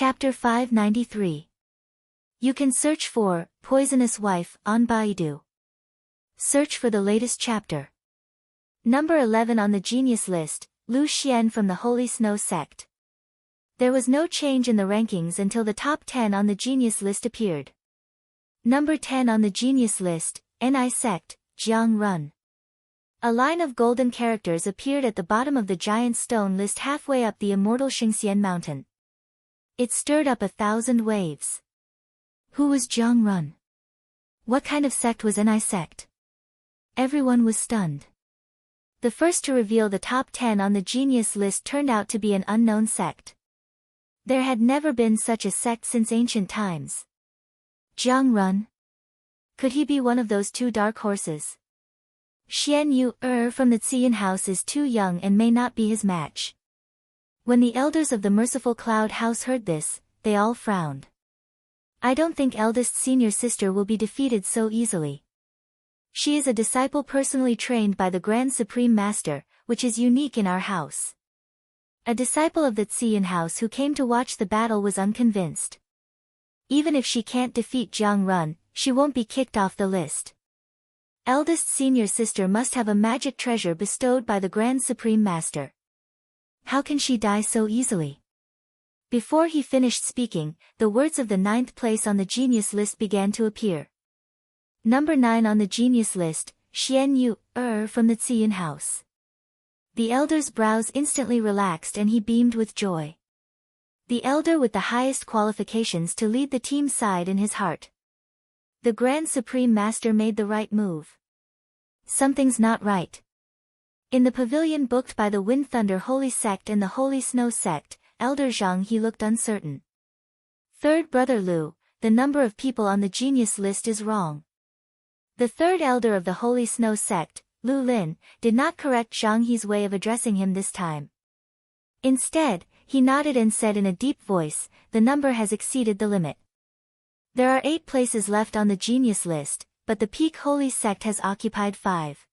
Chapter 593. You can search for Poisonous Wife on Baidu. Search for the latest chapter. Number 11 on the Genius list, Lu Xian from the Holy Snow Sect. There was no change in the rankings until the top 10 on the Genius list appeared. Number 10 on the Genius list, Ni Sect, Jiang Run. A line of golden characters appeared at the bottom of the giant stone list halfway up the immortal Xingxian mountain. It stirred up 1,000 waves. Who was Jiang Run? What kind of sect was Ni Sect? Everyone was stunned. The first to reveal the top 10 on the Genius list turned out to be an unknown sect. There had never been such a sect since ancient times. Jiang Run? Could he be one of those two dark horses? Xian Yu from the Ziyan house is too young and may not be his match. When the elders of the Merciful Cloud House heard this, they all frowned. I don't think eldest senior sister will be defeated so easily. She is a disciple personally trained by the Grand Supreme Master, which is unique in our house. A disciple of the Ziyan house who came to watch the battle was unconvinced. Even if she can't defeat Jiang Run, she won't be kicked off the list. Eldest senior sister must have a magic treasure bestowed by the Grand Supreme Master. How can she die so easily? Before he finished speaking, the words of the 9th place on the Genius list began to appear. Number 9 on the Genius list, Xian Yu from the Ziyan house. The elder's brows instantly relaxed and he beamed with joy. The elder with the highest qualifications to lead the team sighed in his heart. The Grand Supreme Master made the right move. Something's not right. In the pavilion booked by the Wind Thunder Holy Sect and the Holy Snow Sect, Elder Zhang he looked uncertain. Third Brother Lu, the number of people on the Genius list is wrong. The third elder of the Holy Snow Sect, Lu Lin, did not correct Zhang He's way of addressing him this time. Instead, he nodded and said in a deep voice, the number has exceeded the limit. There are 8 places left on the Genius list, but the Peak Holy Sect has occupied 5.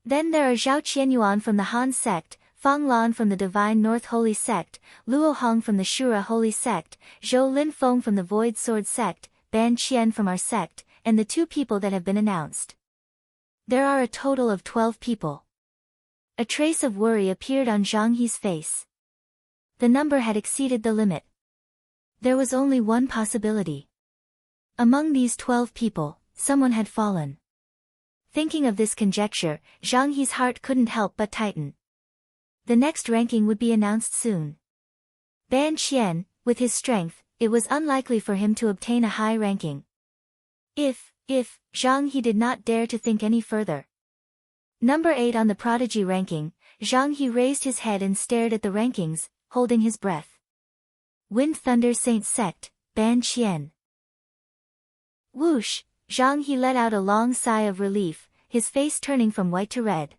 Then there are Zhao Qianyuan from the Han Sect, Fang Lan from the Divine North Holy Sect, Luo Hong from the Shura Holy Sect, Zhou Lin Feng from the Void Sword Sect, Ban Qian from our sect, and the 2 people that have been announced. There are a total of 12 people. A trace of worry appeared on Zhang He's face. The number had exceeded the limit. There was only one possibility. Among these 12 people, someone had fallen. Thinking of this conjecture, Zhang He's heart couldn't help but tighten. The next ranking would be announced soon. Ban Qian, with his strength, it was unlikely for him to obtain a high ranking. If, Zhang He did not dare to think any further. Number 8 on the prodigy ranking, Zhang He raised his head and stared at the rankings, holding his breath. Wind Thunder Saint Sect, Ban Qian. Whoosh, Zhang He let out a long sigh of relief, his face turning from white to red.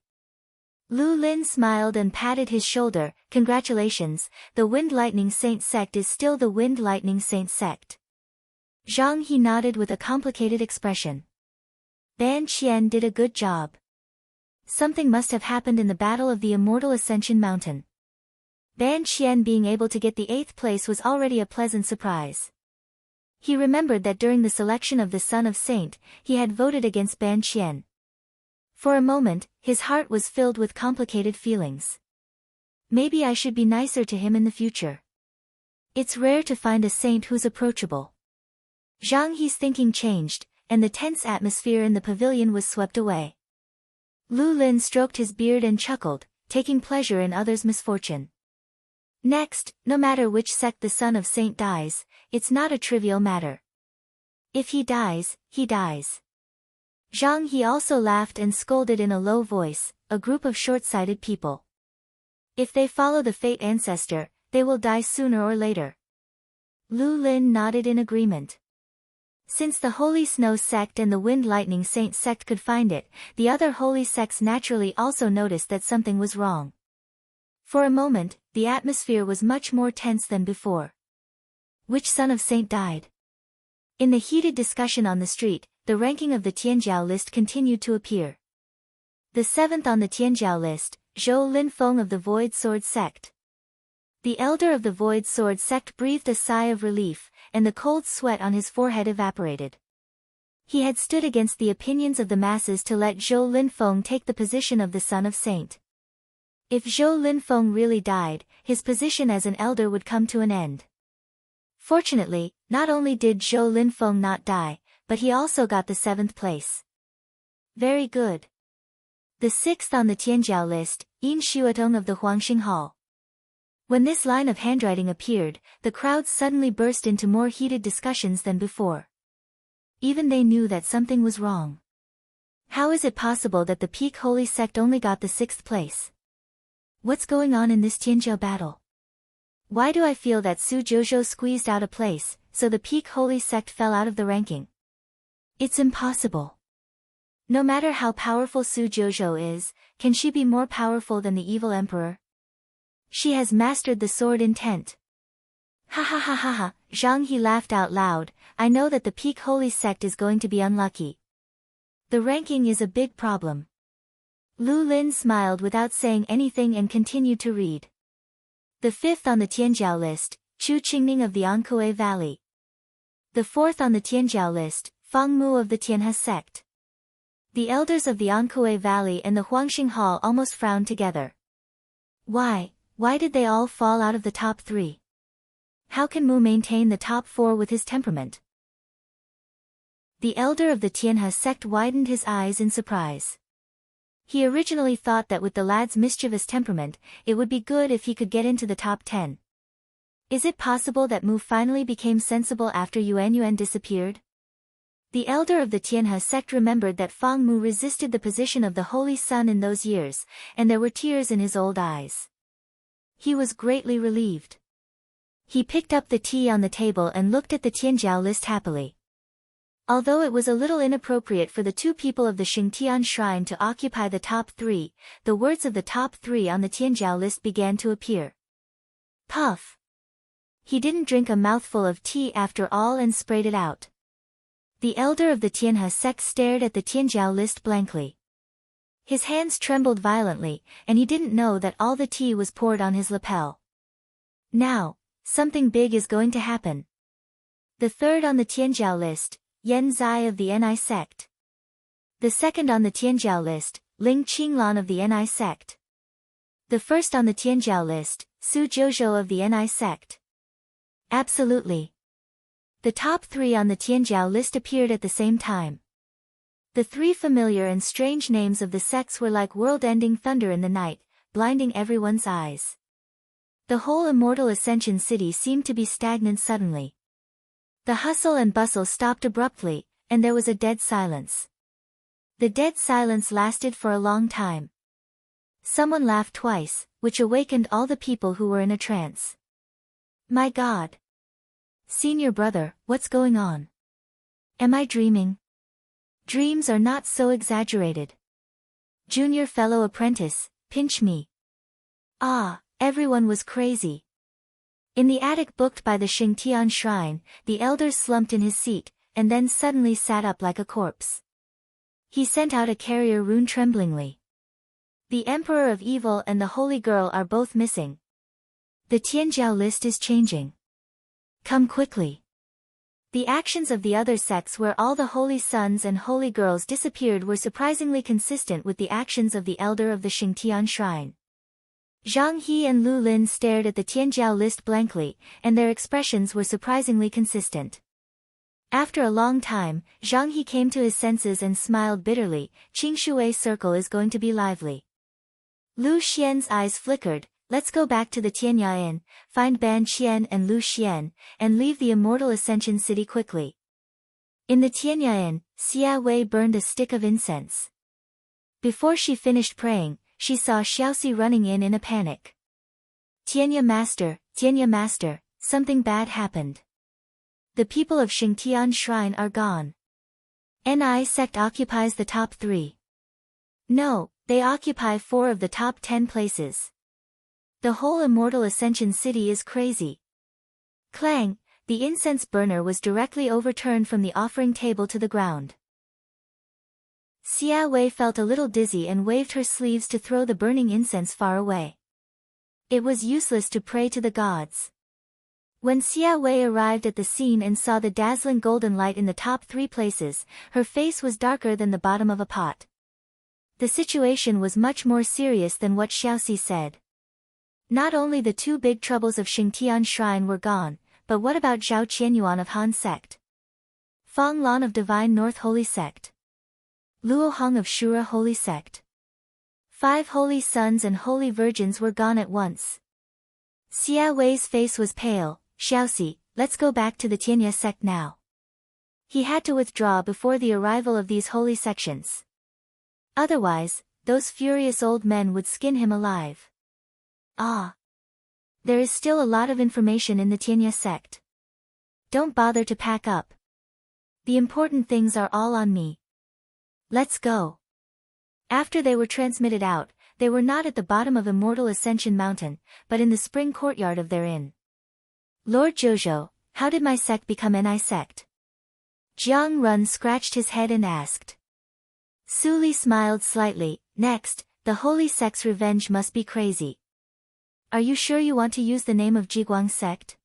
Lu Lin smiled and patted his shoulder, congratulations, the Wind Lightning Saint Sect is still the Wind Lightning Saint Sect. Zhang He nodded with a complicated expression. Ban Qian did a good job. Something must have happened in the Battle of the Immortal Ascension Mountain. Ban Qian being able to get the 8th place was already a pleasant surprise. He remembered that during the selection of the Son of Saint, he had voted against Ban Qian. For a moment, his heart was filled with complicated feelings. Maybe I should be nicer to him in the future. It's rare to find a saint who's approachable. Zhang He's thinking changed, and the tense atmosphere in the pavilion was swept away. Lu Lin stroked his beard and chuckled, taking pleasure in others' misfortune. Next, no matter which sect the Son of Saint dies, it's not a trivial matter. If he dies, he dies. Zhang He also laughed and scolded in a low voice, a group of short-sighted people. If they follow the fate ancestor, they will die sooner or later. Lu Lin nodded in agreement. Since the Holy Snow Sect and the Wind Lightning Saint Sect could find it, the other holy sects naturally also noticed that something was wrong. For a moment, the atmosphere was much more tense than before. Which Son of Saint died? In the heated discussion on the street, the ranking of the Tianjiao list continued to appear. The 7th on the Tianjiao list, Zhou Lin Feng of the Void Sword Sect. The elder of the Void Sword sect breathed a sigh of relief, and the cold sweat on his forehead evaporated. He had stood against the opinions of the masses to let Zhou Linfeng take the position of the son of saint. If Zhou Linfeng really died, his position as an elder would come to an end. Fortunately, not only did Zhou Linfeng not die, but he also got the 7th place. Very good. The 6th on the Tianjiao list, Yin Shuatong of the Huangxing Hall. When this line of handwriting appeared, the crowd suddenly burst into more heated discussions than before. Even they knew that something was wrong. How is it possible that the Peak Holy Sect only got the 6th place? What's going on in this Tianjiao battle? Why do I feel that Su Jouzhou squeezed out a place, so the Peak Holy Sect fell out of the ranking? It's impossible. No matter how powerful Su Jouzhou is, can she be more powerful than the evil emperor? She has mastered the sword intent. Ha ha ha ha ha, Zhang He laughed out loud. I know that the Peak Holy Sect is going to be unlucky. The ranking is a big problem. Lu Lin smiled without saying anything and continued to read. The 5th on the Tianjiao list, Chu Qingning of the Ankou Valley. The 4th on the Tianjiao list, Fang Mu of the Tianhe sect. The elders of the Ankou Valley and the Huangxing Hall almost frowned together. Why did they all fall out of the top 3? How can Mu maintain the top 4 with his temperament? The elder of the Tianhe sect widened his eyes in surprise. He originally thought that with the lad's mischievous temperament, it would be good if he could get into the top 10. Is it possible that Mu finally became sensible after Yuan disappeared? The elder of the Tianhe sect remembered that Fang Mu resisted the position of the Holy Sun in those years, and there were tears in his old eyes. He was greatly relieved. He picked up the tea on the table and looked at the Tianjiao list happily. Although it was a little inappropriate for the 2 people of the Xingtian Shrine to occupy the top 3, the words of the top 3 on the Tianjiao list began to appear. Puff. He didn't drink a mouthful of tea after all and sprayed it out. The elder of the Tianhe sect stared at the Tianjiao list blankly. His hands trembled violently, and he didn't know that all the tea was poured on his lapel. Now, something big is going to happen. The 3rd on the Tianjiao list, Yan Zai of the Ni sect. The 2nd on the Tianjiao list, Ling Qinglan of the Ni sect. The 1st on the Tianjiao list, Su Jouzhou of the Ni sect. Absolutely. The top 3 on the Tianjiao list appeared at the same time. The 3 familiar and strange names of the sects were like world-ending thunder in the night, blinding everyone's eyes. The whole immortal Ascension city seemed to be stagnant suddenly. The hustle and bustle stopped abruptly, and there was a dead silence. The dead silence lasted for a long time. Someone laughed twice, which awakened all the people who were in a trance. My God! Senior brother, what's going on? Am I dreaming? Dreams are not so exaggerated. Junior fellow apprentice, pinch me. Ah, everyone was crazy. In the attic booked by the Xingtian Shrine, the elder slumped in his seat, and then suddenly sat up like a corpse. He sent out a carrier rune tremblingly. The Emperor of Evil and the Holy Girl are both missing. The Tianjiao list is changing. Come quickly. The actions of the other sects where all the Holy Sons and Holy Girls disappeared were surprisingly consistent with the actions of the elder of the Xingtian Shrine. Zhang He and Lu Lin stared at the Tianjiao list blankly, and their expressions were surprisingly consistent. After a long time, Zhang He came to his senses and smiled bitterly. Qingshui Circle is going to be lively. Lu Xian's eyes flickered. Let's go back to the Tianyain, find Ban Qian and Lu Xian, and leave the immortal Ascension city quickly. In the Tianyain, Xia Wei burned a stick of incense. Before she finished praying, she saw Xiaoxi running in a panic. Tianya Master, something bad happened. The people of Xingtian Shrine are gone. Ni sect occupies the top 3. No, they occupy 4 of the top 10 places. The whole immortal Ascension city is crazy. Clang, the incense burner was directly overturned from the offering table to the ground. Xia Wei felt a little dizzy and waved her sleeves to throw the burning incense far away. It was useless to pray to the gods. When Xia Wei arrived at the scene and saw the dazzling golden light in the top 3 places, her face was darker than the bottom of a pot. The situation was much more serious than what Xiaoxi said. Not only the 2 big troubles of Xingtian Shrine were gone, but what about Zhao Qianyuan of Han Sect? Fang Lan of Divine North Holy Sect? Luo Hong of Shura Holy Sect? 5 holy sons and holy virgins were gone at once. Xia Wei's face was pale. Xiaoxi, let's go back to the Tianya sect now. He had to withdraw before the arrival of these holy sections. Otherwise, those furious old men would skin him alive. Ah! There is still a lot of information in the Tianya sect. Don't bother to pack up. The important things are all on me. Let's go. After they were transmitted out, they were not at the bottom of Immortal Ascension Mountain, but in the spring courtyard of their inn. Lord Jojo, how did my sect become NI sect? Jiang Run scratched his head and asked. Su Li smiled slightly. Next, the holy sect's revenge must be crazy. Are you sure you want to use the name of Jiguang sect?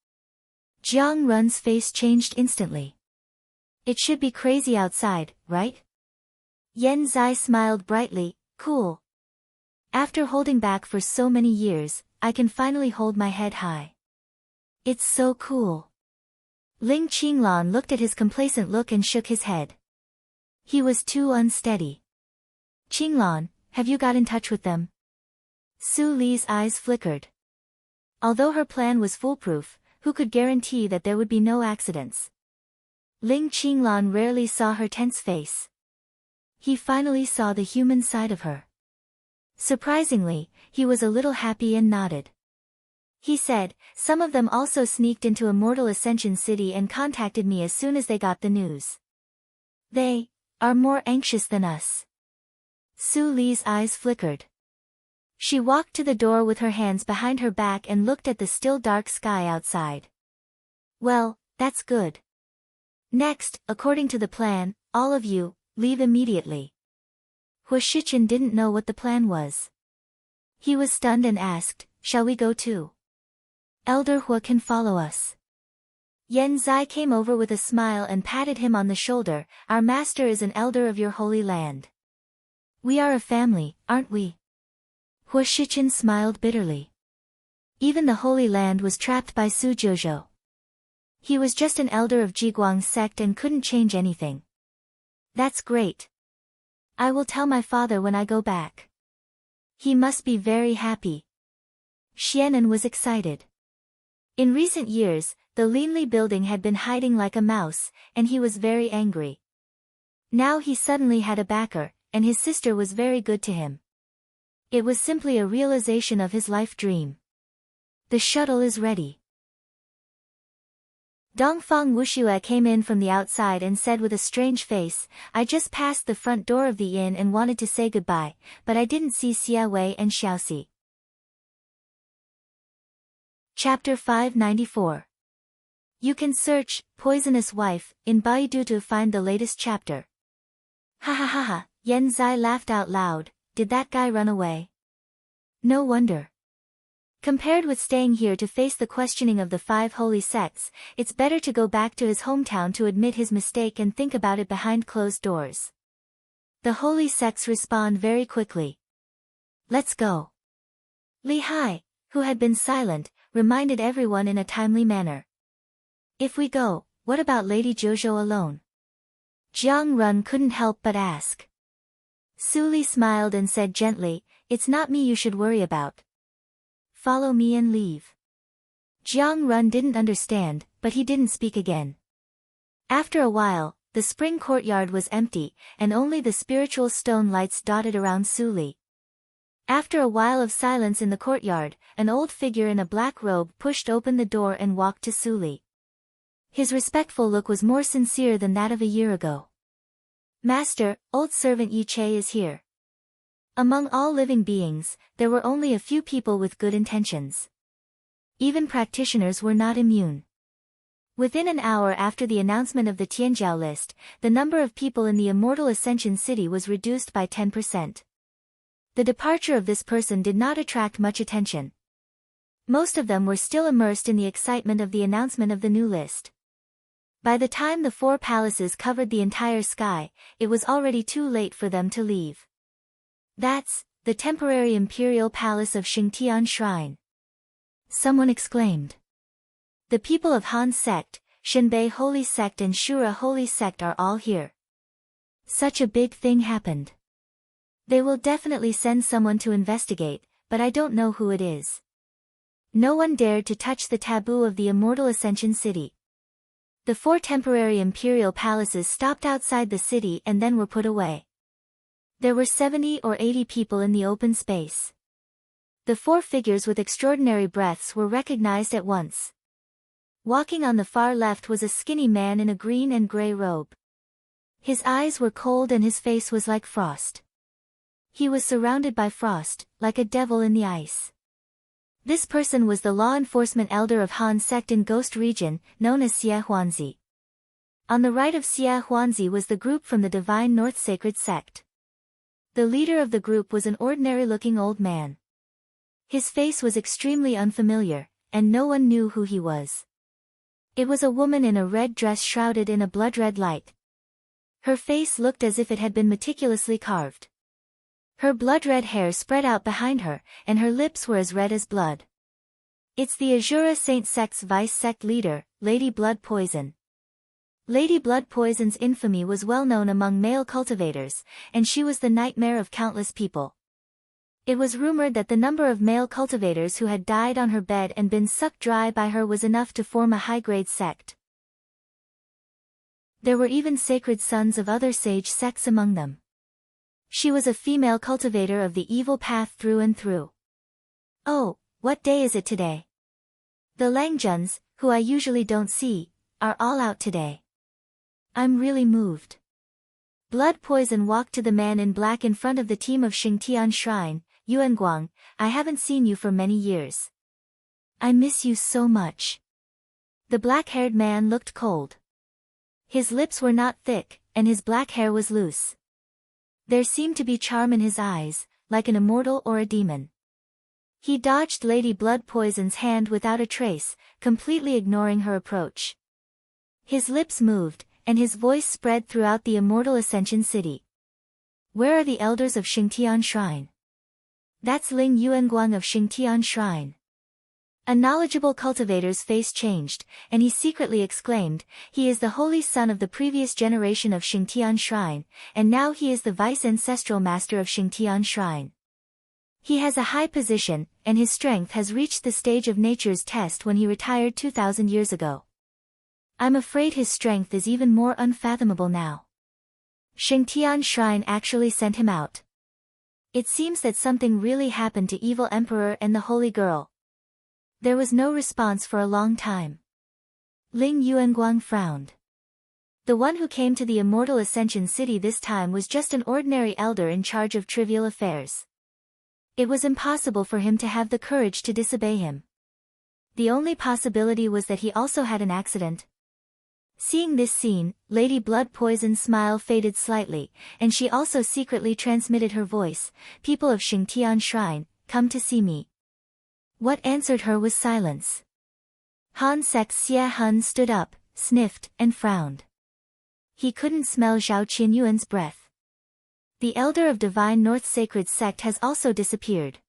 Jiang Run's face changed instantly. It should be crazy outside, right? Yan Zai smiled brightly. Cool. After holding back for so many years, I can finally hold my head high. It's so cool. Ling Qinglan looked at his complacent look and shook his head. He was too unsteady. Qinglan, have you got in touch with them? Su Li's eyes flickered. Although her plan was foolproof, who could guarantee that there would be no accidents? Ling Qinglan rarely saw her tense face. He finally saw the human side of her. Surprisingly, he was a little happy and nodded. He said, some of them also sneaked into Immortal Ascension City and contacted me as soon as they got the news. They are more anxious than us. Su Li's eyes flickered. She walked to the door with her hands behind her back and looked at the still dark sky outside. Well, that's good. Next, according to the plan, all of you, leave immediately. Hua Shichen didn't know what the plan was. He was stunned and asked, shall we go too? Elder Hua can follow us. Yan Zai came over with a smile and patted him on the shoulder. Our master is an elder of your holy land. We are a family, aren't we? Hua Shichen smiled bitterly. Even the holy land was trapped by Su Jojo. He was just an elder of Jiguang's sect and couldn't change anything. That's great. I will tell my father when I go back. He must be very happy. Xianan was excited. In recent years, the Linli building had been hiding like a mouse, and he was very angry. Now he suddenly had a backer, and his sister was very good to him. It was simply a realization of his life dream. The shuttle is ready. Dongfang Wuxue came in from the outside and said with a strange face, I just passed the front door of the inn and wanted to say goodbye, but I didn't see Xia Wei and Xiaoxi. Chapter 594. You can search, Poisonous Wife, in Baidu to find the latest chapter. Ha ha ha ha, Yan Zai laughed out loud. Did that guy run away? No wonder. Compared with staying here to face the questioning of the 5 holy sects, it's better to go back to his hometown to admit his mistake and think about it behind closed doors. The holy sects respond very quickly. Let's go. Li Hai, who had been silent, reminded everyone in a timely manner. If we go, what about Lady Jojo alone? Jiang Run couldn't help but ask. Su Li smiled and said gently, it's not me you should worry about. Follow me and leave. Jiang Run didn't understand, but he didn't speak again. After a while, the spring courtyard was empty, and only the spiritual stone lights dotted around Su Li. After a while of silence in the courtyard, an old figure in a black robe pushed open the door and walked to Su Li. His respectful look was more sincere than that of a year ago. Master, old servant Yi Che is here. Among all living beings, there were only a few people with good intentions. Even practitioners were not immune. Within an hour after the announcement of the Tianjiao list, the number of people in the Immortal Ascension City was reduced by 10%. The departure of this person did not attract much attention. Most of them were still immersed in the excitement of the announcement of the new list. By the time the 4 palaces covered the entire sky, it was already too late for them to leave. "That's the temporary imperial palace of Xingtian Shrine," someone exclaimed. "The people of Han's sect, Shinbei Holy Sect and Shura Holy Sect are all here. Such a big thing happened. They will definitely send someone to investigate, but I don't know who it is." No one dared to touch the taboo of the immortal Ascension City. The 4 temporary imperial palaces stopped outside the city and then were put away. There were 70 or 80 people in the open space. The 4 figures with extraordinary breaths were recognized at once. Walking on the far left was a skinny man in a green and gray robe. His eyes were cold and his face was like frost. He was surrounded by frost, like a devil in the ice. This person was the law enforcement elder of Han's sect in Ghost Region, known as Xie Huanzi. On the right of Xie Huanzi was the group from the Divine North Sacred Sect. The leader of the group was an ordinary-looking old man. His face was extremely unfamiliar, and no one knew who he was. It was a woman in a red dress shrouded in a blood-red light. Her face looked as if it had been meticulously carved. Her blood-red hair spread out behind her, and her lips were as red as blood. "It's the Azura Saint Sect's vice-sect leader, Lady Blood Poison." Lady Blood Poison's infamy was well known among male cultivators, and she was the nightmare of countless people. It was rumored that the number of male cultivators who had died on her bed and been sucked dry by her was enough to form a high-grade sect. There were even sacred sons of other sage sects among them. She was a female cultivator of the evil path through and through. "Oh, what day is it today? The Langjuns, who I usually don't see, are all out today. I'm really moved." Blood Poison walked to the man in black in front of the team of Xingtian Shrine. "Yuanguang, I haven't seen you for many years. I miss you so much." The black-haired man looked cold. His lips were not thick, and his black hair was loose. There seemed to be charm in his eyes, like an immortal or a demon. He dodged Lady Blood Poison's hand without a trace, completely ignoring her approach. His lips moved, and his voice spread throughout the immortal Ascension City. "Where are the elders of Xingtian Shrine?" "That's Ling Yuanguang of Xingtian Shrine." A knowledgeable cultivator's face changed, and he secretly exclaimed, "He is the holy son of the previous generation of Xingtian Shrine, and now he is the vice-ancestral master of Xingtian Shrine. He has a high position, and his strength has reached the stage of nature's test when he retired 2,000 years ago. I'm afraid his strength is even more unfathomable now. Xingtian Shrine actually sent him out. It seems that something really happened to Evil Emperor and the Holy Girl." There was no response for a long time. Ling Yuanguang frowned. The one who came to the immortal Ascension City this time was just an ordinary elder in charge of trivial affairs. It was impossible for him to have the courage to disobey him. The only possibility was that he also had an accident. Seeing this scene, Lady Blood Poison's smile faded slightly, and she also secretly transmitted her voice, "People of Xingtian Shrine, come to see me." What answered her was silence. Han Sek's Xie Hun stood up, sniffed, and frowned. He couldn't smell Zhao Qinyuan's breath. The elder of Divine North Sacred Sect has also disappeared.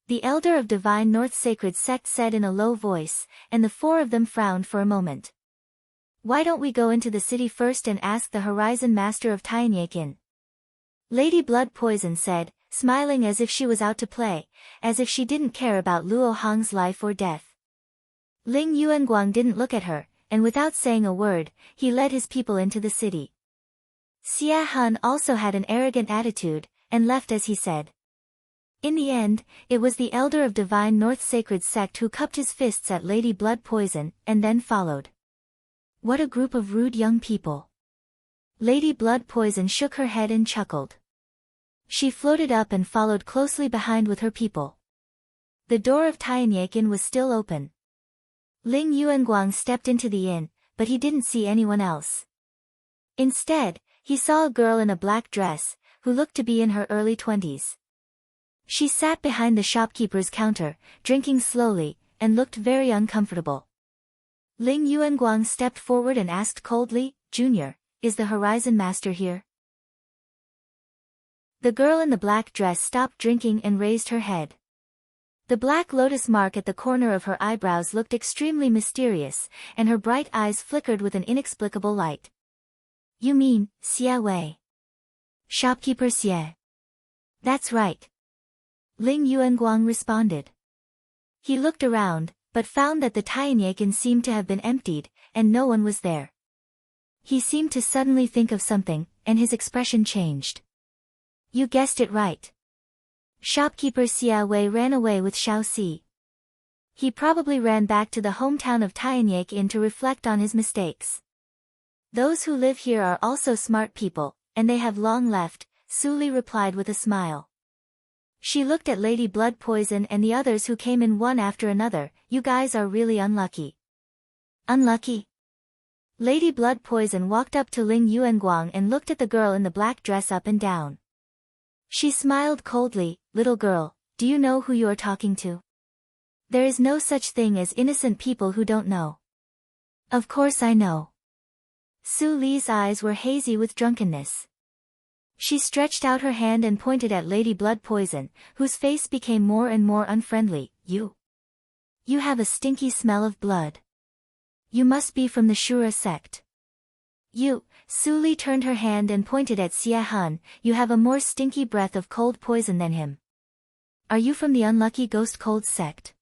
The elder of Divine North Sacred Sect said in a low voice, and the 4 of them frowned for a moment. "Why don't we go into the city first and ask the Horizon Master of Tianyakin?" Lady Blood Poison said, smiling as if she was out to play, as if she didn't care about Luo Hong's life or death. Ling Yuanguang didn't look at her, and without saying a word, he led his people into the city. Xie Hun also had an arrogant attitude, and left as he said. In the end, it was the elder of Divine North Sacred Sect who cupped his fists at Lady Blood Poison, and then followed. What a group of rude young people. Lady Blood Poison shook her head and chuckled. She floated up and followed closely behind with her people. The door of Tianyakin was still open. Ling Yuanguang stepped into the inn, but he didn't see anyone else. Instead, he saw a girl in a black dress, who looked to be in her early 20s. She sat behind the shopkeeper's counter, drinking slowly, and looked very uncomfortable. Ling Yuanguang stepped forward and asked coldly, "Junior, is the Horizon Master here?" The girl in the black dress stopped drinking and raised her head. The black lotus mark at the corner of her eyebrows looked extremely mysterious, and her bright eyes flickered with an inexplicable light. "You mean, Xie Wei? Shopkeeper Xie?" "That's right," Ling Yuanguang responded. He looked around, but found that the Tianyakon seemed to have been emptied, and no one was there. He seemed to suddenly think of something, and his expression changed. "You guessed it right. Shopkeeper Xia Wei ran away with Xiao Si. He probably ran back to the hometown of Tianyakon to reflect on his mistakes. Those who live here are also smart people, and they have long left," Su Li replied with a smile. She looked at Lady Blood Poison and the others who came in one after another. "You guys are really unlucky." "Unlucky?" Lady Blood Poison walked up to Ling Yuanguang and looked at the girl in the black dress up and down. She smiled coldly. "Little girl, do you know who you are talking to? There is no such thing as innocent people who don't know." "Of course I know." Su Li's eyes were hazy with drunkenness. She stretched out her hand and pointed at Lady Blood Poison, whose face became more and more unfriendly. You have a stinky smell of blood. You must be from the Shura sect." Su Li turned her hand and pointed at Xie Han. "You have a more stinky breath of cold poison than him. Are you from the unlucky ghost cold sect?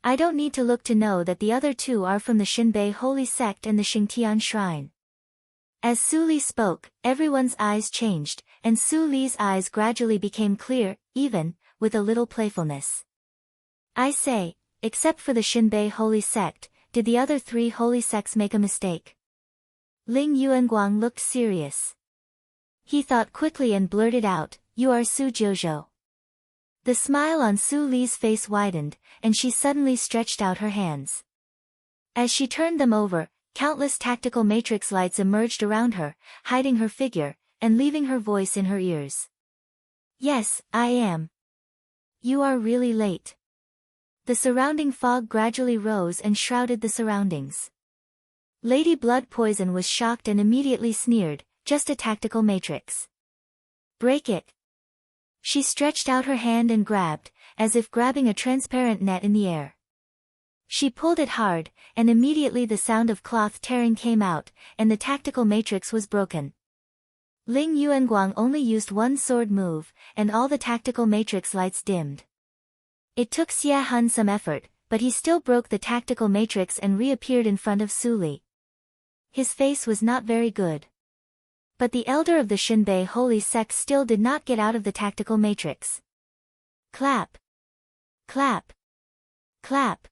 I don't need to look to know that the other two are from the Shinbei holy sect and the Xingtian shrine." As Su Li spoke, everyone's eyes changed, and Su Li's eyes gradually became clear, even, with a little playfulness. "I say, except for the Shinbei holy sect, did the other three holy sects make a mistake?" Ling Yuanguang looked serious. He thought quickly and blurted out, "You are Su Jiuzhou." The smile on Su Li's face widened, and she suddenly stretched out her hands. As she turned them over, countless tactical matrix lights emerged around her, hiding her figure, and leaving her voice in her ears. "Yes, I am. You are really late." The surrounding fog gradually rose and shrouded the surroundings. Lady Blood Poison was shocked and immediately sneered, "Just a tactical matrix. Break it." She stretched out her hand and grabbed, as if grabbing a transparent net in the air. She pulled it hard, and immediately the sound of cloth tearing came out, and the tactical matrix was broken. Ling Yuanguang only used one sword move, and all the tactical matrix lights dimmed. It took Xie Han some effort, but he still broke the tactical matrix and reappeared in front of Su Li. His face was not very good. But the elder of the Shinbei holy sect still did not get out of the tactical matrix. Clap! Clap! Clap!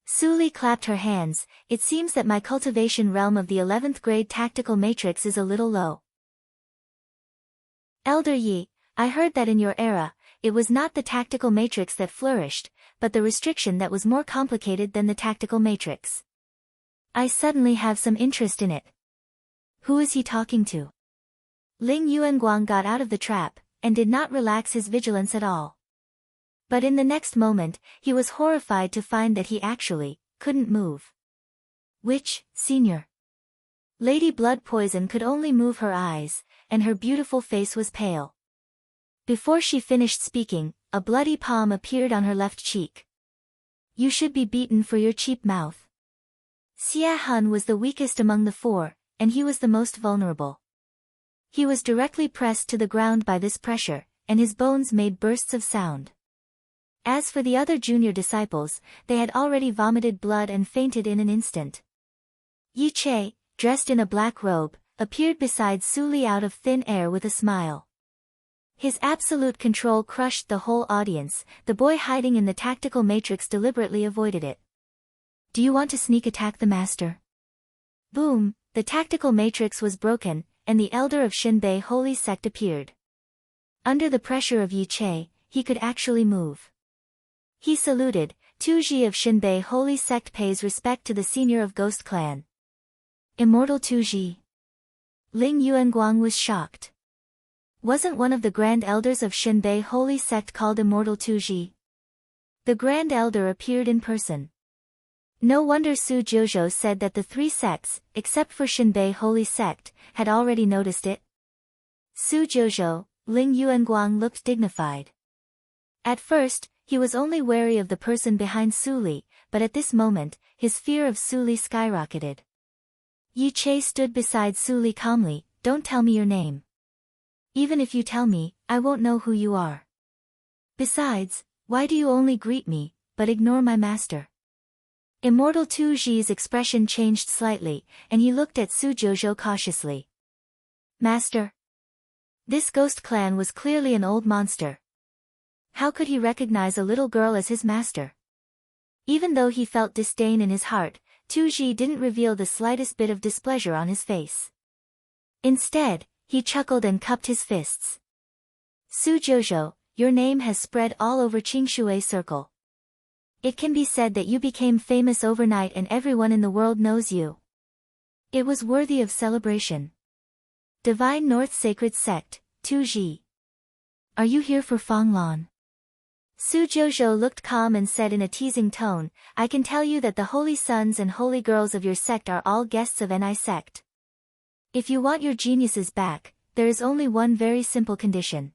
Su Li clapped her hands. "It seems that my cultivation realm of the 11th grade tactical matrix is a little low. Elder Yi, I heard that in your era, it was not the tactical matrix that flourished, but the restriction that was more complicated than the tactical matrix. I suddenly have some interest in it." Who is he talking to? Ling Yuanguang got out of the trap, and did not relax his vigilance at all. But in the next moment, he was horrified to find that he actually couldn't move. "Which, senior?" Lady Blood Poison could only move her eyes, and her beautiful face was pale. Before she finished speaking, a bloody palm appeared on her left cheek. "You should be beaten for your cheap mouth." Xie Han was the weakest among the four, and he was the most vulnerable. He was directly pressed to the ground by this pressure, and his bones made bursts of sound. As for the other junior disciples, they had already vomited blood and fainted in an instant. Yi Che, dressed in a black robe, appeared beside Su Li out of thin air with a smile. His absolute control crushed the whole audience. The boy hiding in the tactical matrix deliberately avoided it. "Do you want to sneak attack the master?" Boom, the tactical matrix was broken, and the elder of Shinbei holy sect appeared. Under the pressure of Yi Che, he could actually move. He saluted. "Tuji of Shinbei holy sect pays respect to the senior of Ghost Clan." Immortal Tuji. Ling Yuanguang was shocked. Wasn't one of the grand elders of Shinbei holy sect called Immortal Tuji? The Grand Elder appeared in person. No wonder Su Jojo said that the three sects, except for Shinbei Holy Sect, had already noticed it. Su Jojo, Ling Yuanguang looked dignified. At first, he was only wary of the person behind Su Li, but at this moment, his fear of Su Li skyrocketed. Yi Che stood beside Su Li calmly. Don't tell me your name. Even if you tell me, I won't know who you are. Besides, why do you only greet me, but ignore my master? Immortal Tu Ji's expression changed slightly, and he looked at Su Jojo cautiously. Master? This ghost clan was clearly an old monster. How could he recognize a little girl as his master? Even though he felt disdain in his heart, Tu Ji didn't reveal the slightest bit of displeasure on his face. Instead, he chuckled and cupped his fists. Su Jojo, your name has spread all over Qingshui Circle. It can be said that you became famous overnight and everyone in the world knows you. It was worthy of celebration. Divine North Sacred Sect, Tu Ji. Are you here for Fanglan? Su Jojo looked calm and said in a teasing tone, I can tell you that the holy sons and holy girls of your sect are all guests of Ni sect. If you want your geniuses back, there is only one very simple condition.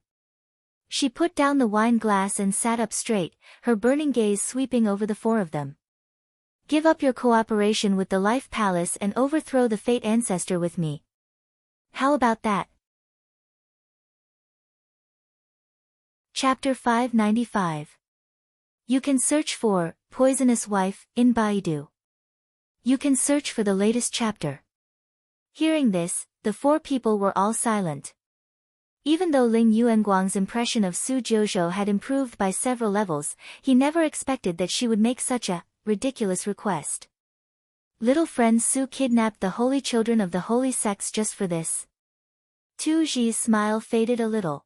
She put down the wine glass and sat up straight, her burning gaze sweeping over the four of them. Give up your cooperation with the Life Palace and overthrow the Fate Ancestor with me. How about that? Chapter 595. You can search for Poisonous Wife in Baidu. You can search for the latest chapter. Hearing this, the four people were all silent. Even though Ling Yuanguang's impression of Su Jojo had improved by several levels, he never expected that she would make such a ridiculous request. Little friend Su kidnapped the holy children of the holy sects just for this. Tu Ji's smile faded a little.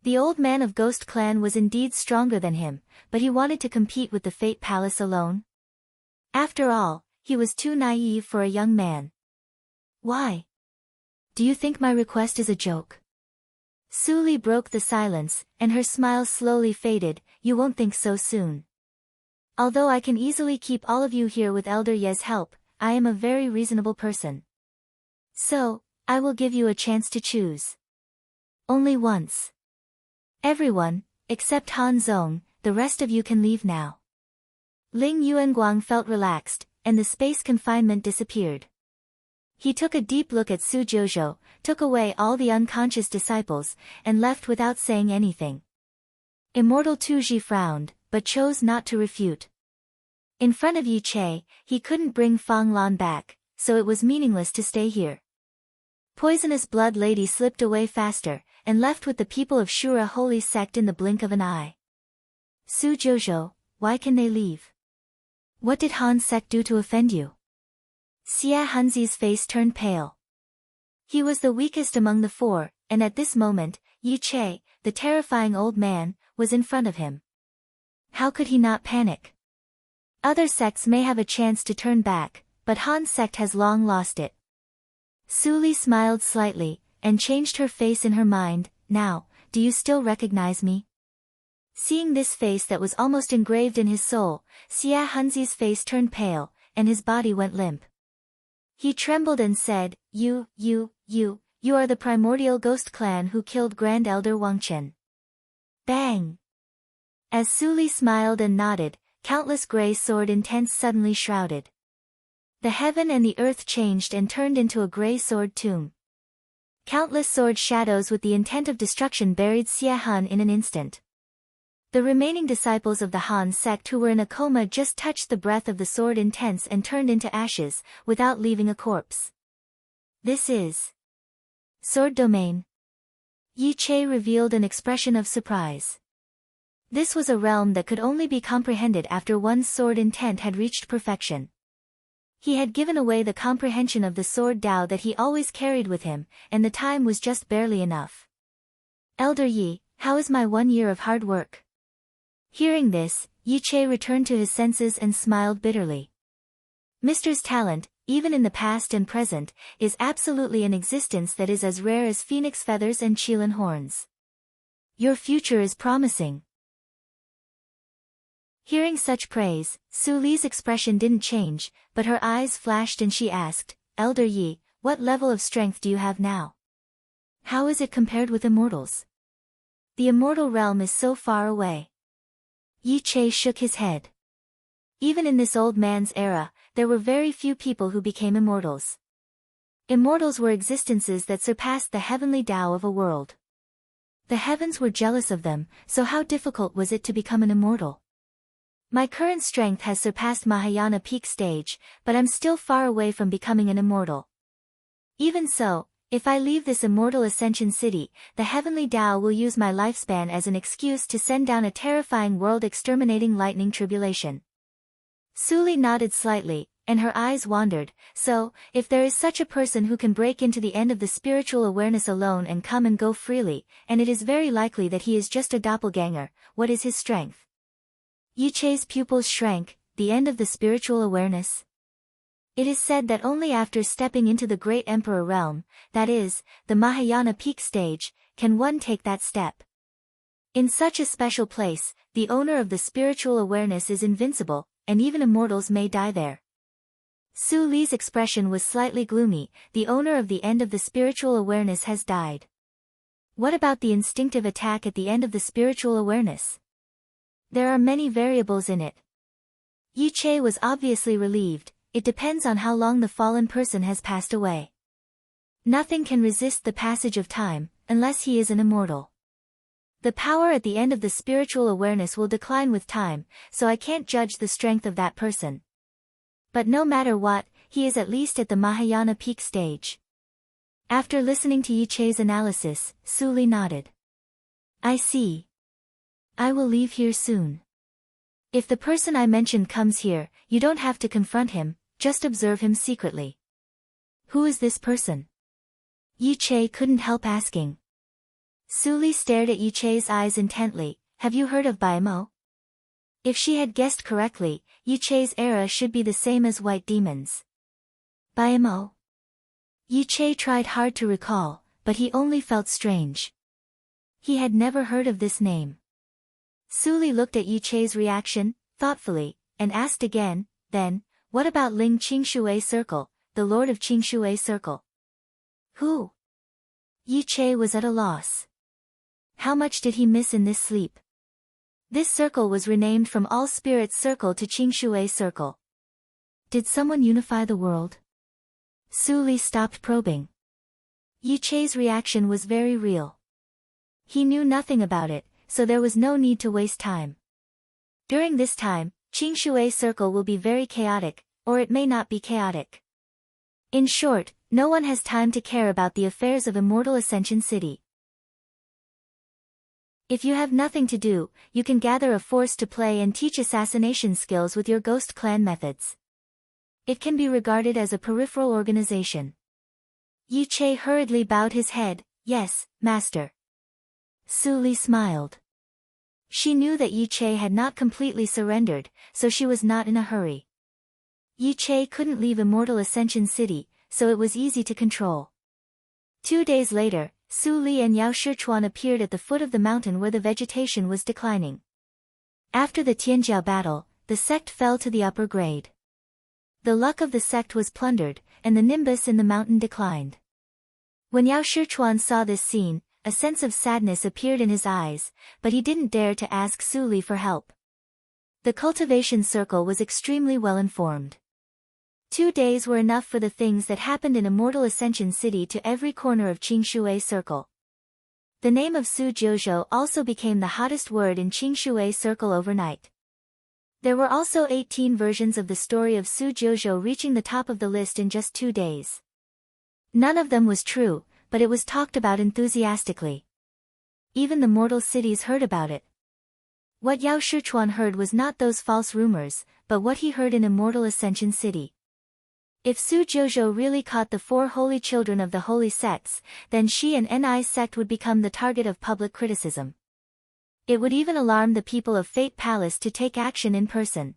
The old man of Ghost Clan was indeed stronger than him, but he wanted to compete with the Fate Palace alone. After all, he was too naive for a young man. Why? Do you think my request is a joke? Su Li broke the silence, and her smile slowly faded. You won't think so soon. Although I can easily keep all of you here with Elder Ye's help, I am a very reasonable person. So, I will give you a chance to choose. Only once. Everyone, except Han Zong, the rest of you can leave now. Ling Yuanguang felt relaxed, and the space confinement disappeared. He took a deep look at Su Jojo, took away all the unconscious disciples, and left without saying anything. Immortal Tu Ji frowned, but chose not to refute. In front of Yi Che, he couldn't bring Fang Lan back, so it was meaningless to stay here. Poisonous Blood Lady slipped away faster, and left with the people of Shura Holy Sect in the blink of an eye. Su Jojo, why can they leave? What did Han Sect do to offend you? Xia Hunzi's face turned pale. He was the weakest among the four, and at this moment, Yi Che, the terrifying old man, was in front of him. How could he not panic? Other sects may have a chance to turn back, but Han's sect has long lost it. Su Li smiled slightly, and changed her face in her mind. Now, do you still recognize me? Seeing this face that was almost engraved in his soul, Xia Hunzi's face turned pale, and his body went limp. He trembled and said, You are the primordial ghost clan who killed Grand Elder Wangchen. Bang! As Su Li smiled and nodded, countless gray sword intents suddenly shrouded. The heaven and the earth changed and turned into a gray sword tomb. Countless sword shadows with the intent of destruction buried Xia Hun in an instant. The remaining disciples of the Han sect who were in a coma just touched the breath of the sword intents and turned into ashes, without leaving a corpse. This is Sword Domain. Yi Che revealed an expression of surprise. This was a realm that could only be comprehended after one's sword intent had reached perfection. He had given away the comprehension of the sword Dao that he always carried with him, and the time was just barely enough. Elder Yi, how is my 1 year of hard work? Hearing this, Yi Che returned to his senses and smiled bitterly. Mister's talent, even in the past and present, is absolutely an existence that is as rare as phoenix feathers and Qilin horns. Your future is promising. Hearing such praise, Su Li's expression didn't change, but her eyes flashed and she asked, Elder Yi, what level of strength do you have now? How is it compared with immortals? The immortal realm is so far away. Yi Che shook his head. Even in this old man's era, there were very few people who became immortals. Immortals were existences that surpassed the heavenly Tao of a world. The heavens were jealous of them, so how difficult was it to become an immortal? My current strength has surpassed Mahayana peak stage, but I'm still far away from becoming an immortal. Even so, if I leave this immortal ascension city, the heavenly Tao will use my lifespan as an excuse to send down a terrifying world-exterminating lightning tribulation. Su Li nodded slightly, and her eyes wandered. So, if there is such a person who can break into the end of the spiritual awareness alone and come and go freely, and it is very likely that he is just a doppelganger, what is his strength? Yi Che's pupils shrank. The end of the spiritual awareness? It is said that only after stepping into the great emperor realm, that is, the Mahayana peak stage, can one take that step. In such a special place, the owner of the spiritual awareness is invincible, and even immortals may die there. Su Li's expression was slightly gloomy. The owner of the end of the spiritual awareness has died. What about the instinctive attack at the end of the spiritual awareness? There are many variables in it. Yi Che was obviously relieved. It depends on how long the fallen person has passed away. Nothing can resist the passage of time, unless he is an immortal. The power at the end of the spiritual awareness will decline with time, so I can't judge the strength of that person. But no matter what, he is at least at the Mahayana peak stage. After listening to Yi Che's analysis, Su Li nodded. I see. I will leave here soon. If the person I mentioned comes here, you don't have to confront him, just observe him secretly. Who is this person? Yi Che couldn't help asking. Su Li stared at Yi Che's eyes intently. Have you heard of Baimo? If she had guessed correctly, Yi Che's era should be the same as White Demon's. Baimo? Yi Che tried hard to recall, but he only felt strange. He had never heard of this name. Su Li looked at Yi Che's reaction, thoughtfully, and asked again, then, what about Ling Qingshui Circle, the Lord of Qingshui Circle? Who? Yi Che was at a loss. How much did he miss in this sleep? This circle was renamed from All Spirits Circle to Qingshui Circle. Did someone unify the world? Su Li stopped probing. Yi Che's reaction was very real. He knew nothing about it, so there was no need to waste time. During this time, Qingshui Circle will be very chaotic, or it may not be chaotic. In short, no one has time to care about the affairs of Immortal Ascension City. If you have nothing to do, you can gather a force to play and teach assassination skills with your ghost clan methods. It can be regarded as a peripheral organization. Yi Che hurriedly bowed his head. Yes, master. Su Li smiled. She knew that Yi Che had not completely surrendered, so she was not in a hurry. Yi Che couldn't leave Immortal Ascension City, so it was easy to control. 2 days later, Su Li and Yao Shichuan appeared at the foot of the mountain where the vegetation was declining. After the Tianjiao battle, the sect fell to the upper grade. The luck of the sect was plundered, and the nimbus in the mountain declined. When Yao Shichuan saw this scene, a sense of sadness appeared in his eyes, but he didn't dare to ask Su Li for help. The cultivation circle was extremely well informed. 2 days were enough for the things that happened in Immortal Ascension City to every corner of Qingshui Circle. The name of Su Jiuzhou also became the hottest word in Qingshui Circle overnight. There were also 18 versions of the story of Su Jiuzhou reaching the top of the list in just 2 days. None of them was true, but it was talked about enthusiastically. Even the mortal cities heard about it. What Yao Shichuan heard was not those false rumors, but what he heard in Immortal Ascension City. If Su Jiuzhou really caught the 4 holy children of the holy sects, then she and Ni's sect would become the target of public criticism. It would even alarm the people of Fate Palace to take action in person.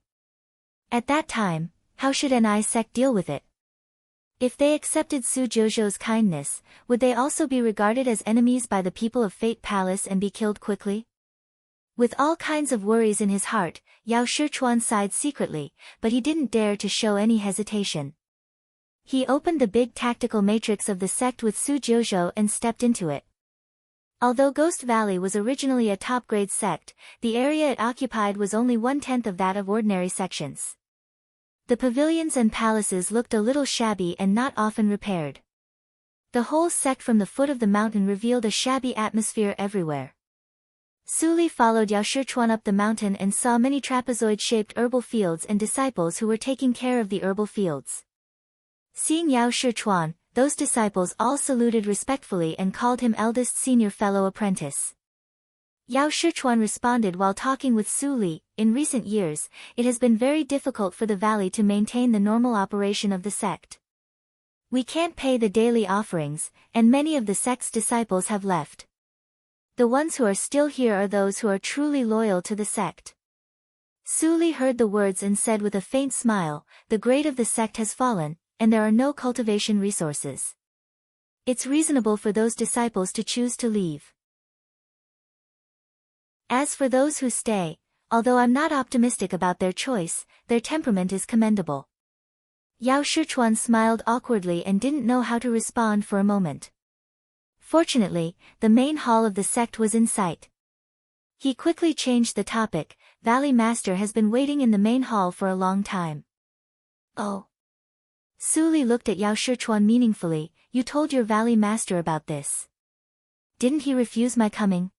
At that time, how should Ni's sect deal with it? If they accepted Su Jiuzhou's kindness, would they also be regarded as enemies by the people of Fate Palace and be killed quickly? With all kinds of worries in his heart, Yao Shichuan sighed secretly, but he didn't dare to show any hesitation. He opened the big tactical matrix of the sect with Su Jiuzhou and stepped into it. Although Ghost Valley was originally a top-grade sect, the area it occupied was only 1/10 of that of ordinary sections. The pavilions and palaces looked a little shabby and not often repaired. The whole sect from the foot of the mountain revealed a shabby atmosphere everywhere. Su Li followed Yao Shichuan up the mountain and saw many trapezoid-shaped herbal fields and disciples who were taking care of the herbal fields. Seeing Yao Shichuan, those disciples all saluted respectfully and called him eldest senior fellow apprentice. Yao Shichuan responded while talking with Su Li, in recent years, it has been very difficult for the valley to maintain the normal operation of the sect. We can't pay the daily offerings, and many of the sect's disciples have left. The ones who are still here are those who are truly loyal to the sect. Su Li heard the words and said with a faint smile, the grade of the sect has fallen, and there are no cultivation resources. It's reasonable for those disciples to choose to leave. As for those who stay, although I'm not optimistic about their choice, their temperament is commendable. Yao Shichuan smiled awkwardly and didn't know how to respond for a moment. Fortunately, the main hall of the sect was in sight. He quickly changed the topic. Valley Master has been waiting in the main hall for a long time. Oh. Su Li looked at Yao Shichuan meaningfully. You told your Valley Master about this. Didn't he refuse my coming?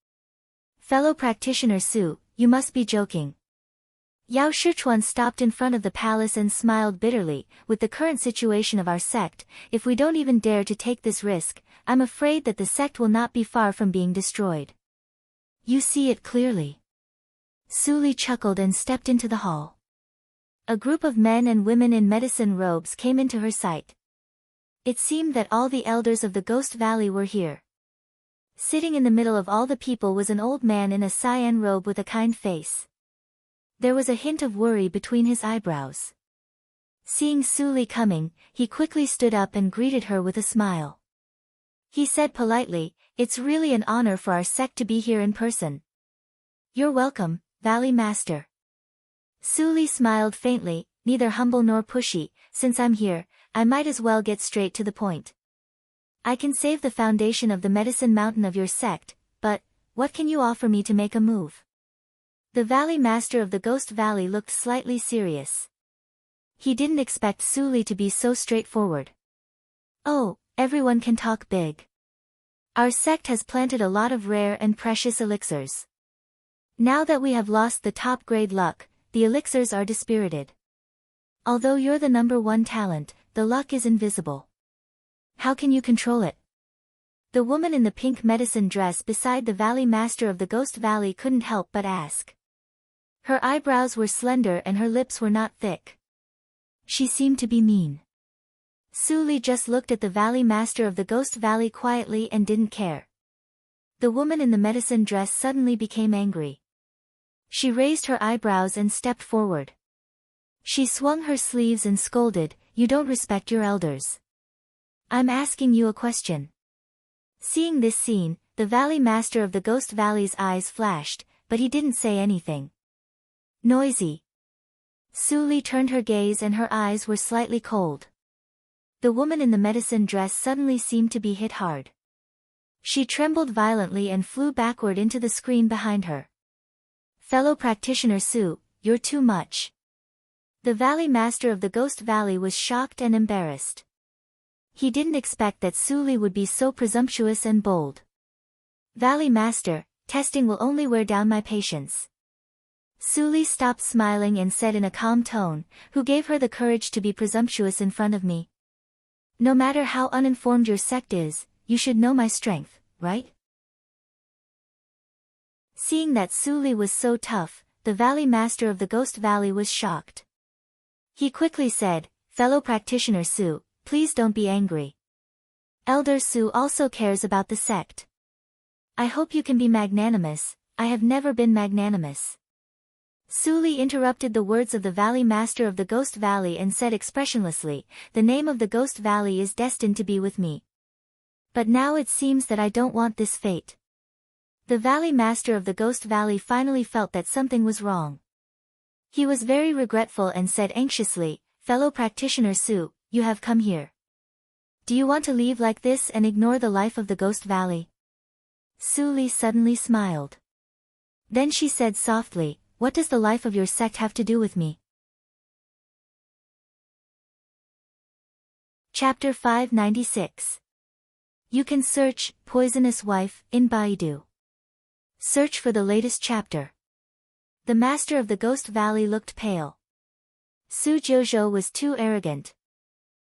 Fellow practitioner Su, you must be joking. Yao Shichuan stopped in front of the palace and smiled bitterly. With the current situation of our sect, if we don't even dare to take this risk, I'm afraid that the sect will not be far from being destroyed. You see it clearly. Su Li chuckled and stepped into the hall. A group of men and women in medicine robes came into her sight. It seemed that all the elders of the Ghost Valley were here. Sitting in the middle of all the people was an old man in a cyan robe with a kind face. There was a hint of worry between his eyebrows. Seeing Su Li coming, he quickly stood up and greeted her with a smile. He said politely, "It's really an honor for our sect to be here in person." "You're welcome, Valley Master." Su Li smiled faintly, neither humble nor pushy. "Since I'm here, I might as well get straight to the point. I can save the foundation of the medicine mountain of your sect, but what can you offer me to make a move?" The Valley Master of the Ghost Valley looked slightly serious. He didn't expect Su Li to be so straightforward. "Oh, everyone can talk big. Our sect has planted a lot of rare and precious elixirs. Now that we have lost the top-grade luck, the elixirs are dispirited. Although you're the #1 talent, the luck is invisible. How can you control it?" The woman in the pink medicine dress beside the Valley Master of the Ghost Valley couldn't help but ask. Her eyebrows were slender and her lips were not thick. She seemed to be mean. Su Li just looked at the Valley Master of the Ghost Valley quietly and didn't care. The woman in the medicine dress suddenly became angry. She raised her eyebrows and stepped forward. She swung her sleeves and scolded, "You don't respect your elders. I'm asking you a question." Seeing this scene, the Valley Master of the Ghost Valley's eyes flashed, but he didn't say anything. Noisy. Su Li turned her gaze and her eyes were slightly cold. The woman in the medicine dress suddenly seemed to be hit hard. She trembled violently and flew backward into the screen behind her. "Fellow practitioner Su, you're too much." The Valley Master of the Ghost Valley was shocked and embarrassed. He didn't expect that Su Li would be so presumptuous and bold. "Valley Master, testing will only wear down my patience." Su Li stopped smiling and said in a calm tone, "Who gave her the courage to be presumptuous in front of me? No matter how uninformed your sect is, you should know my strength, right?" Seeing that Su Li was so tough, the Valley Master of the Ghost Valley was shocked. He quickly said, "Fellow practitioner Su, please don't be angry. Elder Su also cares about the sect. I hope you can be magnanimous. I have never been magnanimous." Su Li interrupted the words of the Valley Master of the Ghost Valley and said expressionlessly, "The name of the Ghost Valley is destined to be with me. But now it seems that I don't want this fate. The Valley Master of the Ghost Valley finally felt that something was wrong. He was very regretful and said anxiously, "Fellow practitioner Su, you have come here. Do you want to leave like this and ignore the life of the Ghost Valley?" Su Li suddenly smiled. Then she said softly, "What does the life of your sect have to do with me?" Chapter 596. You can search, Poisonous Wife, in Baidu. Search for the latest chapter. The master of the Ghost Valley looked pale. Su Jouzhou was too arrogant.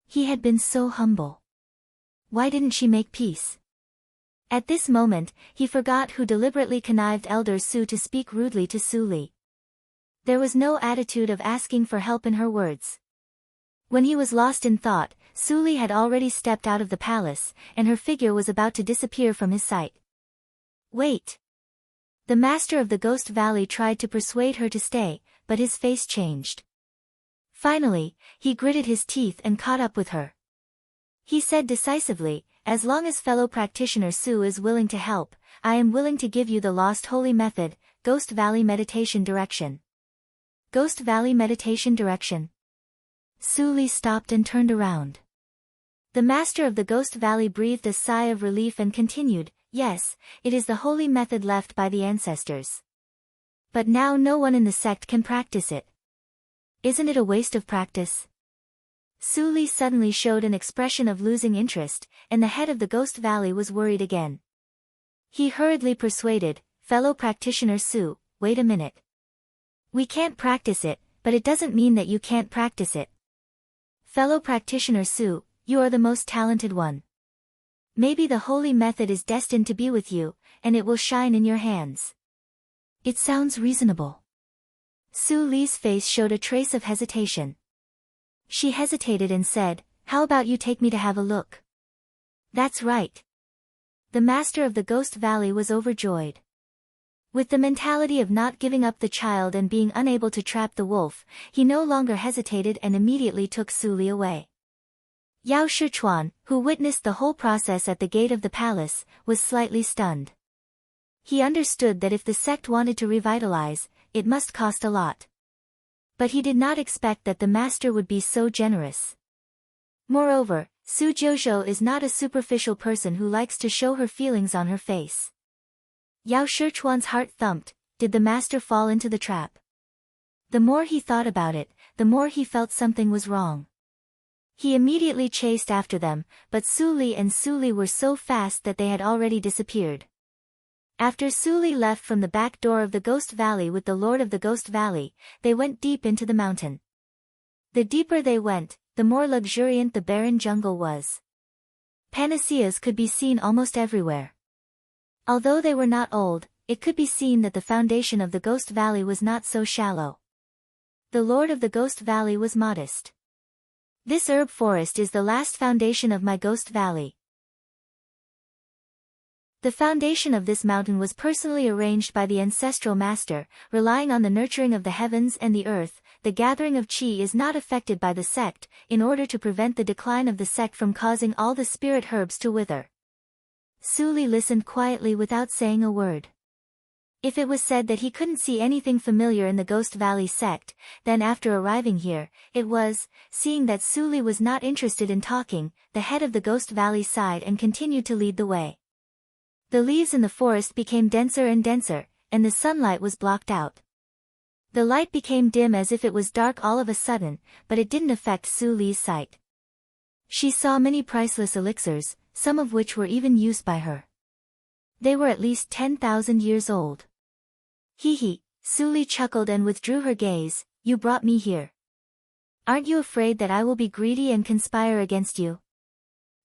He had been so humble. Why didn't she make peace? At this moment, he forgot who deliberately connived Elder Su to speak rudely to Su Li. There was no attitude of asking for help in her words. When he was lost in thought, Su Li had already stepped out of the palace, and her figure was about to disappear from his sight. Wait! The master of the Ghost Valley tried to persuade her to stay, but his face changed. Finally, he gritted his teeth and caught up with her. He said decisively, "As long as fellow practitioner Su is willing to help, I am willing to give you the Lost Holy Method, Ghost Valley Meditation Direction." Ghost Valley Meditation Direction. Su Li stopped and turned around. The master of the Ghost Valley breathed a sigh of relief and continued, "Yes, it is the holy method left by the ancestors. But now no one in the sect can practice it. Isn't it a waste of practice?" Su Li suddenly showed an expression of losing interest, and the head of the Ghost Valley was worried again. He hurriedly persuaded, "Fellow practitioner Su, wait a minute. We can't practice it, but it doesn't mean that you can't practice it. Fellow practitioner Su, you are the most talented one. Maybe the holy method is destined to be with you, and it will shine in your hands." It sounds reasonable. Su Li's face showed a trace of hesitation. She hesitated and said, "How about you take me to have a look?" "That's right." The master of the Ghost Valley was overjoyed. With the mentality of not giving up the child and being unable to trap the wolf, he no longer hesitated and immediately took Su Li away. Yao Shichuan, who witnessed the whole process at the gate of the palace, was slightly stunned. He understood that if the sect wanted to revitalize, it must cost a lot. But he did not expect that the master would be so generous. Moreover, Su Jouzhou is not a superficial person who likes to show her feelings on her face. Yao Shichuan's heart thumped. Did the master fall into the trap? The more he thought about it, the more he felt something was wrong. He immediately chased after them, but Su Li and Su Li were so fast that they had already disappeared. After Su Li left from the back door of the Ghost Valley with the Lord of the Ghost Valley, they went deep into the mountain. The deeper they went, the more luxuriant the barren jungle was. Panaceas could be seen almost everywhere. Although they were not old, it could be seen that the foundation of the Ghost Valley was not so shallow. The Lord of the Ghost Valley was modest. "This herb forest is the last foundation of my Ghost Valley. The foundation of this mountain was personally arranged by the ancestral master, relying on the nurturing of the heavens and the earth. The gathering of qi is not affected by the sect, in order to prevent the decline of the sect from causing all the spirit herbs to wither." Su Li listened quietly without saying a word. If it was said that he couldn't see anything familiar in the Ghost Valley sect, then after arriving here, it was, seeing that Su Li was not interested in talking, the head of the Ghost Valley sighed and continued to lead the way. The leaves in the forest became denser and denser, and the sunlight was blocked out. The light became dim as if it was dark all of a sudden, but it didn't affect Su Li's sight. She saw many priceless elixirs, some of which were even used by her. They were at least 10,000 years old. Hee, Su Li chuckled and withdrew her gaze. "You brought me here. Aren't you afraid that I will be greedy and conspire against you?"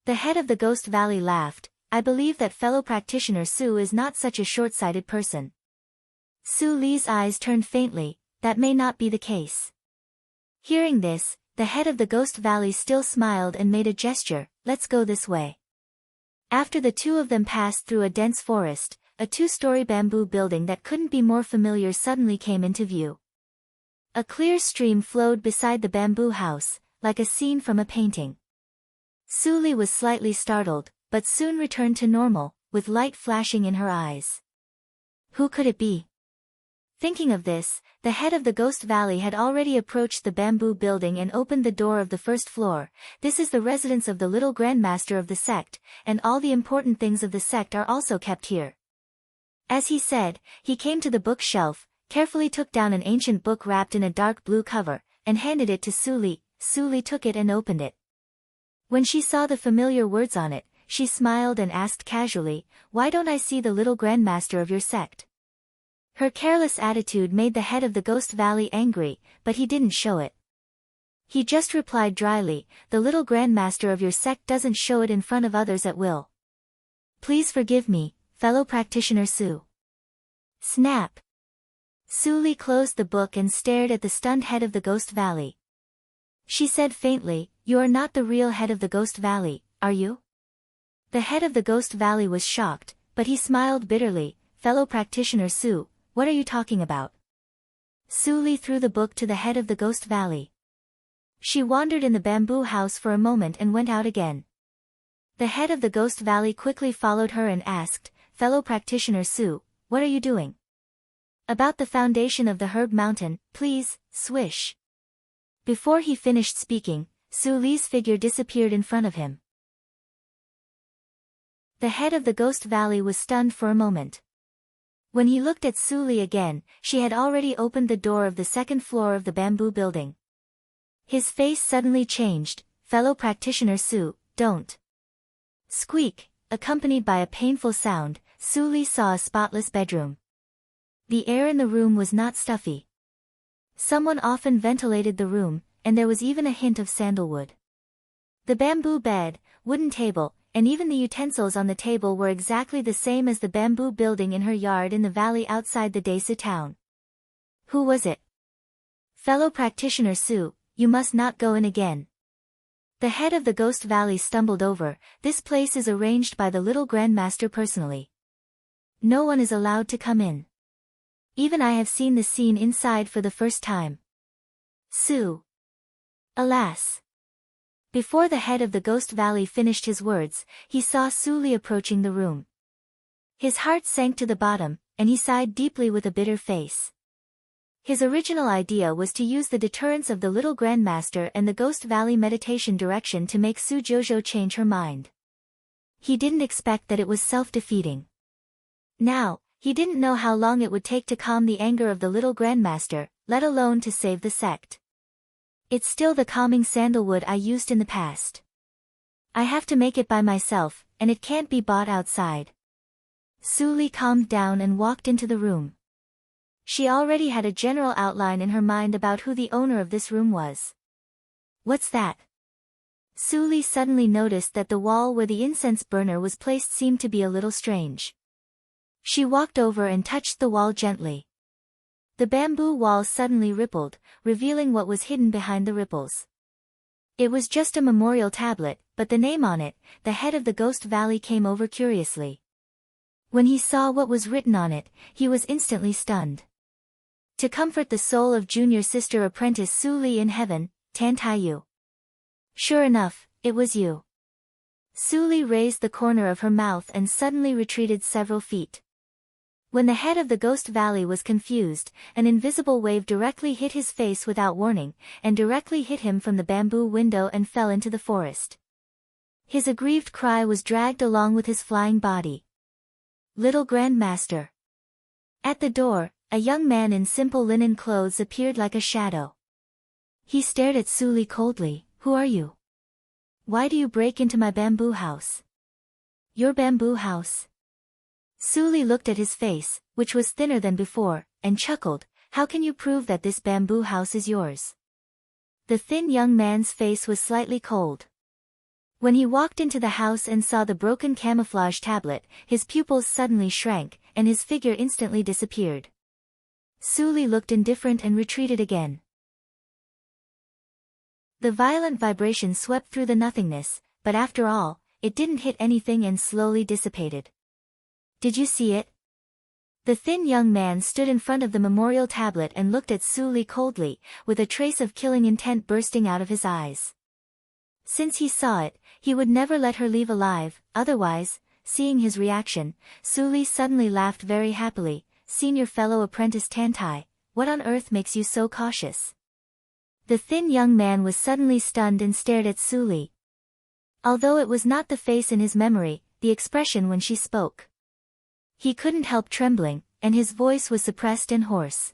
The head of the Ghost Valley laughed. "I believe that fellow practitioner Su is not such a short-sighted person." Su Li's eyes turned faintly. "That may not be the case." Hearing this, the head of the Ghost Valley still smiled and made a gesture. "Let's go this way." After the two of them passed through a dense forest, a two-story bamboo building that couldn't be more familiar suddenly came into view. A clear stream flowed beside the bamboo house, like a scene from a painting. Su Li was slightly startled, but soon returned to normal, with light flashing in her eyes. Who could it be? Thinking of this, the head of the Ghost Valley had already approached the bamboo building and opened the door of the first floor. This is the residence of the little grandmaster of the sect, and all the important things of the sect are also kept here. As he said, he came to the bookshelf, carefully took down an ancient book wrapped in a dark blue cover, and handed it to Suli. Suli took it and opened it. When she saw the familiar words on it, she smiled and asked casually, "Why don't I see the little grandmaster of your sect?" Her careless attitude made the head of the Ghost Valley angry, but he didn't show it. He just replied dryly, "The little grandmaster of your sect doesn't show it in front of others at will. Please forgive me, fellow practitioner Su." Snap! Suli closed the book and stared at the stunned head of the Ghost Valley. She said faintly, "You are not the real head of the Ghost Valley, are you?" The head of the Ghost Valley was shocked, but he smiled bitterly. "Fellow practitioner Su, what are you talking about?" Suli threw the book to the head of the Ghost Valley. She wandered in the bamboo house for a moment and went out again. The head of the Ghost Valley quickly followed her and asked, "Fellow practitioner Su, what are you doing?" "About the foundation of the Herb Mountain, please." Swish. Before he finished speaking, Suli's figure disappeared in front of him. The head of the Ghost Valley was stunned for a moment. When he looked at Suli again, she had already opened the door of the second floor of the bamboo building. His face suddenly changed. "Fellow practitioner Su, don't." Squeak, accompanied by a painful sound, Suli saw a spotless bedroom. The air in the room was not stuffy. Someone often ventilated the room, and there was even a hint of sandalwood. The bamboo bed, wooden table, and even the utensils on the table were exactly the same as the bamboo building in her yard in the valley outside the Desu town. Who was it? "Fellow practitioner Su, you must not go in again." The head of the Ghost Valley stumbled over. "This place is arranged by the little grandmaster personally. No one is allowed to come in. Even I have seen the scene inside for the first time." Su. Alas. Before the head of the Ghost Valley finished his words, he saw Suli approaching the room. His heart sank to the bottom, and he sighed deeply with a bitter face. His original idea was to use the deterrence of the little grandmaster and the Ghost Valley meditation direction to make Su Jojo change her mind. He didn't expect that it was self-defeating. Now, he didn't know how long it would take to calm the anger of the little grandmaster, let alone to save the sect. "It's still the calming sandalwood I used in the past. I have to make it by myself, and it can't be bought outside." Suli calmed down and walked into the room. She already had a general outline in her mind about who the owner of this room was. "What's that?" Suli suddenly noticed that the wall where the incense burner was placed seemed to be a little strange. She walked over and touched the wall gently. The bamboo wall suddenly rippled, revealing what was hidden behind the ripples. It was just a memorial tablet, but the name on it. The head of the Ghost Valley came over curiously. When he saw what was written on it, he was instantly stunned. "To comfort the soul of junior sister apprentice Suli in heaven, Tantayu." Sure enough, it was you. Suli raised the corner of her mouth and suddenly retreated several feet. When the head of the Ghost Valley was confused, an invisible wave directly hit his face without warning, and directly hit him from the bamboo window and fell into the forest. His aggrieved cry was dragged along with his flying body. "Little Grandmaster." At the door, a young man in simple linen clothes appeared like a shadow. He stared at Suli coldly. "Who are you? Why do you break into my bamboo house?" "Your bamboo house?" Suli looked at his face, which was thinner than before, and chuckled. "How can you prove that this bamboo house is yours?" The thin young man's face was slightly cold. When he walked into the house and saw the broken camouflage tablet, his pupils suddenly shrank, and his figure instantly disappeared. Suli looked indifferent and retreated again. The violent vibration swept through the nothingness, but after all, it didn't hit anything and slowly dissipated. "Did you see it?" The thin young man stood in front of the memorial tablet and looked at Suli coldly, with a trace of killing intent bursting out of his eyes. Since he saw it, he would never let her leave alive, otherwise. Seeing his reaction, Suli suddenly laughed very happily. Senior Fellow Apprentice Tantai, what on earth makes you so cautious? The thin young man was suddenly stunned and stared at Suli. Although it was not the face in his memory, the expression when she spoke. He couldn't help trembling, and his voice was suppressed and hoarse.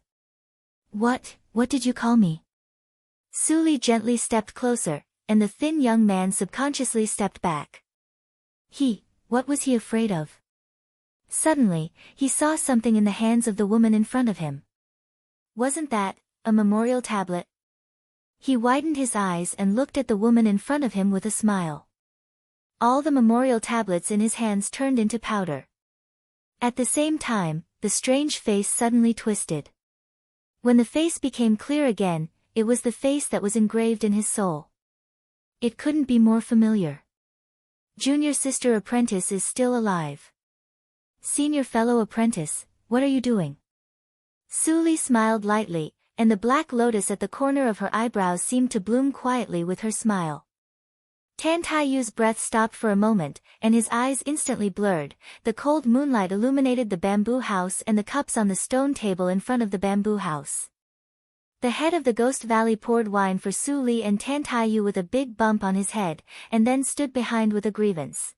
What did you call me? Suli gently stepped closer, and the thin young man subconsciously stepped back. What was he afraid of? Suddenly, he saw something in the hands of the woman in front of him. Wasn't that a memorial tablet? He widened his eyes and looked at the woman in front of him with a smile. All the memorial tablets in his hands turned into powder. At the same time, the strange face suddenly twisted. When the face became clear again, it was the face that was engraved in his soul. It couldn't be more familiar. Junior Sister Apprentice is still alive. Senior Fellow Apprentice, what are you doing? Suli smiled lightly, and the black lotus at the corner of her eyebrows seemed to bloom quietly with her smile. Tantayu's breath stopped for a moment, and his eyes instantly blurred. The cold moonlight illuminated the bamboo house and the cups on the stone table in front of the bamboo house. The head of the Ghost Valley poured wine for Suli and Tantayu with a big bump on his head, and then stood behind with a grievance.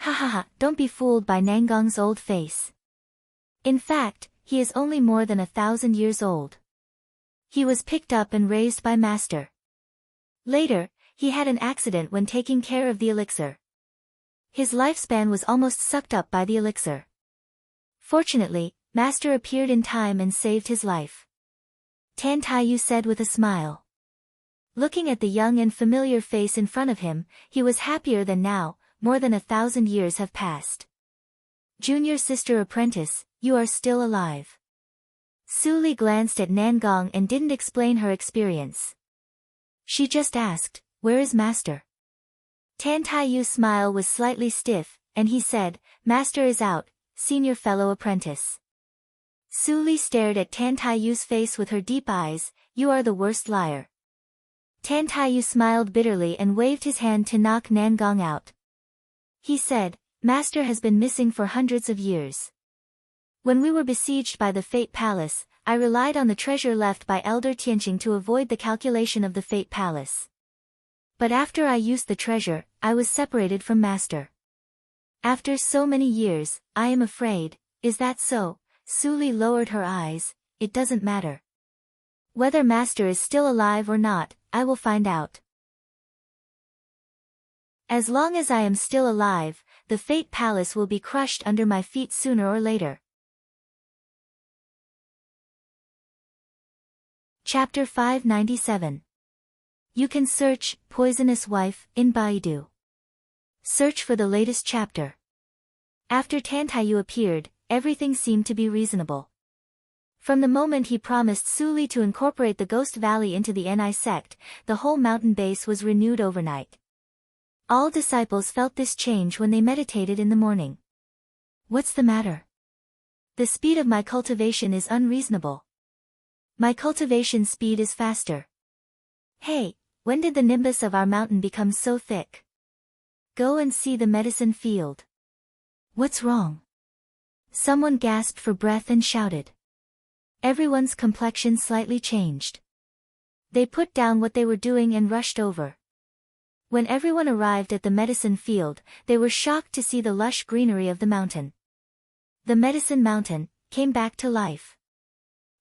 Ha ha ha, don't be fooled by Nangong's old face. In fact, he is only more than 1,000 years old. He was picked up and raised by Master. Later, he had an accident when taking care of the elixir. His lifespan was almost sucked up by the elixir. Fortunately, Master appeared in time and saved his life. Tantayu said with a smile. Looking at the young and familiar face in front of him, he was happier than now. More than 1,000 years have passed. Junior Sister Apprentice, you are still alive. Suli glanced at Nangong and didn't explain her experience. She just asked, where is Master? Tantayu's smile was slightly stiff, and he said, Master is out, Senior Fellow Apprentice. Suli stared at Tantayu's face with her deep eyes, you are the worst liar. Tantayu smiled bitterly and waved his hand to knock Nangong out. He said, Master has been missing for hundreds of years. When we were besieged by the Fate Palace, I relied on the treasure left by Elder Tianqing to avoid the calculation of the Fate Palace. But after I used the treasure, I was separated from Master. After so many years, I am afraid, is that so? Suli lowered her eyes, it doesn't matter. Whether Master is still alive or not, I will find out. As long as I am still alive, the Fate Palace will be crushed under my feet sooner or later. Chapter 597. You can search, Poisonous Wife, in Baidu. Search for the latest chapter. After Tantayu appeared, everything seemed to be reasonable. From the moment he promised Suli to incorporate the Ghost Valley into the Ni sect, the whole mountain base was renewed overnight. All disciples felt this change when they meditated in the morning. What's the matter? The speed of my cultivation is unreasonable. My cultivation speed is faster. Hey, when did the nimbus of our mountain become so thick? Go and see the medicine field. What's wrong? Someone gasped for breath and shouted. Everyone's complexion slightly changed. They put down what they were doing and rushed over. When everyone arrived at the medicine field, they were shocked to see the lush greenery of the mountain. The medicine mountain came back to life.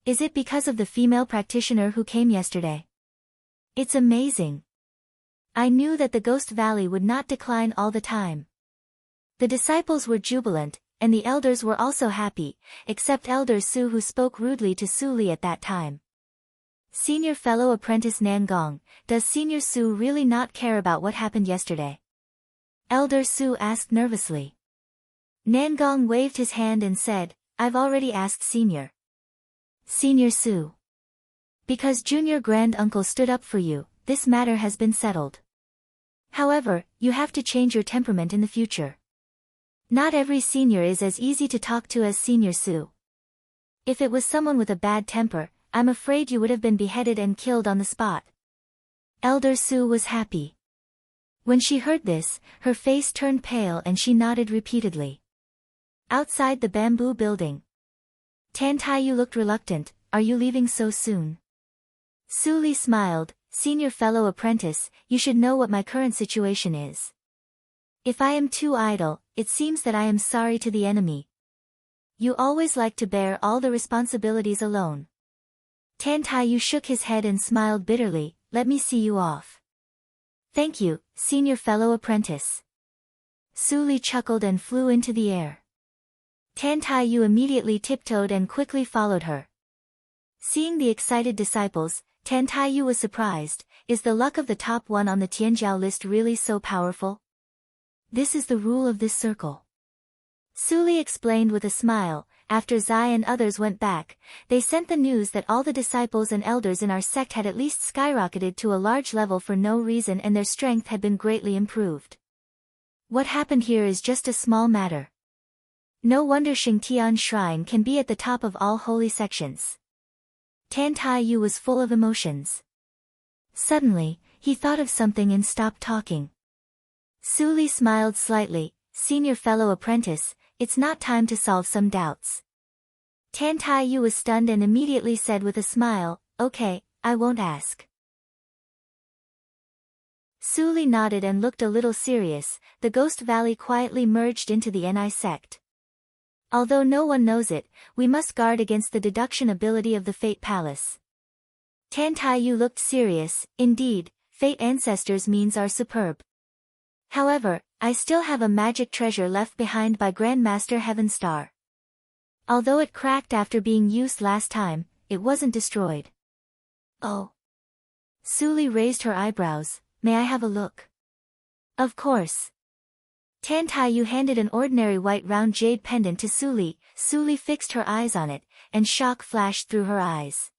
Is it because of the female practitioner who came yesterday? It's amazing. I knew that the Ghost Valley would not decline all the time. The disciples were jubilant, and the elders were also happy, except Elder Su, who spoke rudely to Suli at that time. Senior Fellow Apprentice Nangong, does Senior Su really not care about what happened yesterday? Elder Su asked nervously. Nangong waved his hand and said, I've already asked Senior Su. Because Junior Grand Uncle stood up for you, this matter has been settled. However, you have to change your temperament in the future. Not every senior is as easy to talk to as Senior Su. If it was someone with a bad temper, I'm afraid you would have been beheaded and killed on the spot. Elder Su was happy. When she heard this, her face turned pale and she nodded repeatedly. Outside the bamboo building. Tan Taiyu looked reluctant. Are you leaving so soon? Su Li smiled. Senior fellow apprentice, you should know what my current situation is. If I am too idle, it seems that I am sorry to the enemy. You always like to bear all the responsibilities alone. Tan Taiyu shook his head and smiled bitterly. Let me see you off. Thank you, senior fellow apprentice. Su Li chuckled and flew into the air. Tan Taiyu immediately tiptoed and quickly followed her. Seeing the excited disciples, Tan Taiyu was surprised. Is the luck of the top one on the Tianjiao list really so powerful? This is the rule of this circle. Su Li explained with a smile. After Zai and others went back, they sent the news that all the disciples and elders in our sect had at least skyrocketed to a large level for no reason and their strength had been greatly improved. What happened here is just a small matter. No wonder Xingtian Shrine can be at the top of all holy sections. Tan Taiyu was full of emotions. Suddenly, he thought of something and stopped talking. Su Li smiled slightly. Senior fellow apprentice, it's not time to solve some doubts. Tan Taiyu was stunned and immediately said with a smile, okay, I won't ask. Su Li nodded and looked a little serious. The Ghost Valley quietly merged into the Ni sect. Although no one knows it, we must guard against the deduction ability of the Fate Palace. Tan Taiyu looked serious. Indeed, Fate Ancestors means are superb. However, I still have a magic treasure left behind by Grandmaster Heaven Star. Although it cracked after being used last time, it wasn't destroyed. Oh. Su Li raised her eyebrows. May I have a look? Of course. Tan Taiyu handed an ordinary white round jade pendant to Su Li. Su Li fixed her eyes on it, and shock flashed through her eyes.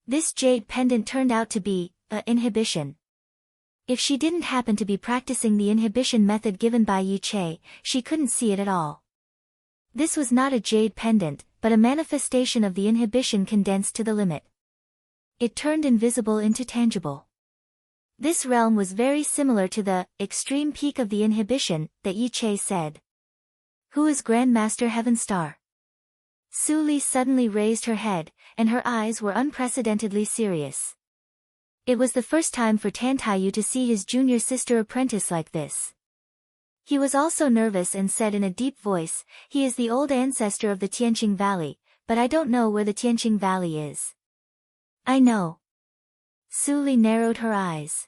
This jade pendant turned out to be an inhibition. If she didn't happen to be practicing the inhibition method given by Yi Che, she couldn't see it at all. This was not a jade pendant, but a manifestation of the inhibition condensed to the limit. It turned invisible into tangible. This realm was very similar to the extreme peak of the inhibition that Yi Che said. Who is Grandmaster Heaven Star? Su Li suddenly raised her head, and her eyes were unprecedentedly serious. It was the first time for Tan Taiyu to see his junior sister apprentice like this. He was also nervous and said in a deep voice, he is the old ancestor of the Tianqing Valley, but I don't know where the Tianqing Valley is. I know. Su Li narrowed her eyes.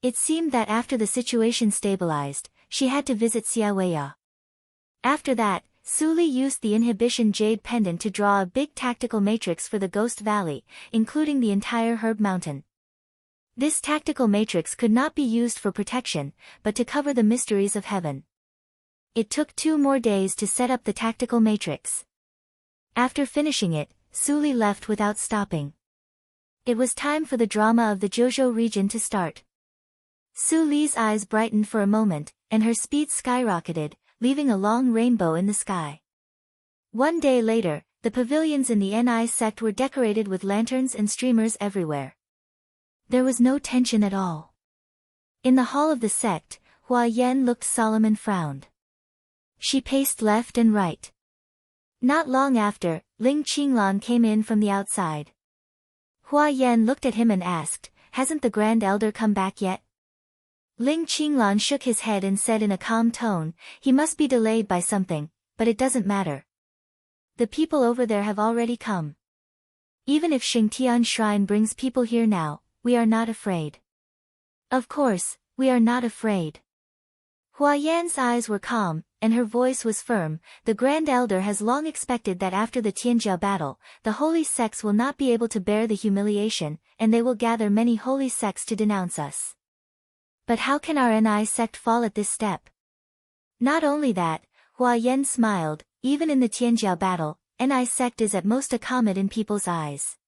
It seemed that after the situation stabilized, she had to visit Xiaoweya. After that, Su Li used the inhibition jade pendant to draw a big tactical matrix for the Ghost Valley, including the entire Herb Mountain. This tactical matrix could not be used for protection, but to cover the mysteries of heaven. It took 2 more days to set up the tactical matrix. After finishing it, Su Li left without stopping. It was time for the drama of the Zhouzhou region to start. Su Li's eyes brightened for a moment, and her speed skyrocketed, leaving a long rainbow in the sky. 1 day later, the pavilions in the Ni sect were decorated with lanterns and streamers everywhere. There was no tension at all. In the hall of the sect, Hua Yan looked solemn and frowned. She paced left and right. Not long after, Ling Qinglan came in from the outside. Hua Yan looked at him and asked, hasn't the Grand Elder come back yet? Ling Qinglan shook his head and said in a calm tone, he must be delayed by something, but it doesn't matter. The people over there have already come. Even if Xingtian Shrine brings people here now, we are not afraid. Of course, we are not afraid. Hua Yan's eyes were calm, and her voice was firm. The Grand Elder has long expected that after the Tianjia battle, the holy sects will not be able to bear the humiliation, and they will gather many holy sects to denounce us. But how can our Ni sect fall at this step? Not only that, Hua Yan smiled, even in the Tianjia battle, Ni sect is at most a comet in people's eyes.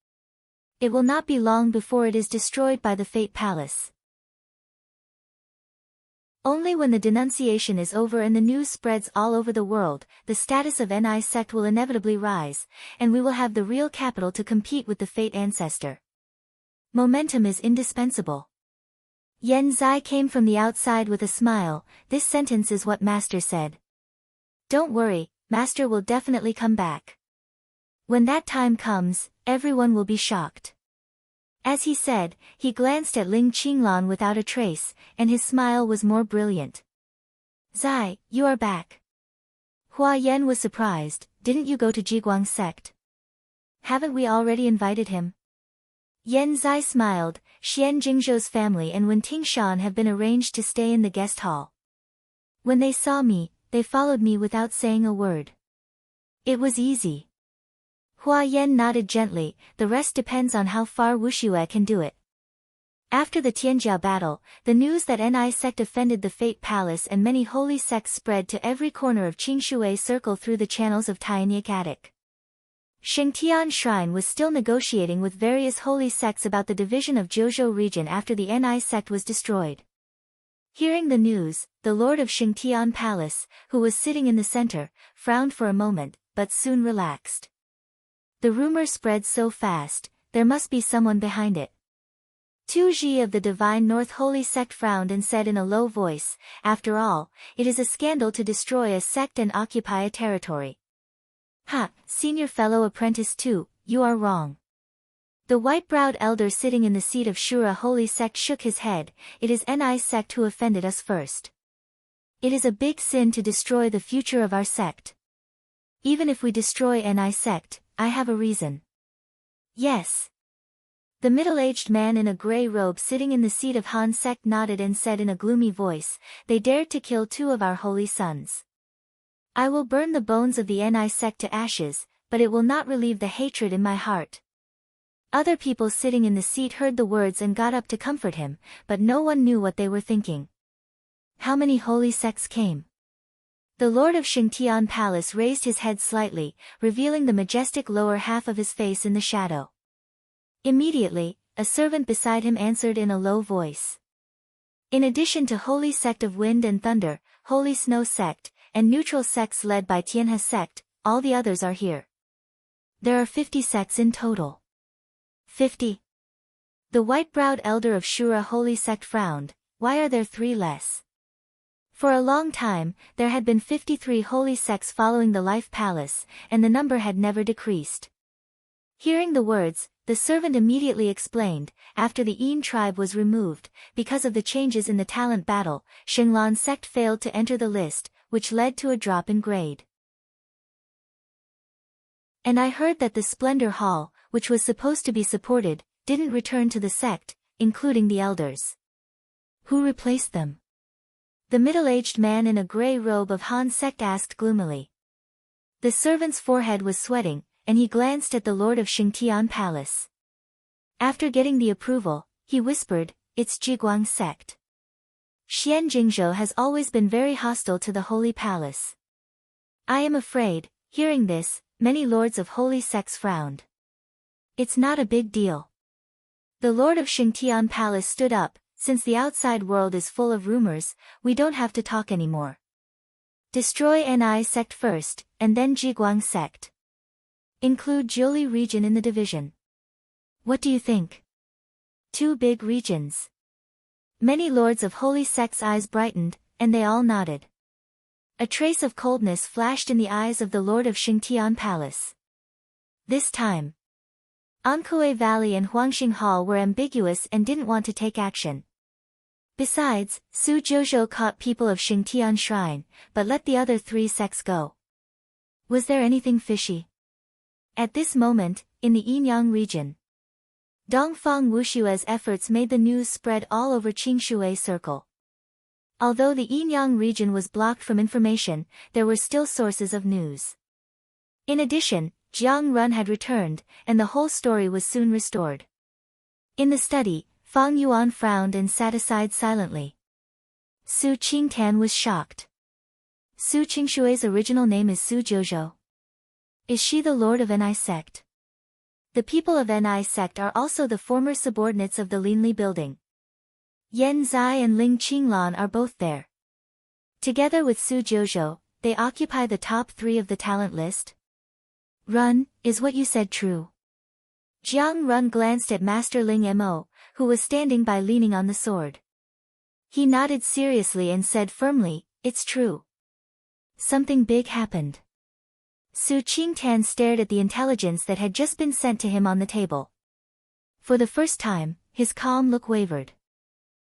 It will not be long before it is destroyed by the Fate Palace. Only when the denunciation is over and the news spreads all over the world, the status of Ni sect will inevitably rise, and we will have the real capital to compete with the Fate Ancestor. Momentum is indispensable. Yen Zai came from the outside with a smile. This sentence is what Master said. Don't worry, Master will definitely come back. When that time comes, everyone will be shocked. As he said, he glanced at Ling Qinglan without a trace, and his smile was more brilliant. Zai, you are back. Hua Yan was surprised. Didn't you go to Jiguang's sect? Haven't we already invited him? Yan Zai smiled. Xian Jingzhou's family and Wen Tingshan have been arranged to stay in the guest hall. When they saw me, they followed me without saying a word. It was easy. Hua Yan nodded gently. The rest depends on how far Wuxue can do it. After the Tianjia battle, the news that Ni sect offended the Fate Palace and many holy sects spread to every corner of Qingshui Circle through the channels of Tainik Attic. Shengtian Shrine was still negotiating with various holy sects about the division of Jiuzhou region after the Ni sect was destroyed. Hearing the news, the lord of Shengtian Palace, who was sitting in the center, frowned for a moment, but soon relaxed. The rumor spread so fast, there must be someone behind it. Tu Ji of the Divine North Holy Sect frowned and said in a low voice, after all, it is a scandal to destroy a sect and occupy a territory. Ha, senior fellow apprentice Tu, you are wrong. The white-browed elder sitting in the seat of Shura Holy Sect shook his head. It is Ni sect who offended us first. It is a big sin to destroy the future of our sect. Even if we destroy Ni sect, I have a reason. Yes. The middle-aged man in a gray robe sitting in the seat of Han sect nodded and said in a gloomy voice, they dared to kill 2 of our holy sons. I will burn the bones of the Ni sect to ashes, but it will not relieve the hatred in my heart. Other people sitting in the seat heard the words and got up to comfort him, but no one knew what they were thinking. How many holy sects came? The lord of Shengtian Palace raised his head slightly, revealing the majestic lower half of his face in the shadow. Immediately, a servant beside him answered in a low voice. In addition to Holy Sect of Wind and Thunder, Holy Snow Sect, and neutral sects led by Tianhe Sect, all the others are here. There are 50 sects in total. 50. The white-browed elder of Shura Holy Sect frowned. Why are there 3 less? For a long time, there had been 53 holy sects following the Life Palace, and the number had never decreased. Hearing the words, the servant immediately explained, after the Yin tribe was removed, because of the changes in the talent battle, Shenglan sect failed to enter the list, which led to a drop in grade. And I heard that the Splendor Hall, which was supposed to be supported, didn't return to the sect, including the elders. Who replaced them? The middle-aged man in a gray robe of Han sect asked gloomily. The servant's forehead was sweating, and he glanced at the lord of Shengtian Palace. After getting the approval, he whispered, it's Jiguang sect. Xian Jingzhou has always been very hostile to the Holy Palace. I am afraid. Hearing this, many lords of holy sects frowned. It's not a big deal. The lord of Shengtian Palace stood up. Since the outside world is full of rumors, we don't have to talk anymore. Destroy Ni sect first, and then Jiguang sect. Include Jiuli region in the division. What do you think? 2 big regions. Many lords of holy sects' eyes brightened, and they all nodded. A trace of coldness flashed in the eyes of the lord of Shengtian Palace. This time, Ankou Valley and Huangxing Hall were ambiguous and didn't want to take action. Besides, Su Jiuzhou caught people of Shengtian Shrine, but let the other 3 sects go. Was there anything fishy? At this moment, in the Yinyang region, Dongfang Wushue's efforts made the news spread all over Qingshui Circle. Although the Yinyang region was blocked from information, there were still sources of news. In addition, Jiang Run had returned, and the whole story was soon restored. In the study, Fang Yuan frowned and sat aside silently. Su Qingtan was shocked. Su Qingshui's original name is Su Jiuzhou. Is she the lord of Ni sect? The people of Ni sect are also the former subordinates of the Linli building. Yan Zai and Ling Qinglan are both there. Together with Su Jiuzhou, they occupy the top 3 of the talent list. Run, is what you said true? Jiang Run glanced at Master Ling Mo, who was standing by leaning on the sword. He nodded seriously and said firmly, it's true. Something big happened. Su Qingtan stared at the intelligence that had just been sent to him on the table. For the first time, his calm look wavered.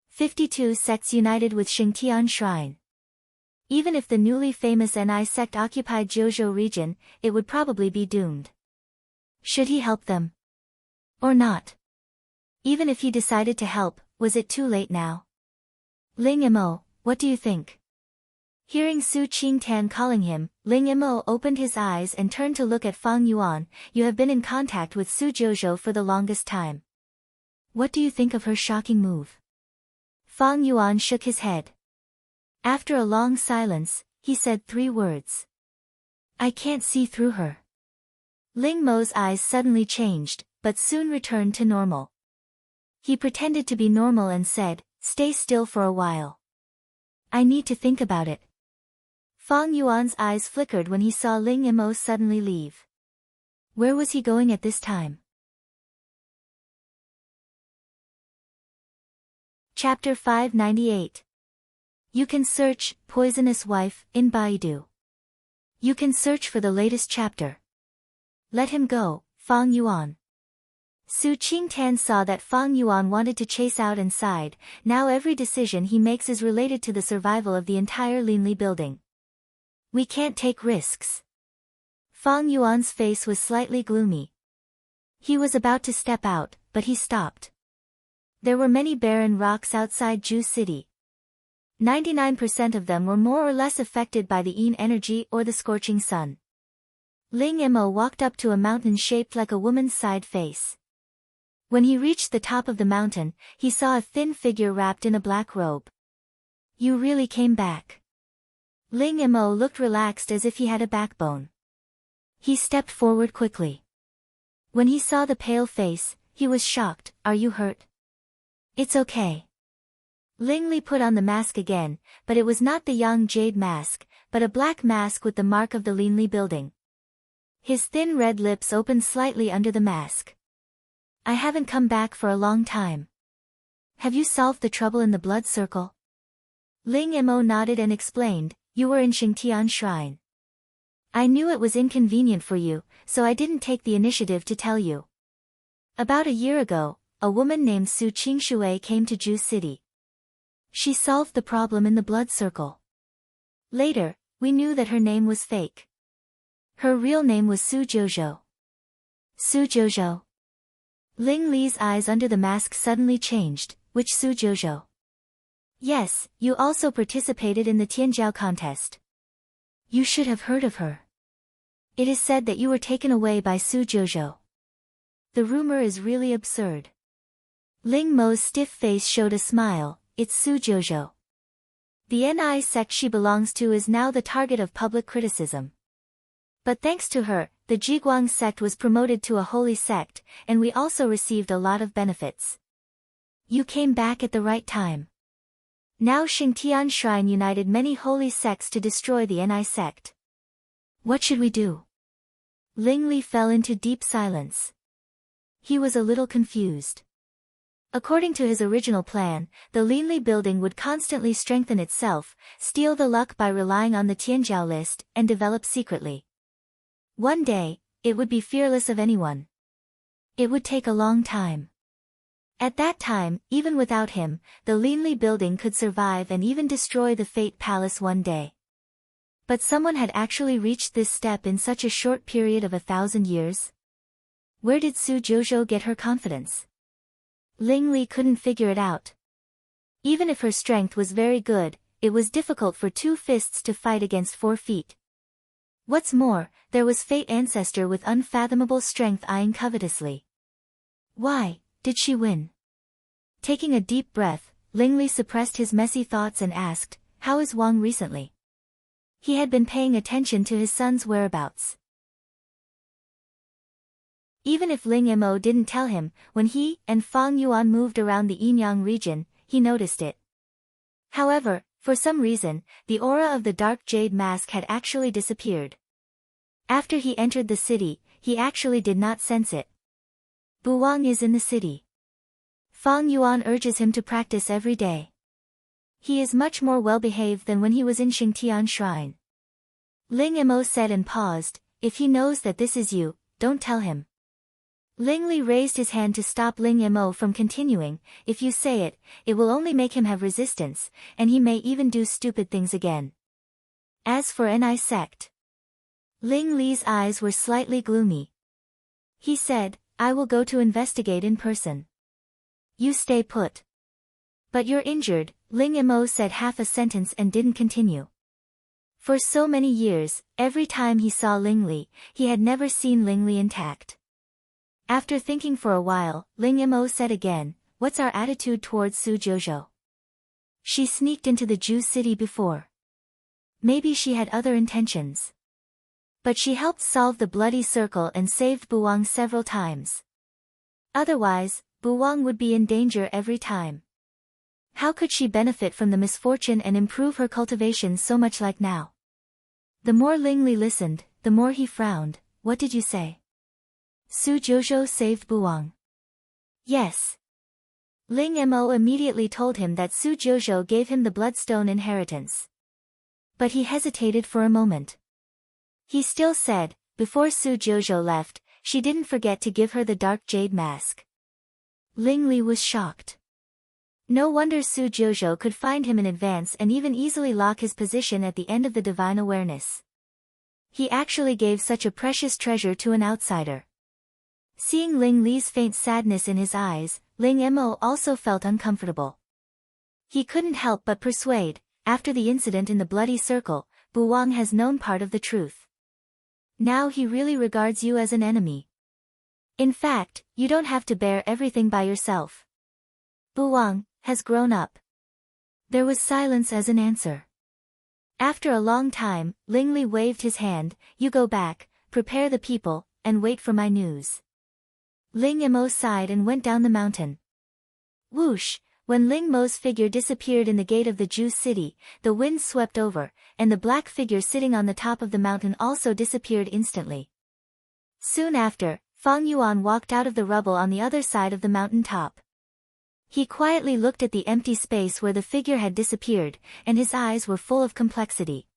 52 sects united with Xingtian Shrine. Even if the newly famous Ni sect occupied Jiuzhou region, it would probably be doomed. Should he help them? Or not? Even if he decided to help, was it too late now? Ling Imo, what do you think? Hearing Su Qingtan calling him, Ling Imo opened his eyes and turned to look at Fang Yuan. You have been in contact with Su Jiuzhou for the longest time. What do you think of her shocking move? Fang Yuan shook his head. After a long silence, he said 3 words. I can't see through her. Ling Mo's eyes suddenly changed, but soon returned to normal. He pretended to be normal and said, stay still for a while. I need to think about it. Fang Yuan's eyes flickered when he saw Ling Imo suddenly leave. Where was he going at this time? Chapter 598. You can search, Poisonous Wife, in Baidu. You can search for the latest chapter. Let him go, Fang Yuan. Su Qingtan saw that Fang Yuan wanted to chase out and sighed. Now every decision he makes is related to the survival of the entire Linli building. We can't take risks. Fang Yuan's face was slightly gloomy. He was about to step out, but he stopped. There were many barren rocks outside Ju City. 99% of them were more or less affected by the yin energy or the scorching sun. Ling Imo walked up to a mountain shaped like a woman's side face. When he reached the top of the mountain, he saw a thin figure wrapped in a black robe. You really came back. Ling Imo looked relaxed as if he had a backbone. He stepped forward quickly. When he saw the pale face, he was shocked. Are you hurt? It's okay. Ling Li put on the mask again, but it was not the Yang Jade mask, but a black mask with the mark of the Linli building. His thin red lips opened slightly under the mask. I haven't come back for a long time. Have you solved the trouble in the blood circle? Ling Imo nodded and explained, you were in Xingtian Shrine. I knew it was inconvenient for you, so I didn't take the initiative to tell you. About a year ago, a woman named Su Qingshui came to Ju City. She solved the problem in the blood circle. Later, we knew that her name was fake. Her real name was Su Jiuzhou. Su Jiuzhou. Ling Li's eyes under the mask suddenly changed. Which Su Jiuzhou? Yes, you also participated in the Tianjiao contest. You should have heard of her. It is said that you were taken away by Su Jiuzhou. The rumor is really absurd. Ling Mo's stiff face showed a smile. It's Su Jiuzhou. The Ni sect she belongs to is now the target of public criticism. But thanks to her, the Jiguang sect was promoted to a holy sect, and we also received a lot of benefits. You came back at the right time. Now Xingtian Shrine united many holy sects to destroy the Ni sect. What should we do? Ling Li fell into deep silence. He was a little confused. According to his original plan, the Linli building would constantly strengthen itself, steal the luck by relying on the Tianjiao list, and develop secretly. One day, it would be fearless of anyone. It would take a long time. At that time, even without him, the Linli building could survive and even destroy the Fate Palace one day. But someone had actually reached this step in such a short period of 1,000 years? Where did Su Jiuzhou get her confidence? Ling Li couldn't figure it out. Even if her strength was very good, it was difficult for 2 fists to fight against 4 feet. What's more, there was Fate Ancestor with unfathomable strength eyeing covetously. Why did she win? Taking a deep breath, Ling Li suppressed his messy thoughts and asked, how is Wang recently? He had been paying attention to his son's whereabouts. Even if Ling Imo didn't tell him, when he and Fang Yuan moved around the Yinyang region, he noticed it. However, for some reason, the aura of the dark jade mask had actually disappeared. After he entered the city, he actually did not sense it. Bu Wang is in the city. Fang Yuan urges him to practice every day. He is much more well-behaved than when he was in Xingtian Shrine. Ling Imo said and paused. if he knows that this is you, don't tell him. Ling Li raised his hand to stop Ling Mo from continuing. If you say it, it will only make him have resistance, and he may even do stupid things again. As for Ni sect. Ling Li's eyes were slightly gloomy. He said, I will go to investigate in person. You stay put. But you're injured, Ling Mo said half a sentence and didn't continue. For so many years, every time he saw Ling Li, he had never seen Ling Li intact. After thinking for a while, Ling Mo said again, what's our attitude towards Su Jojo? She sneaked into the Jew city before. Maybe she had other intentions. But she helped solve the bloody circle and saved Buwang several times. Otherwise, Buwang would be in danger every time. How could she benefit from the misfortune and improve her cultivation so much like now? The more Ling Li listened, the more he frowned. What did you say? Su Jojo saved Buwang. Yes. Ling Mo immediately told him that Su Jojo gave him the bloodstone inheritance. But he hesitated for a moment. He still said, before Su Jojo left, she didn't forget to give her the dark jade mask. Ling Li was shocked. No wonder Su Jojo could find him in advance and even easily lock his position at the end of the divine awareness. He actually gave such a precious treasure to an outsider. Seeing Ling Li's faint sadness in his eyes, Ling Mo also felt uncomfortable. He couldn't help but persuade, after the incident in the bloody circle, Buwang has known part of the truth. Now he really regards you as an enemy. In fact, you don't have to bear everything by yourself. Buwang has grown up. There was silence as an answer. After a long time, Ling Li waved his hand, you go back, prepare the people, and wait for my news. Ling Mo sighed and went down the mountain. Whoosh, when Ling Mo's figure disappeared in the gate of the Jew city, the wind swept over, and the black figure sitting on the top of the mountain also disappeared instantly. Soon after, Fang Yuan walked out of the rubble on the other side of the mountain top. He quietly looked at the empty space where the figure had disappeared, and his eyes were full of complexity.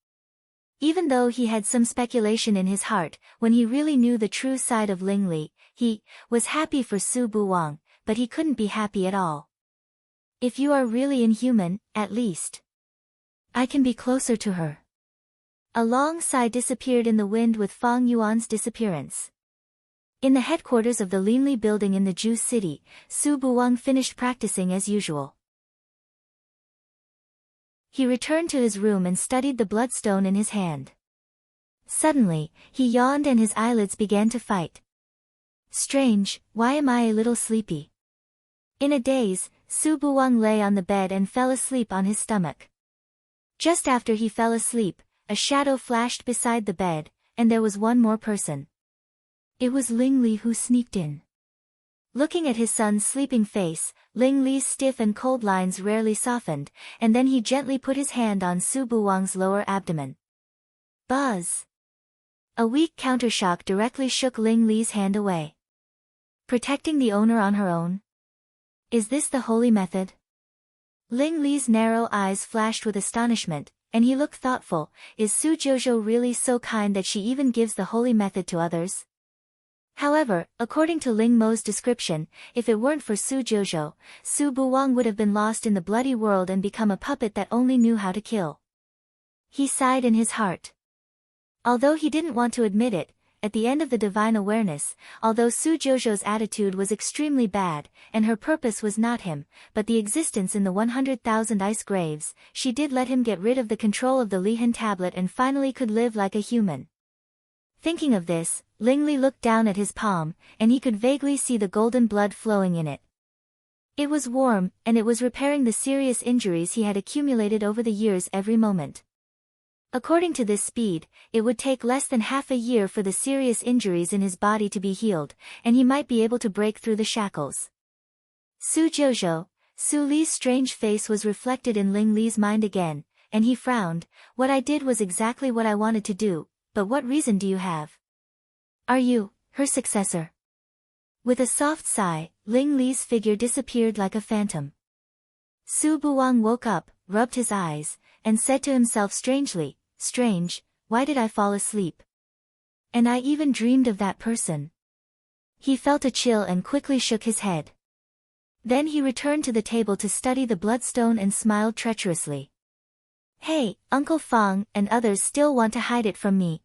Even though he had some speculation in his heart, when he really knew the true side of Ling Li, he was happy for Su Buwang, but he couldn't be happy at all. If you are really inhuman, at least I can be closer to her. A long sigh disappeared in the wind with Fang Yuan's disappearance. In the headquarters of the Linli building in the Jew city, Su Buwang finished practicing as usual. He returned to his room and studied the bloodstone in his hand. Suddenly, he yawned and his eyelids began to fight. Strange, why am I a little sleepy? In a daze, Su Buwang lay on the bed and fell asleep on his stomach. Just after he fell asleep, a shadow flashed beside the bed, and there was one more person. It was Ling Li who sneaked in. Looking at his son's sleeping face, Ling Li's stiff and cold lines rarely softened, and then he gently put his hand on Su Buwang's lower abdomen. Buzz! A weak countershock directly shook Ling Li's hand away. Protecting the owner on her own? Is this the holy method? Ling Li's narrow eyes flashed with astonishment, and he looked thoughtful. Is Su Jojo really so kind that she even gives the holy method to others? However, according to Ling Mo's description, if it weren't for Su Jojo, Su Buwang would have been lost in the bloody world and become a puppet that only knew how to kill. He sighed in his heart. Although he didn't want to admit it, at the end of the divine awareness, although Su Jojo's attitude was extremely bad, and her purpose was not him, but the existence in the 100,000 ice graves, she did let him get rid of the control of the Lihan tablet and finally could live like a human. Thinking of this, Ling Li looked down at his palm, and he could vaguely see the golden blood flowing in it. It was warm, and it was repairing the serious injuries he had accumulated over the years every moment. According to this speed, it would take less than half a year for the serious injuries in his body to be healed, and he might be able to break through the shackles. Su Jojo, Su Li's strange face was reflected in Ling Li's mind again, and he frowned. What I did was exactly what I wanted to do, but what reason do you have? Are you her successor? With a soft sigh, Ling Li's figure disappeared like a phantom. Su Buwang woke up, rubbed his eyes, and said to himself strangely, strange, why did I fall asleep? And I even dreamed of that person. He felt a chill and quickly shook his head. Then he returned to the table to study the bloodstone and smiled treacherously. Hey, Uncle Fang and others still want to hide it from me.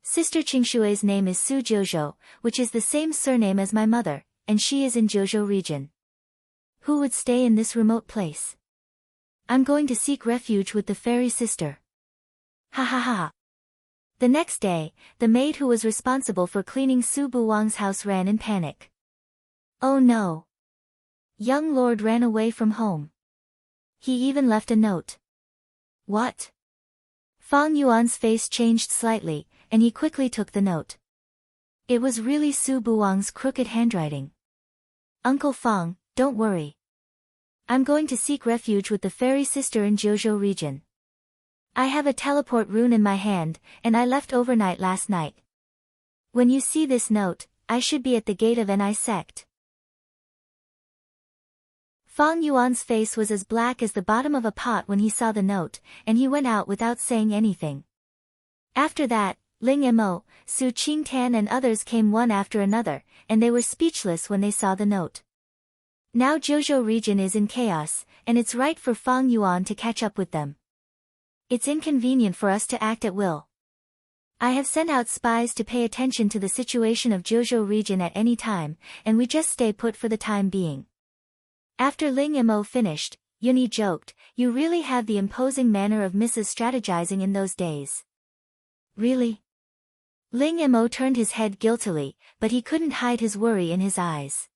Sister Qingshui's name is Su Jouzhou, which is the same surname as my mother, and she is in Jouzhou region. Who would stay in this remote place? I'm going to seek refuge with the fairy sister. Ha ha ha. The next day, the maid who was responsible for cleaning Su Buwang's house ran in panic. Oh no. Young lord ran away from home. He even left a note. What? Fang Yuan's face changed slightly, and he quickly took the note. It was really Su Buwang's crooked handwriting. Uncle Fang, don't worry. I'm going to seek refuge with the fairy sister in Jouzhou region. I have a teleport rune in my hand, and I left overnight last night. When you see this note, I should be at the gate of Ni sect. Fang Yuan's face was as black as the bottom of a pot when he saw the note, and he went out without saying anything. After that, Ling Mo, Su Qingtan and others came one after another, and they were speechless when they saw the note. Now Jouzhou region is in chaos, and it's right for Fang Yuan to catch up with them. It's inconvenient for us to act at will. I have sent out spies to pay attention to the situation of Jouzhou region at any time, and we just stay put for the time being. After Ling Mo finished, Yuni joked, you really have the imposing manner of Mrs. strategizing in those days. Really? Ling Mo turned his head guiltily, but he couldn't hide his worry in his eyes.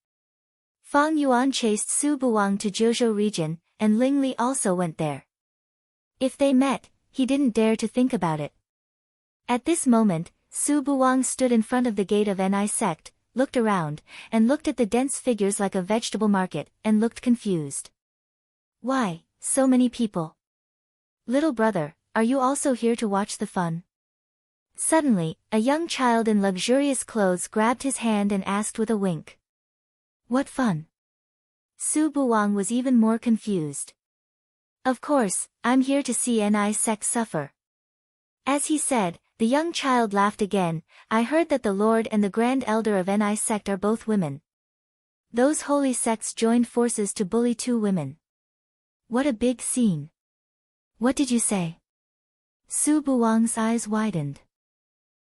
Fang Yuan chased Su Buwang to Jouzhou region, and Ling Li also went there. If they met, he didn't dare to think about it. At this moment, Su Buwang stood in front of the gate of Ni sect, looked around, and looked at the dense figures like a vegetable market, and looked confused. Why, so many people? Little brother, are you also here to watch the fun? Suddenly, a young child in luxurious clothes grabbed his hand and asked with a wink. What fun? Su Buwang was even more confused. Of course, I'm here to see Ni sect suffer. As he said, the young child laughed again. I heard that the Lord and the Grand Elder of Ni sect are both women. Those holy sects joined forces to bully 2 women. What a big scene. What did you say? Su Buwang's eyes widened.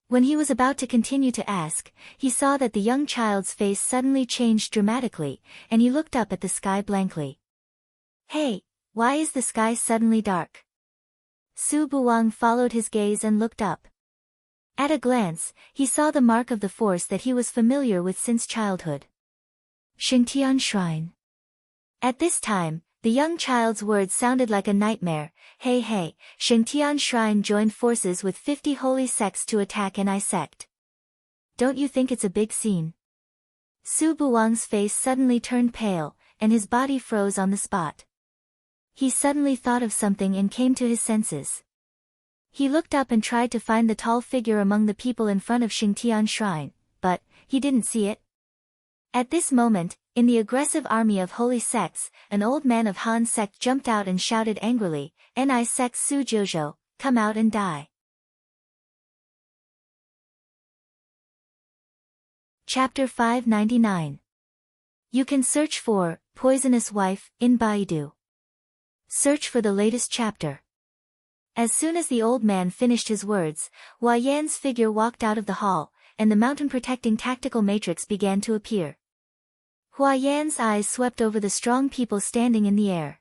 When he was about to continue to ask, he saw that the young child's face suddenly changed dramatically, and he looked up at the sky blankly. Hey, why is the sky suddenly dark? Su Buwang followed his gaze and looked up. At a glance, he saw the mark of the force that he was familiar with since childhood. Xingtian Shrine. At this time, the young child's words sounded like a nightmare. Hey, Xingtian Shrine joined forces with 50 holy sects to attack Ni sect. Don't you think it's a big scene? Su Buwang's face suddenly turned pale, and his body froze on the spot. He suddenly thought of something and came to his senses. He looked up and tried to find the tall figure among the people in front of Xingtian Shrine, but he didn't see it. At this moment, in the aggressive army of holy sects, an old man of Han sect jumped out and shouted angrily, Ni sect Su Jouzhou, come out and die. Chapter 599. You can search for Poisonous Wife in Baidu. Search for the latest chapter. As soon as the old man finished his words, Hua Yan's figure walked out of the hall, and the mountain-protecting tactical matrix began to appear. Hua Yan's eyes swept over the strong people standing in the air.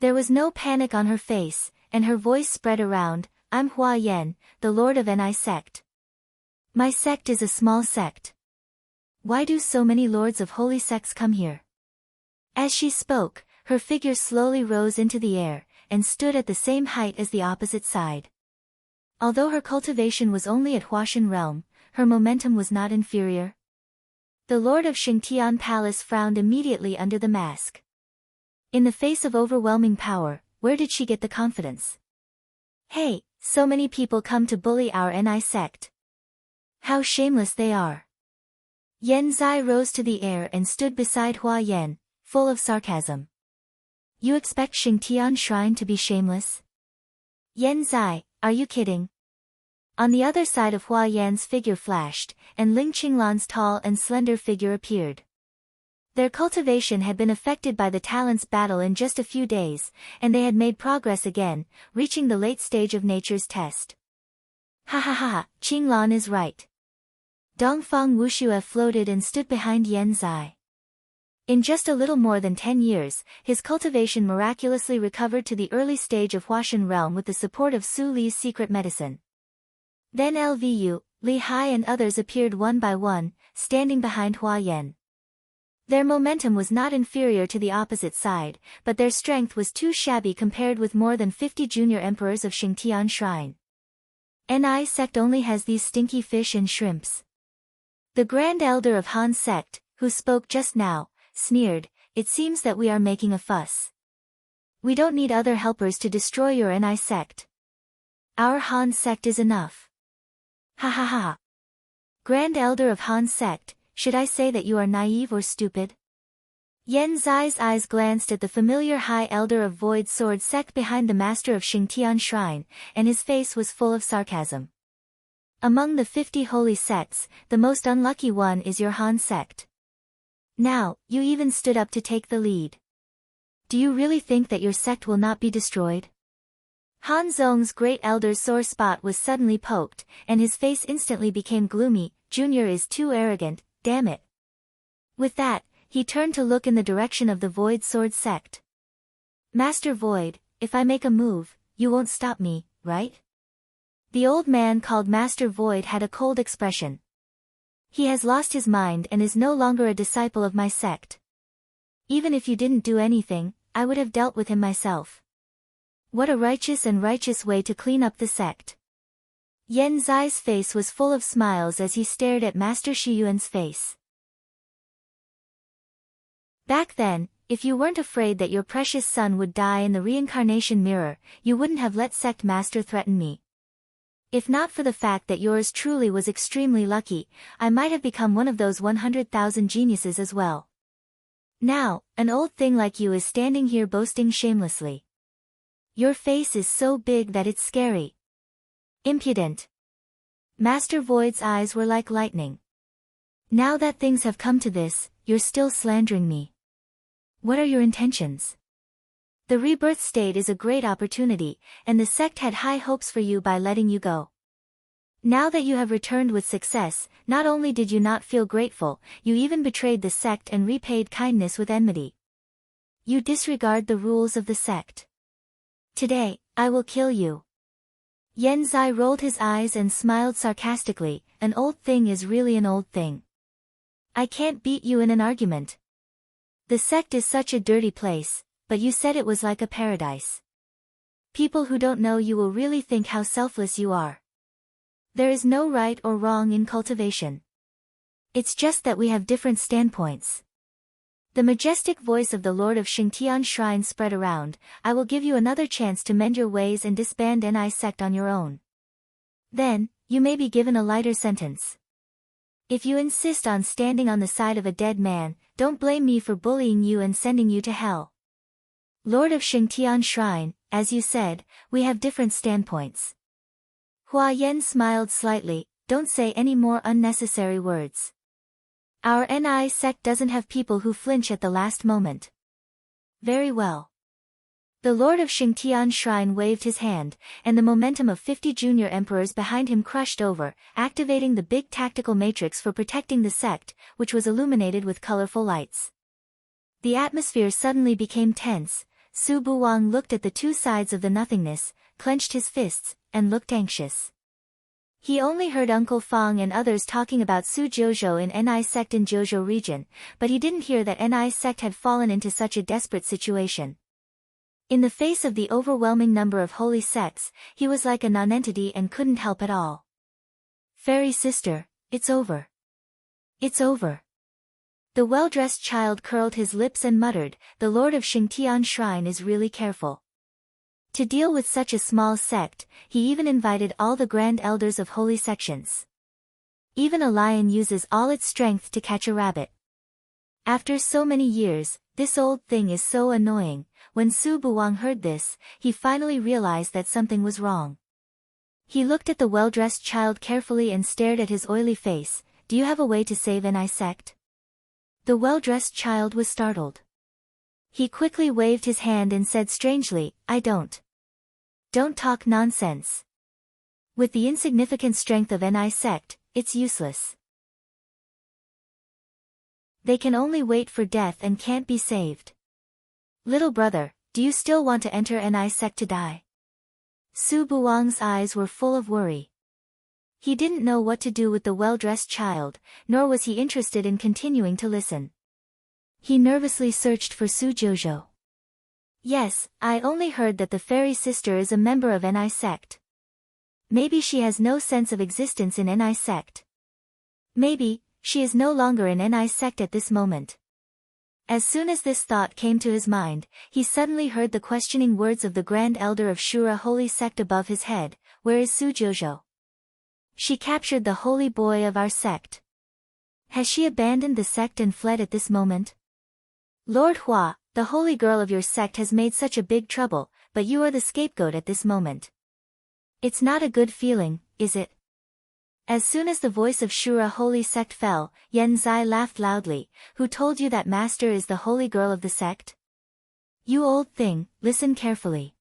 There was no panic on her face, and her voice spread around, I'm Hua Yan, the lord of Ni sect. My sect is a small sect. Why do so many lords of holy sects come here? As she spoke, her figure slowly rose into the air, and stood at the same height as the opposite side. Although her cultivation was only at Huashan realm, her momentum was not inferior. The lord of Xingtian Palace frowned immediately under the mask. In the face of overwhelming power, where did she get the confidence? Hey, so many people come to bully our Ni sect. How shameless they are. Yan Zai rose to the air and stood beside Hua Yan, full of sarcasm. You expect Xingtian Shrine to be shameless? Yan Zai, are you kidding? On the other side of Hua Yan's figure flashed, and Ling Qinglan's tall and slender figure appeared. Their cultivation had been affected by the talents battle in just a few days, and they had made progress again, reaching the late stage of nature's test. Ha ha ha, Qinglan is right. Dongfang Wuxue floated and stood behind Yan Zai. In just a little more than 10 years, his cultivation miraculously recovered to the early stage of Huashan realm with the support of Su Li's secret medicine. Then Lvu, Li Hai and others appeared one by one, standing behind Hua Yan. Their momentum was not inferior to the opposite side, but their strength was too shabby compared with more than 50 junior emperors of Xingtian Shrine. Ni sect only has these stinky fish and shrimps. The Grand Elder of Han sect, who spoke just now, sneered, "It seems that we are making a fuss. We don't need other helpers to destroy your Ni sect. Our Han sect is enough." Ha ha ha. Grand Elder of Han sect, should I say that you are naive or stupid? Yan Zai's eyes glanced at the familiar High Elder of Void Sword sect behind the Master of Xingtian Shrine, and his face was full of sarcasm. Among the 50 holy sects, the most unlucky one is your Han sect. Now, you even stood up to take the lead. Do you really think that your sect will not be destroyed? Han Zhong's great elder's sore spot was suddenly poked, and his face instantly became gloomy. Junior is too arrogant, damn it. With that, he turned to look in the direction of the Void Sword sect. Master Void, if I make a move, you won't stop me, right? The old man called Master Void had a cold expression. He has lost his mind and is no longer a disciple of my sect. Even if you didn't do anything, I would have dealt with him myself. What a righteous way to clean up the sect. Yan Zai's face was full of smiles as he stared at Master Shiyuan's face. Back then, if you weren't afraid that your precious son would die in the reincarnation mirror, you wouldn't have let sect master threaten me. If not for the fact that yours truly was extremely lucky, I might have become one of those 100,000 geniuses as well. Now, an old thing like you is standing here boasting shamelessly. Your face is so big that it's scary. Impudent. Master Void's eyes were like lightning. Now that things have come to this, you're still slandering me. What are your intentions? The rebirth state is a great opportunity, and the sect had high hopes for you by letting you go. Now that you have returned with success, not only did you not feel grateful, you even betrayed the sect and repaid kindness with enmity. You disregard the rules of the sect. Today, I will kill you. Yan Zai rolled his eyes and smiled sarcastically. An old thing is really an old thing. I can't beat you in an argument. The sect is such a dirty place, but you said it was like a paradise. People who don't know you will really think how selfless you are. There is no right or wrong in cultivation. It's just that we have different standpoints. The majestic voice of the Lord of Xingtian Shrine spread around. I will give you another chance to mend your ways and disband Ni sect on your own. Then, you may be given a lighter sentence. If you insist on standing on the side of a dead man, don't blame me for bullying you and sending you to hell. Lord of Xingtian Shrine, as you said, we have different standpoints. Hua Yan smiled slightly. Don't say any more unnecessary words. Our Ni sect doesn't have people who flinch at the last moment. Very well. The Lord of Xingtian Shrine waved his hand, and the momentum of 50 junior emperors behind him crushed over, activating the big tactical matrix for protecting the sect, which was illuminated with colorful lights. The atmosphere suddenly became tense. Su Buwang looked at the two sides of the nothingness, clenched his fists, and looked anxious. He only heard Uncle Fang and others talking about Su Jouzhou in Ni sect in Jouzhou region, but he didn't hear that Ni sect had fallen into such a desperate situation. In the face of the overwhelming number of holy sects, he was like a nonentity and couldn't help at all. Fairy sister, it's over. It's over. The well-dressed child curled his lips and muttered, the Lord of Xingtian Shrine is really careful. To deal with such a small sect, he even invited all the grand elders of holy sections. Even a lion uses all its strength to catch a rabbit. After so many years, this old thing is so annoying. When Su Buwang heard this, he finally realized that something was wrong. He looked at the well-dressed child carefully and stared at his oily face. Do you have a way to save NI sect? The well-dressed child was startled. He quickly waved his hand and said strangely, I don't. Don't talk nonsense. With the insignificant strength of NI sect, it's useless. They can only wait for death and can't be saved. Little brother, do you still want to enter NI sect to die? Su Buwang's eyes were full of worry. He didn't know what to do with the well-dressed child, nor was he interested in continuing to listen. He nervously searched for Su Jojo. Yes, I only heard that the fairy sister is a member of NI sect. Maybe she has no sense of existence in NI sect. Maybe, she is no longer in NI sect at this moment. As soon as this thought came to his mind, he suddenly heard the questioning words of the Grand Elder of Shura Holy Sect above his head. Where is Su Jojo? She captured the holy boy of our sect. Has she abandoned the sect and fled at this moment? Lord Hua, the holy girl of your sect has made such a big trouble, but you are the scapegoat at this moment. It's not a good feeling, is it? As soon as the voice of Shura Holy Sect fell, Yen Zai laughed loudly. Who told you that master is the holy girl of the sect? You old thing, listen carefully.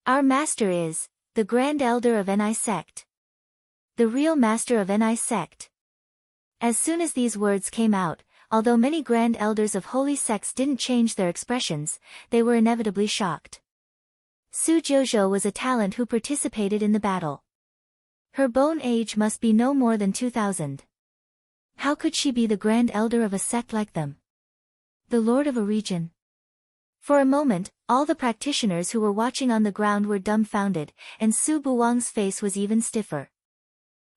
Our master is the Grand Elder of NI sect. The real master of NI sect. As soon as these words came out, although many Grand Elders of holy sects didn't change their expressions, they were inevitably shocked. Su Jojo was a talent who participated in the battle. Her bone age must be no more than 2000. How could she be the Grand Elder of a sect like them? The Lord of a region? For a moment, all the practitioners who were watching on the ground were dumbfounded, and Su Buwang's face was even stiffer.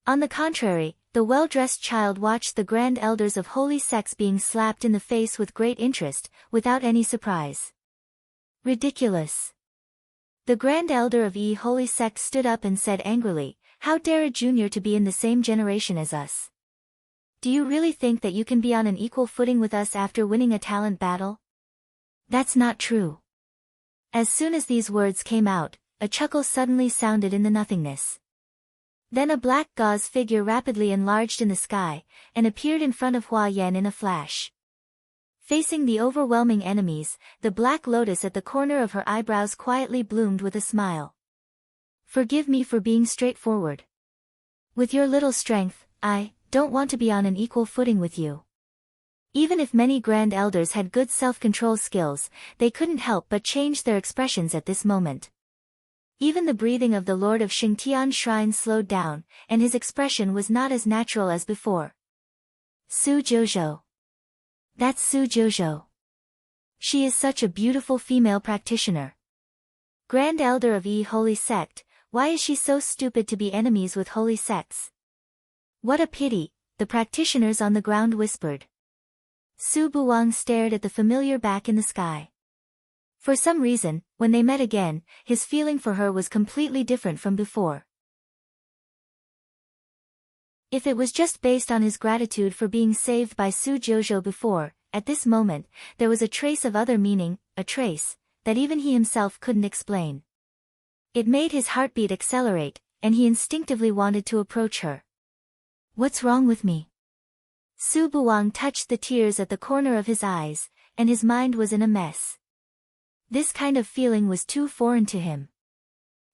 On the contrary, the well-dressed child watched the Grand Elders of holy sects being slapped in the face with great interest, without any surprise. Ridiculous. The Grand Elder of Holy Sect stood up and said angrily, how dare a junior to be in the same generation as us? Do you really think that you can be on an equal footing with us after winning a talent battle? That's not true. As soon as these words came out, a chuckle suddenly sounded in the nothingness. Then a black gauze figure rapidly enlarged in the sky, and appeared in front of Hua Yan in a flash. Facing the overwhelming enemies, the black lotus at the corner of her eyebrows quietly bloomed with a smile. Forgive me for being straightforward. With your little strength, I don't want to be on an equal footing with you. Even if many Grand Elders had good self-control skills, they couldn't help but change their expressions at this moment. Even the breathing of the Lord of Xingtian Shrine slowed down, and his expression was not as natural as before. Su Jojo. That's Su Jojo. She is such a beautiful female practitioner. Grand Elder of Holy Sect, why is she so stupid to be enemies with holy sects? What a pity, the practitioners on the ground whispered. Su Buwang stared at the familiar back in the sky. For some reason, when they met again, his feeling for her was completely different from before. If it was just based on his gratitude for being saved by Su Jojo before, at this moment, there was a trace of other meaning, a trace that even he himself couldn't explain. It made his heartbeat accelerate, and he instinctively wanted to approach her. What's wrong with me? Su Buwang touched the tears at the corner of his eyes, and his mind was in a mess. This kind of feeling was too foreign to him.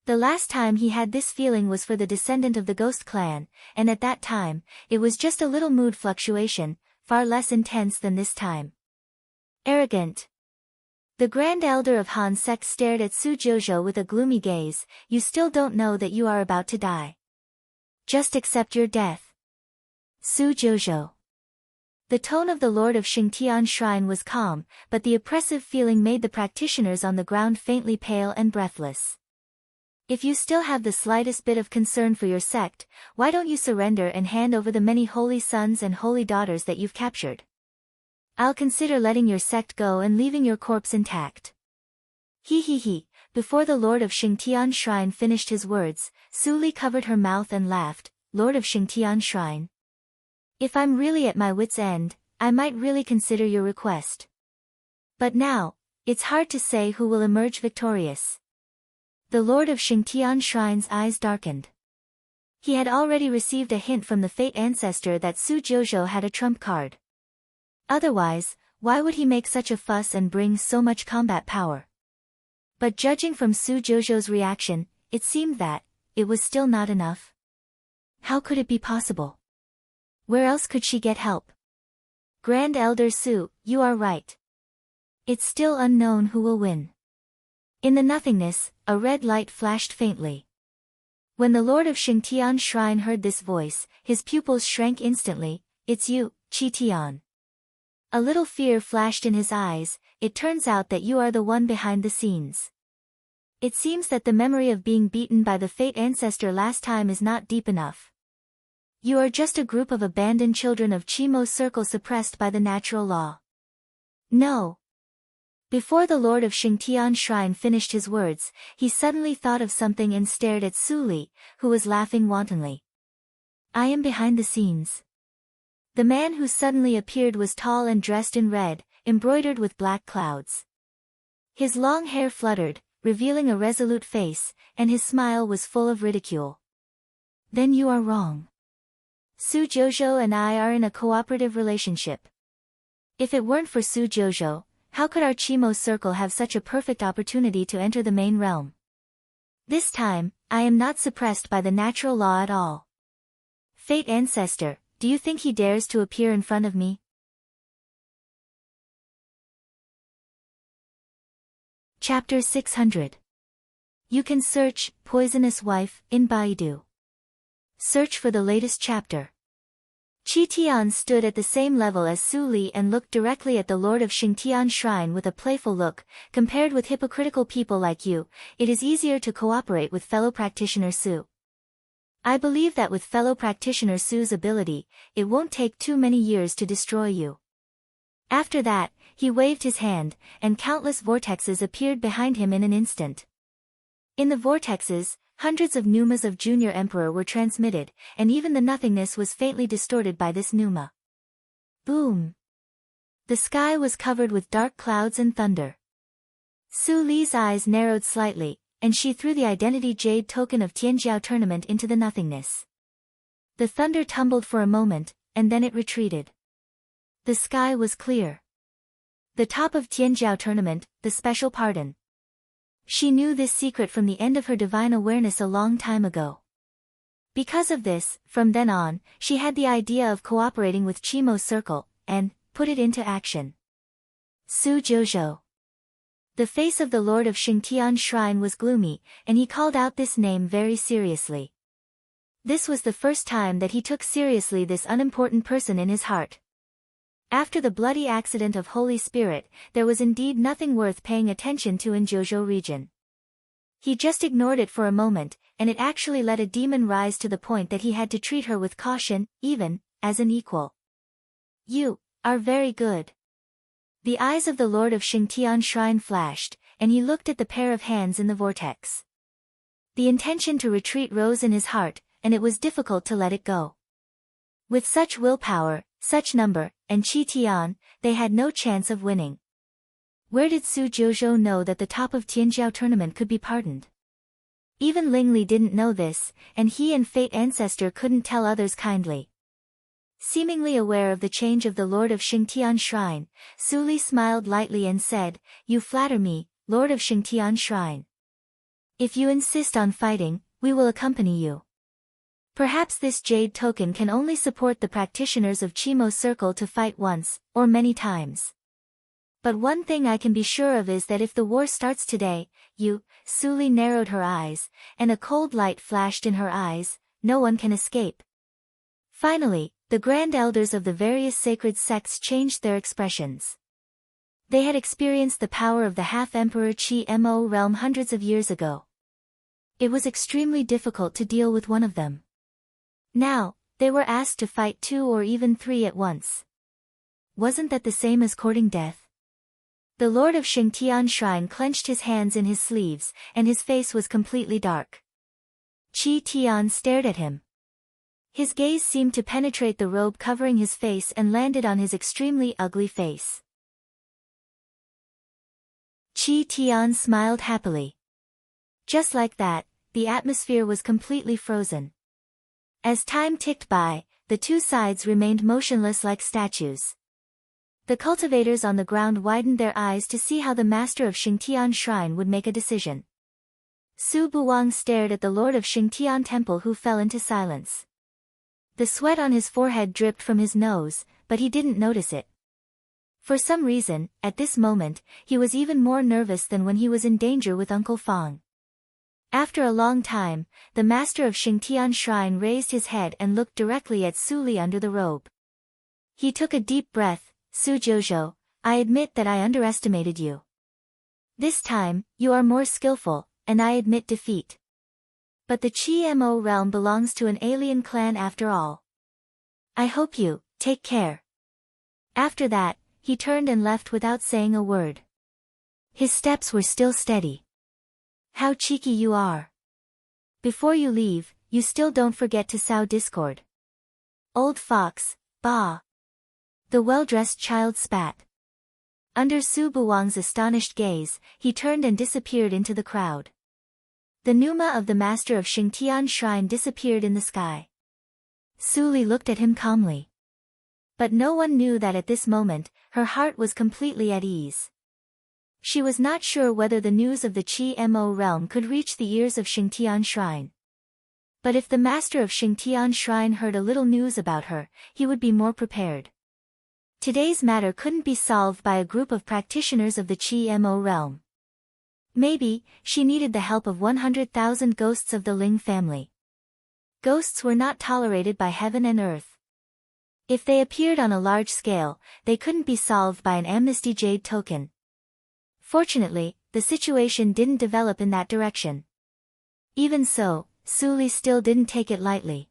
The last time he had this feeling was for the descendant of the Ghost Clan, and at that time, it was just a little mood fluctuation, far less intense than this time. Arrogant. The Grand Elder of Han Sect stared at Su Jojo with a gloomy gaze. You still don't know that you are about to die. Just accept your death. Su Jojo. The tone of the Lord of Xingtian Shrine was calm, but the oppressive feeling made the practitioners on the ground faintly pale and breathless. If you still have the slightest bit of concern for your sect, why don't you surrender and hand over the many holy sons and holy daughters that you've captured? I'll consider letting your sect go and leaving your corpse intact. He. Before the Lord of Xingtian Shrine finished his words, Su Li covered her mouth and laughed. Lord of Xingtian Shrine. If I'm really at my wit's end, I might really consider your request. But now, it's hard to say who will emerge victorious. The Lord of Xingtian Shrine's eyes darkened. He had already received a hint from the Fate ancestor that Su Jojo had a trump card. Otherwise, why would he make such a fuss and bring so much combat power? But judging from Su Jojo's reaction, it seemed that it was still not enough. How could it be possible? Where else could she get help? Grand Elder Su, you are right. It's still unknown who will win. In the nothingness, a red light flashed faintly. When the Lord of Xingtian Shrine heard this voice, his pupils shrank instantly. It's you, Qi Tian. A little fear flashed in his eyes. It turns out that you are the one behind the scenes. It seems that the memory of being beaten by the Fate ancestor last time is not deep enough. You are just a group of abandoned children of Qimo's circle suppressed by the natural law. No. Before the Lord of Xingtian Shrine finished his words, he suddenly thought of something and stared at Su Li, who was laughing wantonly. I am behind the scenes. The man who suddenly appeared was tall and dressed in red, embroidered with black clouds. His long hair fluttered, revealing a resolute face, and his smile was full of ridicule. Then you are wrong. Su Jojo and I are in a cooperative relationship. If it weren't for Su Jojo, how could our Qimo circle have such a perfect opportunity to enter the main realm? This time, I am not suppressed by the natural law at all. Fate ancestor, do you think he dares to appear in front of me? Chapter 600. You can search, Poisonous Wife, in Baidu. Search for the latest chapter. Qi Tian stood at the same level as Su Li and looked directly at the Lord of Xingtian Shrine with a playful look. Compared with hypocritical people like you, it is easier to cooperate with fellow practitioner Su. I believe that with fellow practitioner Su's ability, it won't take too many years to destroy you. After that, he waved his hand, and countless vortexes appeared behind him in an instant. In the vortexes, hundreds of pneumas of Junior Emperor were transmitted, and even the nothingness was faintly distorted by this pneuma. Boom! The sky was covered with dark clouds and thunder. Su Li's eyes narrowed slightly, and she threw the identity jade token of Tianjiao tournament into the nothingness. The thunder tumbled for a moment, and then it retreated. The sky was clear. The top of Tianjiao tournament, the special pardon. She knew this secret from the end of her divine awareness a long time ago. Because of this, from then on, she had the idea of cooperating with Qimo's circle, and put it into action. Su Jojo. The face of the Lord of Xingtian Shrine was gloomy, and he called out this name very seriously. This was the first time that he took seriously this unimportant person in his heart. After the bloody accident of Holy Spirit, there was indeed nothing worth paying attention to in Jojo region. He just ignored it for a moment, and it actually let a demon rise to the point that he had to treat her with caution, even as an equal. You are very good. The eyes of the Lord of Xingtian Shrine flashed, and he looked at the pair of hands in the vortex. The intention to retreat rose in his heart, and it was difficult to let it go. With such willpower, such number, and Qi Tian, they had no chance of winning. Where did Su Jojo know that the top of Tianjiao tournament could be pardoned? Even Ling Li didn't know this, and he and Fate ancestor couldn't tell others kindly. Seemingly aware of the change of the Lord of Xingtian Shrine, Su Li smiled lightly and said, "You flatter me, Lord of Xingtian Shrine. If you insist on fighting, we will accompany you. Perhaps this jade token can only support the practitioners of Qimo's circle to fight once, or many times. But one thing I can be sure of is that if the war starts today, you," Su Li narrowed her eyes, and a cold light flashed in her eyes, "no one can escape." Finally, the grand elders of the various sacred sects changed their expressions. They had experienced the power of the half-emperor Qi-Mo realm hundreds of years ago. It was extremely difficult to deal with one of them. Now, they were asked to fight 2 or even 3 at once. Wasn't that the same as courting death? The Lord of Xingtian Shrine clenched his hands in his sleeves, and his face was completely dark. Qi Tian stared at him. His gaze seemed to penetrate the robe covering his face and landed on his extremely ugly face. Qi Tian smiled happily. Just like that, the atmosphere was completely frozen. As time ticked by, the two sides remained motionless like statues. The cultivators on the ground widened their eyes to see how the master of Xingtian Shrine would make a decision. Su Buwang stared at the lord of Xingtian Temple, who fell into silence. The sweat on his forehead dripped from his nose, but he didn't notice it. For some reason, at this moment, he was even more nervous than when he was in danger with Uncle Fong. After a long time, the master of Xingtian Shrine raised his head and looked directly at Su Li under the robe. He took a deep breath. Su Jojo, I admit that I underestimated you. This time, you are more skillful, and I admit defeat. But the Chi Mo realm belongs to an alien clan after all. I hope you take care. After that, he turned and left without saying a word. His steps were still steady. How cheeky you are. Before you leave, you still don't forget to sow discord. Old fox, bah. The well-dressed child spat. Under Su Buwang's astonished gaze, he turned and disappeared into the crowd. The Numa of the master of Xingtian Shrine disappeared in the sky. Su Li looked at him calmly. But no one knew that at this moment, her heart was completely at ease. She was not sure whether the news of the Chi Mo realm could reach the ears of Xingtian Shrine. But if the master of Xingtian Shrine heard a little news about her, he would be more prepared. Today's matter couldn't be solved by a group of practitioners of the Chi Mo realm. Maybe, she needed the help of 100,000 ghosts of the Ling family. Ghosts were not tolerated by heaven and earth. If they appeared on a large scale, they couldn't be solved by an amnesty jade token. Fortunately, the situation didn't develop in that direction. Even so, Su Li still didn't take it lightly.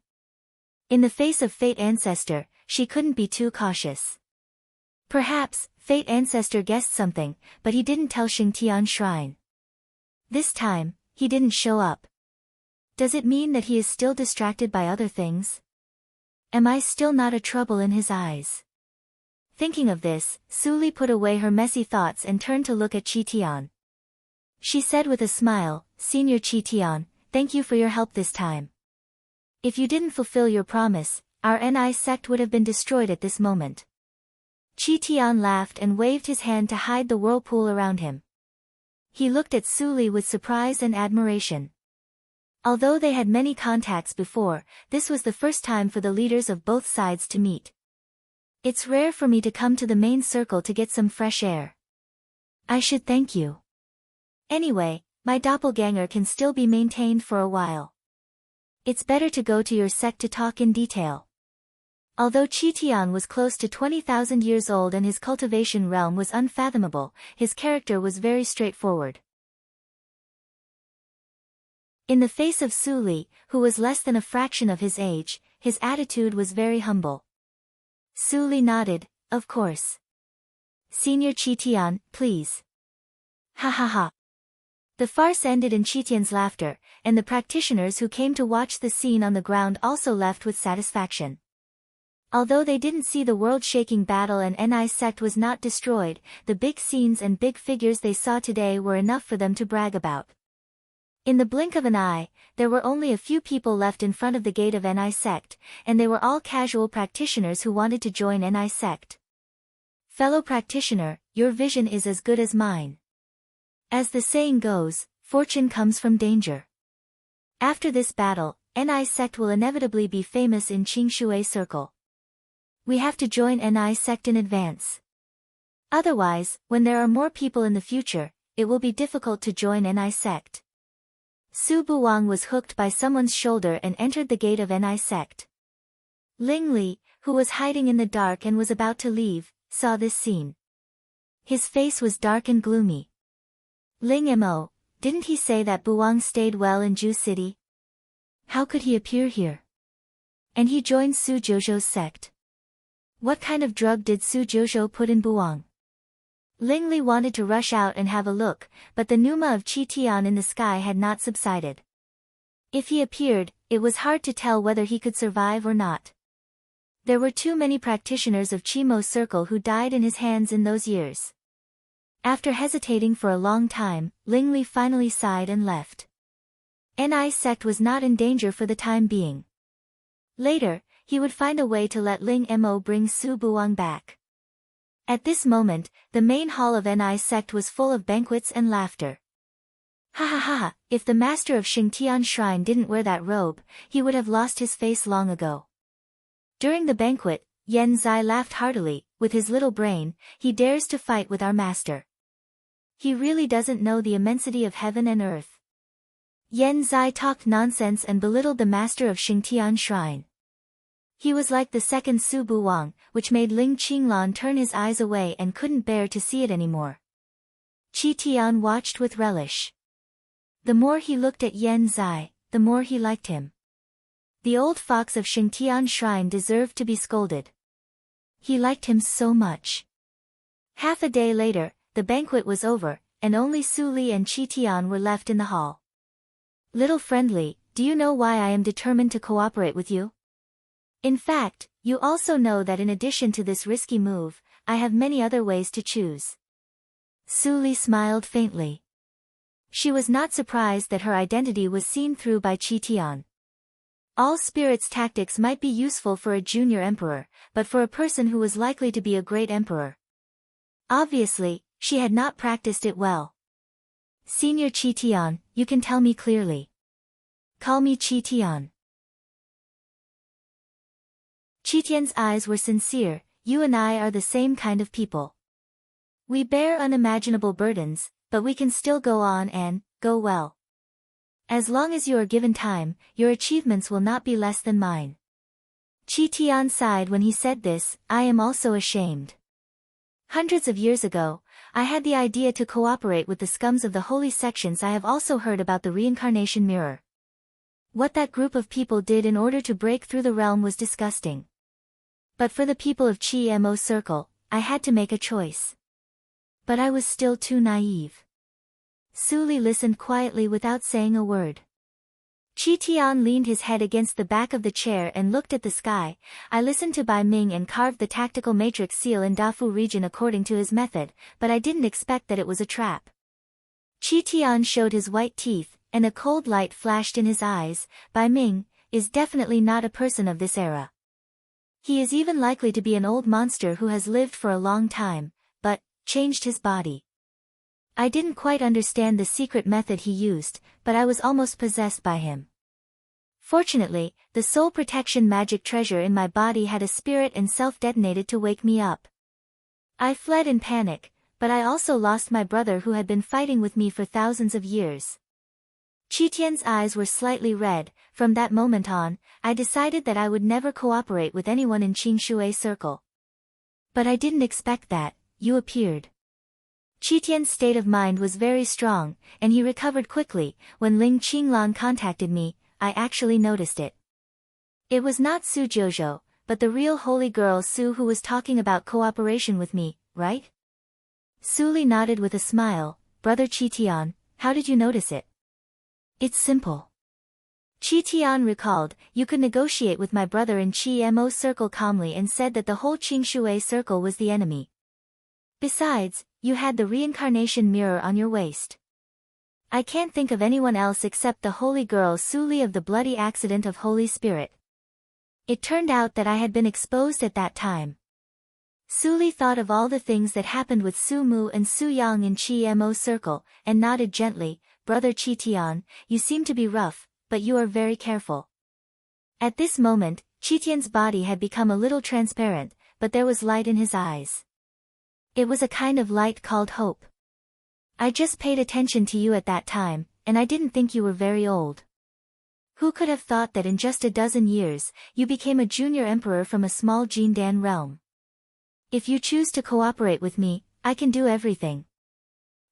In the face of Fate Ancestor, she couldn't be too cautious. Perhaps, Fate Ancestor guessed something, but he didn't tell Xingtian Shrine. This time, he didn't show up. Does it mean that he is still distracted by other things? Am I still not a trouble in his eyes? Thinking of this, Su Li put away her messy thoughts and turned to look at Qi Tian. She said with a smile, Senior Qi Tian, thank you for your help this time. If you didn't fulfill your promise, our Ni sect would have been destroyed at this moment. Qi Tian laughed and waved his hand to hide the whirlpool around him. He looked at Su Li with surprise and admiration. Although they had many contacts before, this was the first time for the leaders of both sides to meet. It's rare for me to come to the main circle to get some fresh air. I should thank you. Anyway, my doppelganger can still be maintained for a while. It's better to go to your sect to talk in detail. Although Qi Tian was close to 20,000 years old and his cultivation realm was unfathomable, his character was very straightforward. In the face of Su Li, who was less than a fraction of his age, his attitude was very humble. Su Li nodded, of course. Senior Qi Tian, please. Ha ha ha. The farce ended in Qi Tian's laughter, and the practitioners who came to watch the scene on the ground also left with satisfaction. Although they didn't see the world-shaking battle and Ni sect was not destroyed, the big scenes and big figures they saw today were enough for them to brag about. In the blink of an eye, there were only a few people left in front of the gate of Ni sect, and they were all casual practitioners who wanted to join Ni sect. Fellow practitioner, your vision is as good as mine. As the saying goes, fortune comes from danger. After this battle, Ni sect will inevitably be famous in Qingshui Circle. We have to join Ni sect in advance. Otherwise, when there are more people in the future, it will be difficult to join Ni sect. Su Buwang was hooked by someone's shoulder and entered the gate of Ni sect. Ling Li, who was hiding in the dark and was about to leave, saw this scene. His face was dark and gloomy. Ling Mo, didn't he say that Buwang stayed well in Ju City? How could he appear here? And he joined Su Jojo's sect. What kind of drug did Su Jojo put in Buwang? Ling Li wanted to rush out and have a look, but the pneuma of Qi Tian in the sky had not subsided. If he appeared, it was hard to tell whether he could survive or not. There were too many practitioners of Chi Mo Circle who died in his hands in those years. After hesitating for a long time, Ling Li finally sighed and left. Ni sect was not in danger for the time being. Later, he would find a way to let Ling Mo bring Su Buwang back. At this moment, the main hall of Ni sect was full of banquets and laughter. Ha ha ha, if the master of Xingtian Shrine didn't wear that robe, he would have lost his face long ago. During the banquet, Yen Zai laughed heartily. With his little brain, he dares to fight with our master. He really doesn't know the immensity of heaven and earth. Yen Zai talked nonsense and belittled the master of Xingtian Shrine. He was like the second Su Buwang, which made Ling Qinglan turn his eyes away and couldn't bear to see it anymore. Qi Tian watched with relish. The more he looked at Yen Zai, the more he liked him. The old fox of Xingtian Shrine deserved to be scolded. He liked him so much. Half a day later, the banquet was over, and only Su Li and Qi Tian were left in the hall. Little friendly, do you know why I am determined to cooperate with you? In fact, you also know that in addition to this risky move, I have many other ways to choose. Su Li smiled faintly. She was not surprised that her identity was seen through by Qi Tian. All spirits' tactics might be useful for a junior emperor, but for a person who was likely to be a great emperor. Obviously, she had not practiced it well. Senior Qi Tian, you can tell me clearly. Call me Qi Tian. Qi Tian's eyes were sincere. You and I are the same kind of people. We bear unimaginable burdens, but we can still go on and go well. As long as you are given time, your achievements will not be less than mine. Qi Tian sighed when he said this. I am also ashamed. Hundreds of years ago, I had the idea to cooperate with the scums of the holy sections. I have also heard about the reincarnation mirror. What that group of people did in order to break through the realm was disgusting. But for the people of Qi Mo Circle, I had to make a choice. But I was still too naive. Su Li listened quietly without saying a word. Qi Tian leaned his head against the back of the chair and looked at the sky. I listened to Bai Ming and carved the tactical matrix seal in Dafu region according to his method, but I didn't expect that it was a trap. Qi Tian showed his white teeth, and a cold light flashed in his eyes. Bai Ming is definitely not a person of this era. He is even likely to be an old monster who has lived for a long time, but changed his body. I didn't quite understand the secret method he used, but I was almost possessed by him. Fortunately, the soul protection magic treasure in my body had a spirit and self-detonated to wake me up. I fled in panic, but I also lost my brother who had been fighting with me for thousands of years. Qi Tian's eyes were slightly red. From that moment on, I decided that I would never cooperate with anyone in Qingshui Circle. But I didn't expect that you appeared. Qi Tian's state of mind was very strong, and he recovered quickly. When Ling Qinglan contacted me, I actually noticed it. It was not Su Jojo, but the real holy girl Su who was talking about cooperation with me, right? Su Li nodded with a smile. Brother Qi Tian, how did you notice it? It's simple. Qi Tian recalled, you could negotiate with my brother in Qi Mo Circle calmly and said that the whole Qingshui Circle was the enemy. Besides, you had the reincarnation mirror on your waist. I can't think of anyone else except the holy girl Su Li of the bloody accident of Holy Spirit. It turned out that I had been exposed at that time. Su Li thought of all the things that happened with Su Mu and Su Yang in Qi Mo Circle, and nodded gently. Brother Qi Tian, you seem to be rough, but you are very careful. At this moment, Qi Tian's body had become a little transparent, but there was light in his eyes. It was a kind of light called hope. I just paid attention to you at that time, and I didn't think you were very old. Who could have thought that in just a dozen years, you became a junior emperor from a small Jindan realm? If you choose to cooperate with me, I can do everything.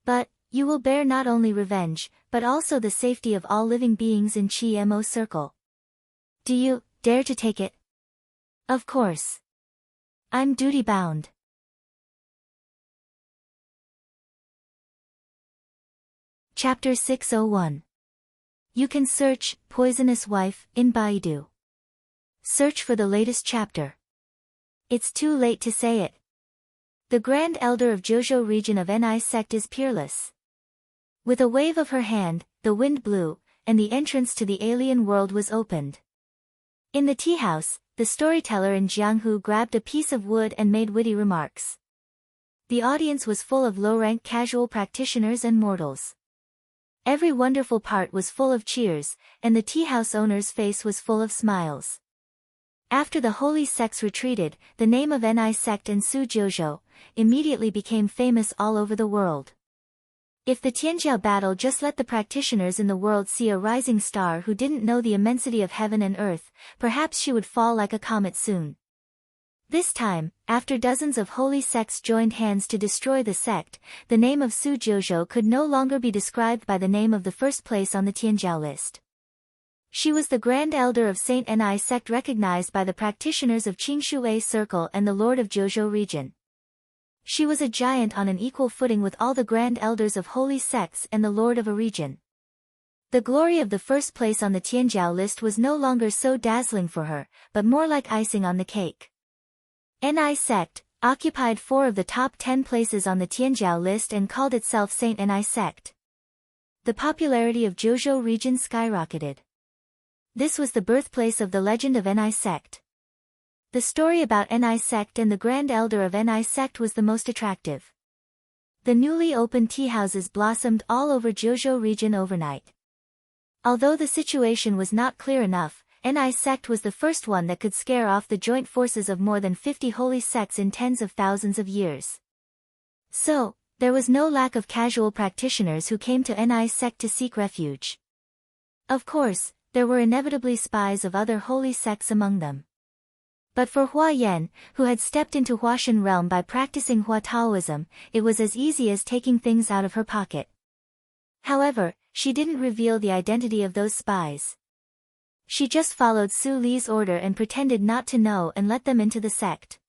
But, you will bear not only revenge, but also the safety of all living beings in Qi Mo Circle. Do you dare to take it? Of course. I'm duty-bound. Chapter 601. You can search, Poisonous Wife, in Baidu. Search for the latest chapter. It's too late to say it. The Grand Elder of Jojo region of Ni sect is peerless. With a wave of her hand, the wind blew, and the entrance to the alien world was opened. In the tea house, the storyteller in Jianghu grabbed a piece of wood and made witty remarks. The audience was full of low-rank casual practitioners and mortals. Every wonderful part was full of cheers, and the tea house owner's face was full of smiles. After the holy sects retreated, the name of Ni sect and Su Jiuzhou immediately became famous all over the world. If the Tianjiao battle just let the practitioners in the world see a rising star who didn't know the immensity of heaven and earth, perhaps she would fall like a comet soon. This time, after dozens of holy sects joined hands to destroy the sect, the name of Su Jiuzhou could no longer be described by the name of the first place on the Tianjiao list. She was the Grand Elder of Saint Ni sect, recognized by the practitioners of Qingshui Circle and the Lord of Jiuzhou region. She was a giant on an equal footing with all the Grand Elders of holy sects and the Lord of a region. The glory of the first place on the Tianjiao list was no longer so dazzling for her, but more like icing on the cake. Ni sect occupied 4 of the top 10 places on the Tianjiao list and called itself Saint Ni sect. The popularity of Jiuzhou region skyrocketed. This was the birthplace of the legend of Ni sect. The story about Ni sect and the Grand Elder of Ni sect was the most attractive. The newly opened tea houses blossomed all over Jiuzhou region overnight. Although the situation was not clear enough, Ni sect was the first one that could scare off the joint forces of more than 50 holy sects in tens of thousands of years. So, there was no lack of casual practitioners who came to Ni sect to seek refuge. Of course, there were inevitably spies of other holy sects among them. But for Hua Yan, who had stepped into Huashan realm by practicing Hua Taoism, it was as easy as taking things out of her pocket. However, she didn't reveal the identity of those spies. She just followed Su Li's order and pretended not to know and let them into the sect.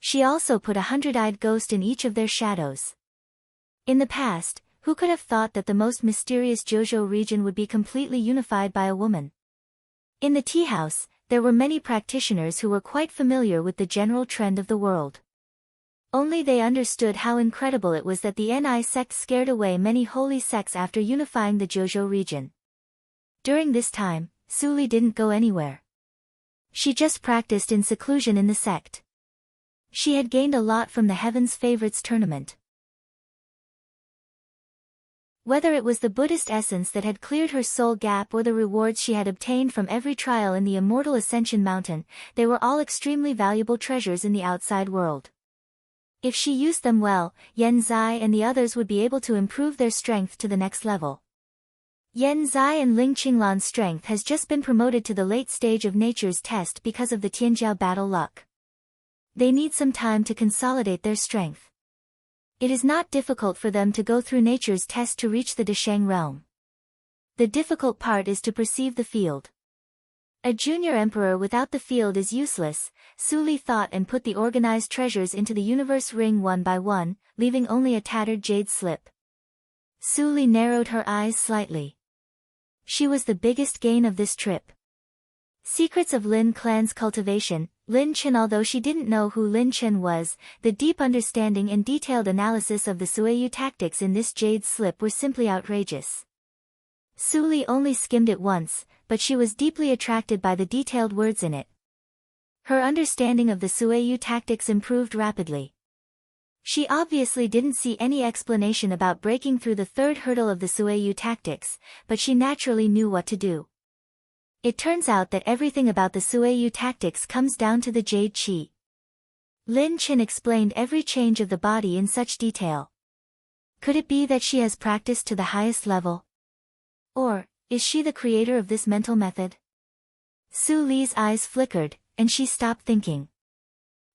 She also put a 100-eyed ghost in each of their shadows. In the past, who could have thought that the most mysterious Jiuzhou region would be completely unified by a woman? In the tea house, there were many practitioners who were quite familiar with the general trend of the world. Only they understood how incredible it was that the Ni sect scared away many holy sects after unifying the Jiuzhou region. During this time, Su Li didn't go anywhere. She just practiced in seclusion in the sect. She had gained a lot from the Heaven's Favorites tournament. Whether it was the Buddhist essence that had cleared her soul gap or the rewards she had obtained from every trial in the immortal Ascension Mountain, they were all extremely valuable treasures in the outside world. If she used them well, Yan Zai and the others would be able to improve their strength to the next level. Yan Zai and Ling Qinglan's strength has just been promoted to the late stage of nature's test because of the Tianjiao battle luck. They need some time to consolidate their strength. It is not difficult for them to go through nature's test to reach the Desheng realm. The difficult part is to perceive the field. A junior emperor without the field is useless, Su Li thought, and put the organized treasures into the universe ring one by one, leaving only a tattered jade slip. Su Li narrowed her eyes slightly. She was the biggest gain of this trip. Secrets of Lin clan's cultivation, Lin Chen. Although she didn't know who Lin Chen was, the deep understanding and detailed analysis of the Suiyu tactics in this jade slip were simply outrageous. Su Li only skimmed it once, but she was deeply attracted by the detailed words in it. Her understanding of the Suiyu tactics improved rapidly. She obviously didn't see any explanation about breaking through the third hurdle of the Suiyu tactics, but she naturally knew what to do. It turns out that everything about the Suiyu tactics comes down to the Jade Qi. Lin Chen explained every change of the body in such detail. Could it be that she has practiced to the highest level? Or, is she the creator of this mental method? Su Li's eyes flickered, and she stopped thinking.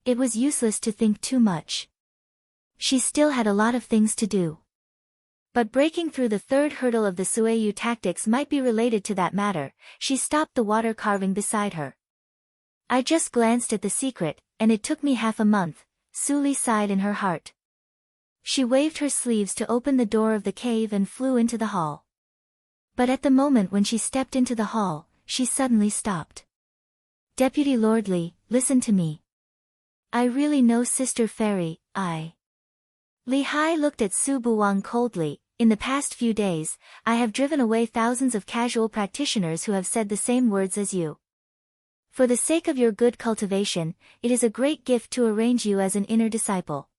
It was useless to think too much. She still had a lot of things to do. But breaking through the third hurdle of the Suiyu tactics might be related to that matter. She stopped the water carving beside her. I just glanced at the secret, and it took me half a month, Su Li sighed in her heart. She waved her sleeves to open the door of the cave and flew into the hall. But at the moment when she stepped into the hall, she suddenly stopped. Deputy Lord Li, listen to me. I really know Sister Fairy, Li Hai looked at Su Buwang coldly. In the past few days, I have driven away thousands of casual practitioners who have said the same words as you. For the sake of your good cultivation, it is a great gift to arrange you as an inner disciple.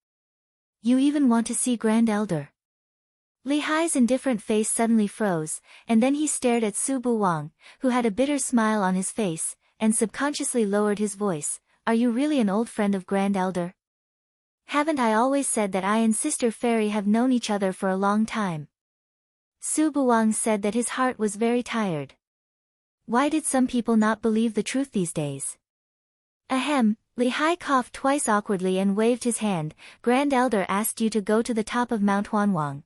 You even want to see Grand Elder. Li Hai's indifferent face suddenly froze, and then he stared at Su Buwang, who had a bitter smile on his face, and subconsciously lowered his voice. Are you really an old friend of Grand Elder? Haven't I always said that I and Sister Fairy have known each other for a long time? Su Buwang said that his heart was very tired. Why did some people not believe the truth these days? Ahem, Li Hai coughed twice awkwardly and waved his hand. Grand Elder asked you to go to the top of Mount Huanwang.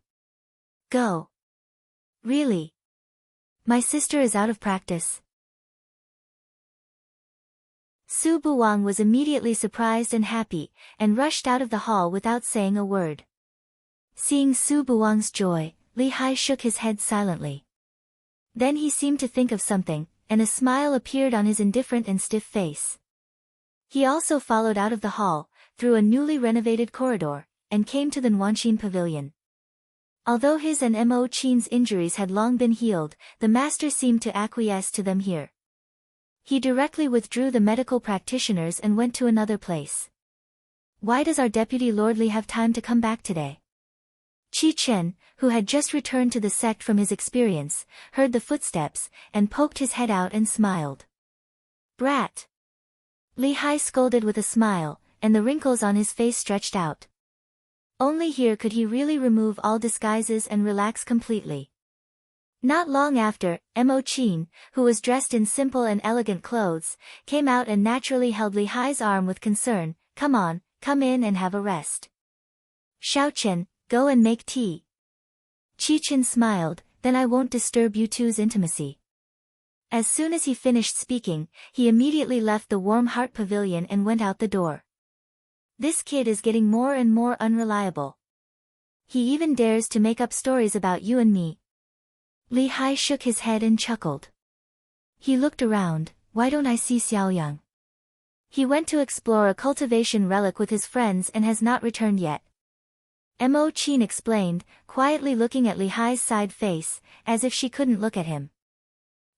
Go. Really? My sister is out of practice. Su Buwang was immediately surprised and happy, and rushed out of the hall without saying a word. Seeing Su Buwang's joy, Li Hai shook his head silently. Then he seemed to think of something, and a smile appeared on his indifferent and stiff face. He also followed out of the hall, through a newly renovated corridor, and came to the Nuanqin Pavilion. Although his and Mo Qin's injuries had long been healed, the master seemed to acquiesce to them here. He directly withdrew the medical practitioners and went to another place. Why does our deputy lordly have time to come back today? Qi Chen, who had just returned to the sect from his experience, heard the footsteps, and poked his head out and smiled. Brat! Li Hai scolded with a smile, and the wrinkles on his face stretched out. Only here could he really remove all disguises and relax completely. Not long after, Mo Qin, who was dressed in simple and elegant clothes, came out and naturally held Li Hai's arm with concern. Come on, come in and have a rest. Xiaoqian, go and make tea. Qi Chen smiled, then I won't disturb you two's intimacy. As soon as he finished speaking, he immediately left the Warm Heart Pavilion and went out the door. This kid is getting more and more unreliable. He even dares to make up stories about you and me. Li Hai shook his head and chuckled. He looked around. Why don't I see Xiaoyang? He went to explore a cultivation relic with his friends and has not returned yet. Mo Qin explained, quietly looking at Li Hai's side face, as if she couldn't look at him.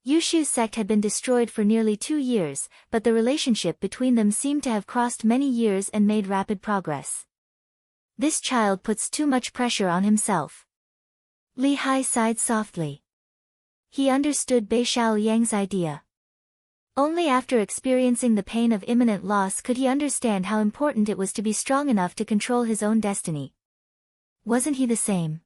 Yushu's sect had been destroyed for nearly 2 years, but the relationship between them seemed to have crossed many years and made rapid progress. This child puts too much pressure on himself. Li Hai sighed softly. He understood Bei Xiaoyang's idea. Only after experiencing the pain of imminent loss could he understand how important it was to be strong enough to control his own destiny. Wasn't he the same?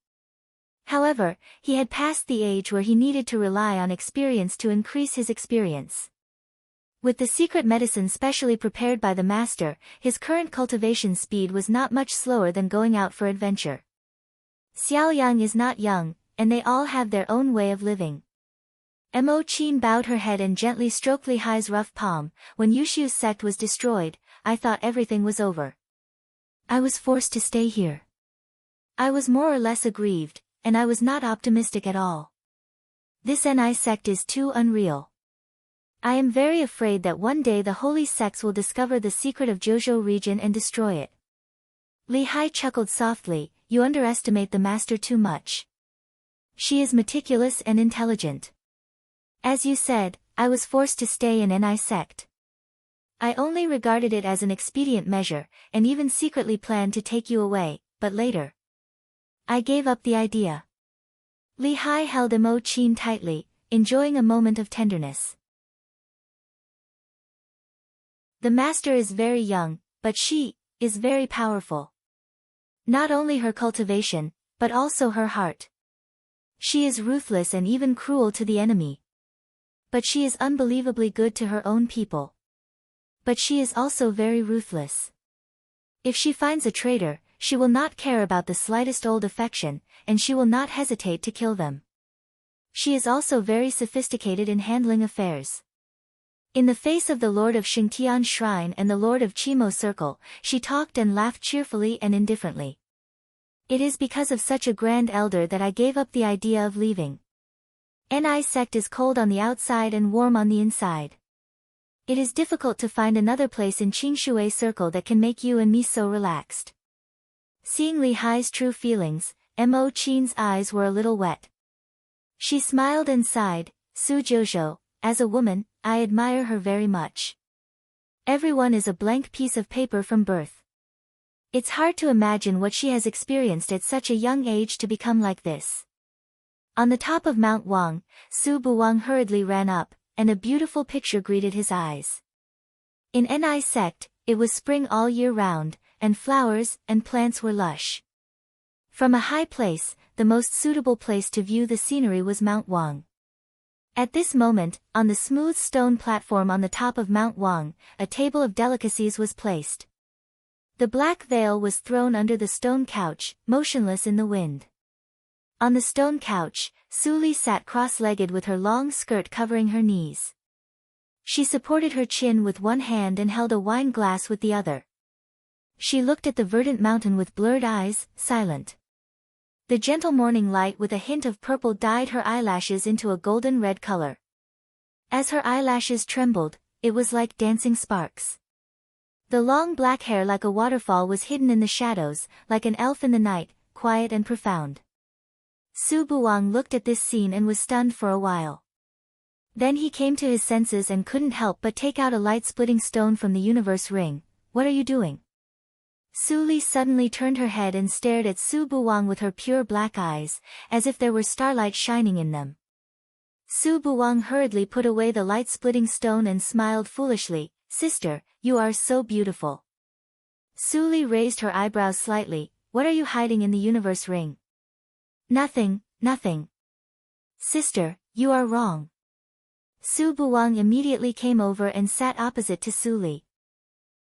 However, he had passed the age where he needed to rely on experience to increase his experience. With the secret medicine specially prepared by the master, his current cultivation speed was not much slower than going out for adventure. Xiaoyang is not young, and they all have their own way of living. Mo Qin bowed her head and gently stroked Li Hai's rough palm. When Yushu's sect was destroyed, I thought everything was over. I was forced to stay here. I was more or less aggrieved, and I was not optimistic at all. This Ni sect is too unreal. I am very afraid that one day the holy sects will discover the secret of Zhouzhou region and destroy it. Li Hai chuckled softly. You underestimate the master too much. She is meticulous and intelligent. As you said, I was forced to stay in Ni sect. I only regarded it as an expedient measure, and even secretly planned to take you away, but later I gave up the idea. Li Hai held Mo Qin tightly, enjoying a moment of tenderness. The master is very young, but she is very powerful. Not only her cultivation, but also her heart. She is ruthless and even cruel to the enemy. But she is unbelievably good to her own people. But she is also very ruthless. If she finds a traitor, she will not care about the slightest old affection, and she will not hesitate to kill them. She is also very sophisticated in handling affairs. In the face of the Lord of Xingtian Shrine and the Lord of Qimo Circle, she talked and laughed cheerfully and indifferently. It is because of such a grand elder that I gave up the idea of leaving. Ni sect is cold on the outside and warm on the inside. It is difficult to find another place in Qingshui Circle that can make you and me so relaxed. Seeing Li Hai's true feelings, Mo Qin's eyes were a little wet. She smiled and sighed. Su Zhouzhou, as a woman, I admire her very much. Everyone is a blank piece of paper from birth. It's hard to imagine what she has experienced at such a young age to become like this. On the top of Mount Wang, Su Buwang hurriedly ran up, and a beautiful picture greeted his eyes. In Ni sect, it was spring all year round, and flowers and plants were lush. From a high place, the most suitable place to view the scenery was Mount Wang. At this moment, on the smooth stone platform on the top of Mount Wang, a table of delicacies was placed. The black veil was thrown under the stone couch, motionless in the wind. On the stone couch, Su Li sat cross-legged with her long skirt covering her knees. She supported her chin with one hand and held a wine glass with the other. She looked at the verdant mountain with blurred eyes, silent. The gentle morning light with a hint of purple dyed her eyelashes into a golden red color. As her eyelashes trembled, it was like dancing sparks. The long black hair like a waterfall was hidden in the shadows, like an elf in the night, quiet and profound. Su Buwang looked at this scene and was stunned for a while. Then he came to his senses and couldn't help but take out a light-splitting stone from the universe ring. What are you doing? Su Li suddenly turned her head and stared at Su Buwang with her pure black eyes, as if there were starlight shining in them. Su Buwang hurriedly put away the light-splitting stone and smiled foolishly. Sister, you are so beautiful. Su Li raised her eyebrows slightly. What are you hiding in the universe ring? Nothing, nothing. Sister, you are wrong. Su Buwang immediately came over and sat opposite to Su Li.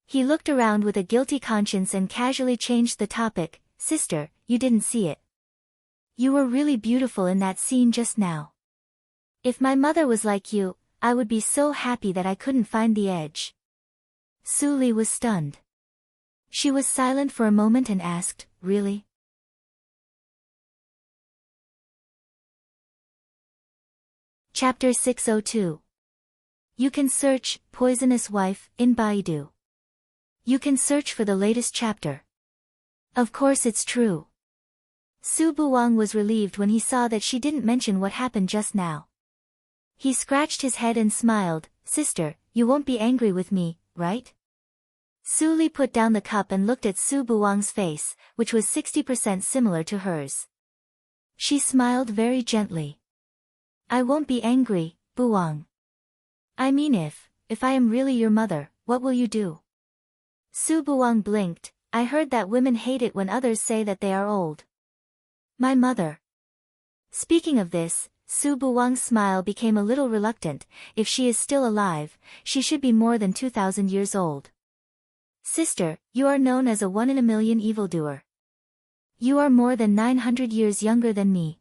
He looked around with a guilty conscience and casually changed the topic. Sister, you didn't see it. You were really beautiful in that scene just now. If my mother was like you, I would be so happy that I couldn't find the edge. Su Li was stunned. She was silent for a moment and asked, Really? Chapter 602. You can search, Poisonous Wife, in Baidu. You can search for the latest chapter. Of course it's true. Su Buwang was relieved when he saw that she didn't mention what happened just now. He scratched his head and smiled. Sister, you won't be angry with me, right? Su Li put down the cup and looked at Su Buwang's face, which was 60% similar to hers. She smiled very gently. I won't be angry, Buwang. I mean if I am really your mother, what will you do? Su Buwang blinked. I heard that women hate it when others say that they are old. My mother. Speaking of this, Su Buwang's smile became a little reluctant. If she is still alive, she should be more than 2,000 years old. Sister, you are known as a 1 in a million evildoer. You are more than 900 years younger than me.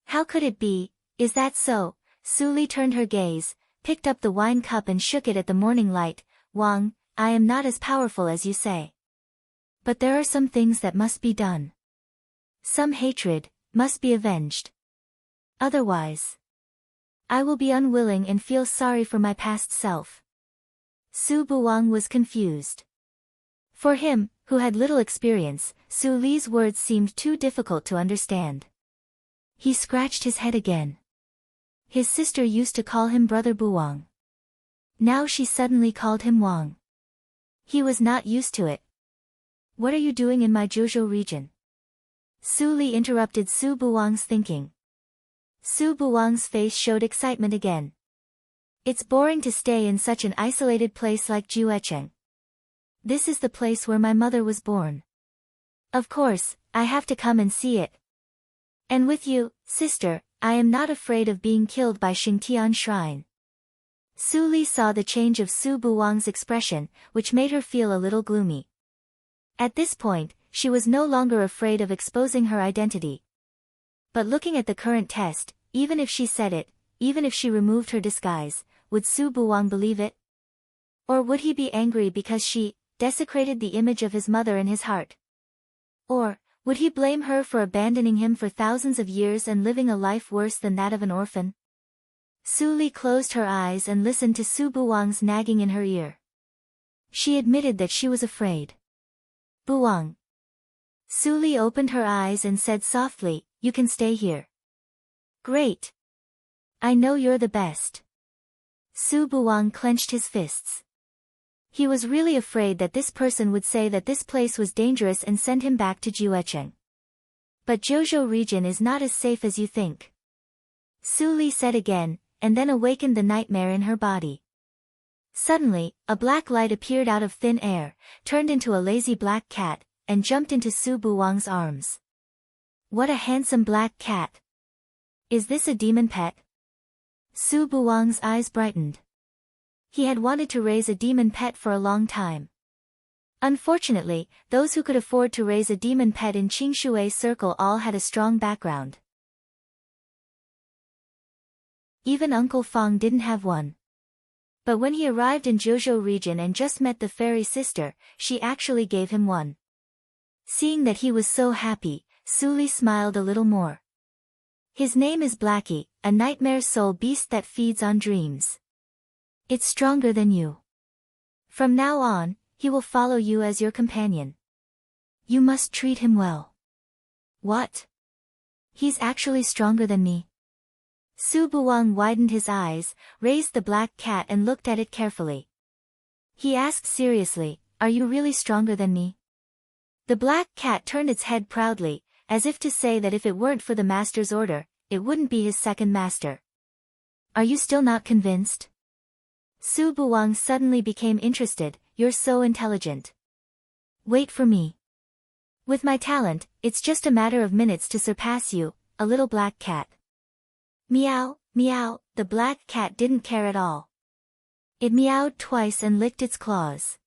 How could it be? Is that so? Su Li turned her gaze, picked up the wine cup and shook it at the morning light. Wang, I am not as powerful as you say. But there are some things that must be done. Some hatred must be avenged. Otherwise, I will be unwilling and feel sorry for my past self. Su Buwang was confused. For him, who had little experience, Su Li's words seemed too difficult to understand. He scratched his head again. His sister used to call him Brother Buwang. Now she suddenly called him Wang. He was not used to it. What are you doing in my Zhuzhou region? Su Li interrupted Su Buwang's thinking. Su Buwang's face showed excitement again. It's boring to stay in such an isolated place like Juecheng. This is the place where my mother was born. Of course, I have to come and see it. And with you, sister, I am not afraid of being killed by Xingtian Shrine. Su Li saw the change of Su Buwang's expression, which made her feel a little gloomy. At this point, she was no longer afraid of exposing her identity. But looking at the current test, even if she said it, even if she removed her disguise, would Su Buwang believe it? Or would he be angry because she desecrated the image of his mother in his heart? Or would he blame her for abandoning him for thousands of years and living a life worse than that of an orphan? Su Li closed her eyes and listened to Su Buwang's nagging in her ear. She admitted that she was afraid. Buwang. Su Li opened her eyes and said softly, You can stay here. Great. I know you're the best. Su Buwang clenched his fists. He was really afraid that this person would say that this place was dangerous and send him back to Juecheng. But Zhozhou region is not as safe as you think. Su Li said again, and then awakened the nightmare in her body. Suddenly, a black light appeared out of thin air, turned into a lazy black cat, and jumped into Su Buwang's arms. What a handsome black cat! Is this a demon pet? Su Buwang's eyes brightened. He had wanted to raise a demon pet for a long time. Unfortunately, those who could afford to raise a demon pet in Qingshui Circle all had a strong background. Even Uncle Fong didn't have one. But when he arrived in Zhozhou region and just met the fairy sister, she actually gave him one. Seeing that he was so happy, Su Li smiled a little more. His name is Blackie, a nightmare soul beast that feeds on dreams. It's stronger than you. From now on, he will follow you as your companion. You must treat him well. What? He's actually stronger than me? Su Buwang widened his eyes, raised the black cat and looked at it carefully. He asked seriously, "Are you really stronger than me?" The black cat turned its head proudly, as if to say that if it weren't for the master's order, it wouldn't be his second master. Are you still not convinced? Su Buwang suddenly became interested. You're so intelligent. Wait for me. With my talent, it's just a matter of minutes to surpass you, a little black cat. Meow, meow, the black cat didn't care at all. It meowed twice and licked its claws.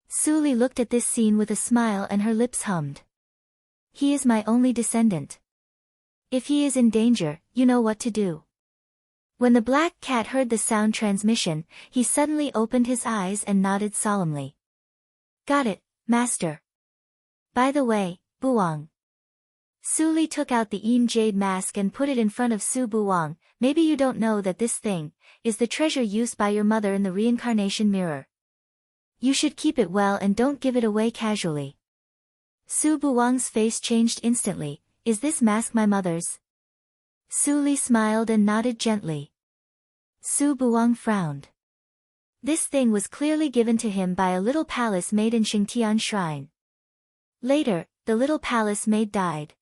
Su Li looked at this scene with a smile and her lips hummed. He is my only descendant. If he is in danger, you know what to do. When the black cat heard the sound transmission, he suddenly opened his eyes and nodded solemnly. Got it, master. By the way, Buwang. Su Li took out the jade mask and put it in front of Su Buwang. Maybe you don't know that this thing is the treasure used by your mother in the reincarnation mirror. You should keep it well and don't give it away casually. Su Buwang's face changed instantly. Is this mask my mother's? Su Li smiled and nodded gently. Su Buwang frowned. This thing was clearly given to him by a little palace maid in Xingtian Shrine. Later, the little palace maid died.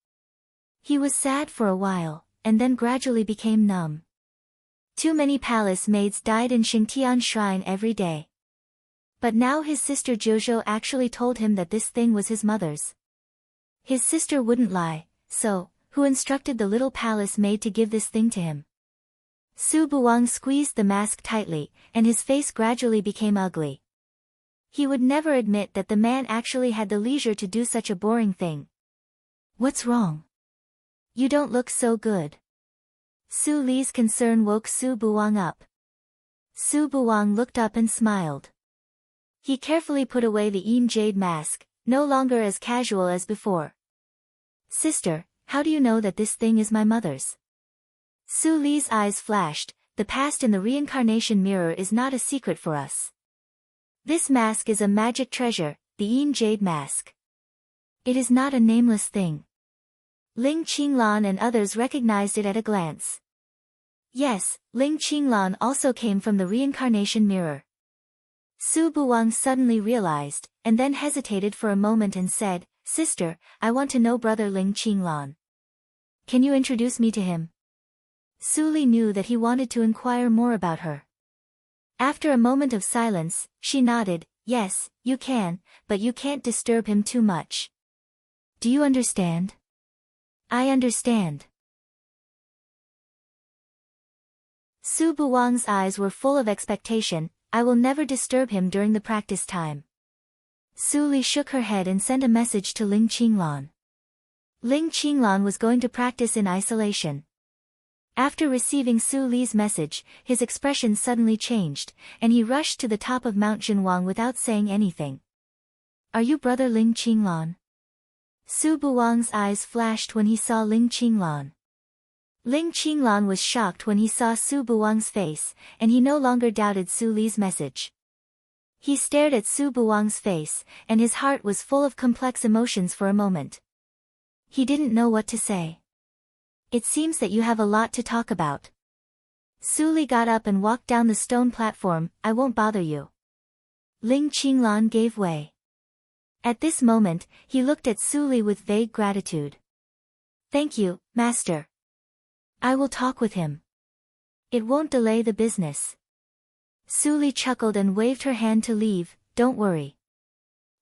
He was sad for a while, and then gradually became numb. Too many palace maids died in Xingtian Shrine every day. But now his sister Zhozhou actually told him that this thing was his mother's. His sister wouldn't lie, so, who instructed the little palace maid to give this thing to him? Su Buwang squeezed the mask tightly, and his face gradually became ugly. He would never admit that the man actually had the leisure to do such a boring thing. What's wrong? You don't look so good. Su Li's concern woke Su Buwang up. Su Buwang looked up and smiled. He carefully put away the jade mask, no longer as casual as before. Sister, how do you know that this thing is my mother's? Su Li's eyes flashed. The past in the reincarnation mirror is not a secret for us. This mask is a magic treasure, the jade mask. It is not a nameless thing. Ling Qinglan and others recognized it at a glance. Yes, Ling Qinglan also came from the reincarnation mirror. Su Buwang suddenly realized, and then hesitated for a moment and said, Sister, I want to know brother Ling Qinglan. Can you introduce me to him? Su Li knew that he wanted to inquire more about her. After a moment of silence, she nodded. Yes, you can, but you can't disturb him too much. Do you understand? I understand. Su Buwang's eyes were full of expectation. I will never disturb him during the practice time. Su Li shook her head and sent a message to Ling Qinglan. Ling Qinglan was going to practice in isolation. After receiving Su Li's message, his expression suddenly changed, and he rushed to the top of Mount Jinwang without saying anything. Are you brother Ling Qinglan? Su Buwang's eyes flashed when he saw Ling Qinglan. Ling Qinglan was shocked when he saw Su Buwang's face, and he no longer doubted Su Li's message. He stared at Su Buwang's face, and his heart was full of complex emotions for a moment. He didn't know what to say. It seems that you have a lot to talk about. Su Li got up and walked down the stone platform. I won't bother you. Ling Qinglan gave way. At this moment, he looked at Su Li with vague gratitude. Thank you, master. I will talk with him. It won't delay the business. Su Li chuckled and waved her hand to leave. Don't worry.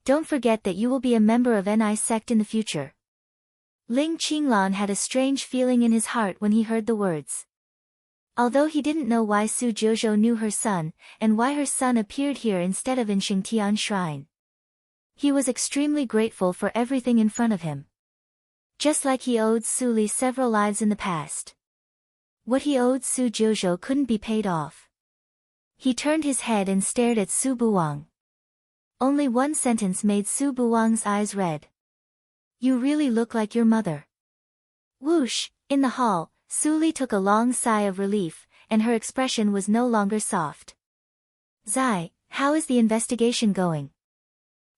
Don't forget that you will be a member of Ni sect in the future. Ling Qinglan had a strange feeling in his heart when he heard the words. Although he didn't know why Su Jiuzhou knew her son, and why her son appeared here instead of in Xingtian Shrine, he was extremely grateful for everything in front of him. Just like he owed Su Li several lives in the past. What he owed Su Jiuzhou couldn't be paid off. He turned his head and stared at Su Buwang. Only one sentence made Su Buwang's eyes red. You really look like your mother. Whoosh! In the hall, Su Li took a long sigh of relief, and her expression was no longer soft. Zai, how is the investigation going?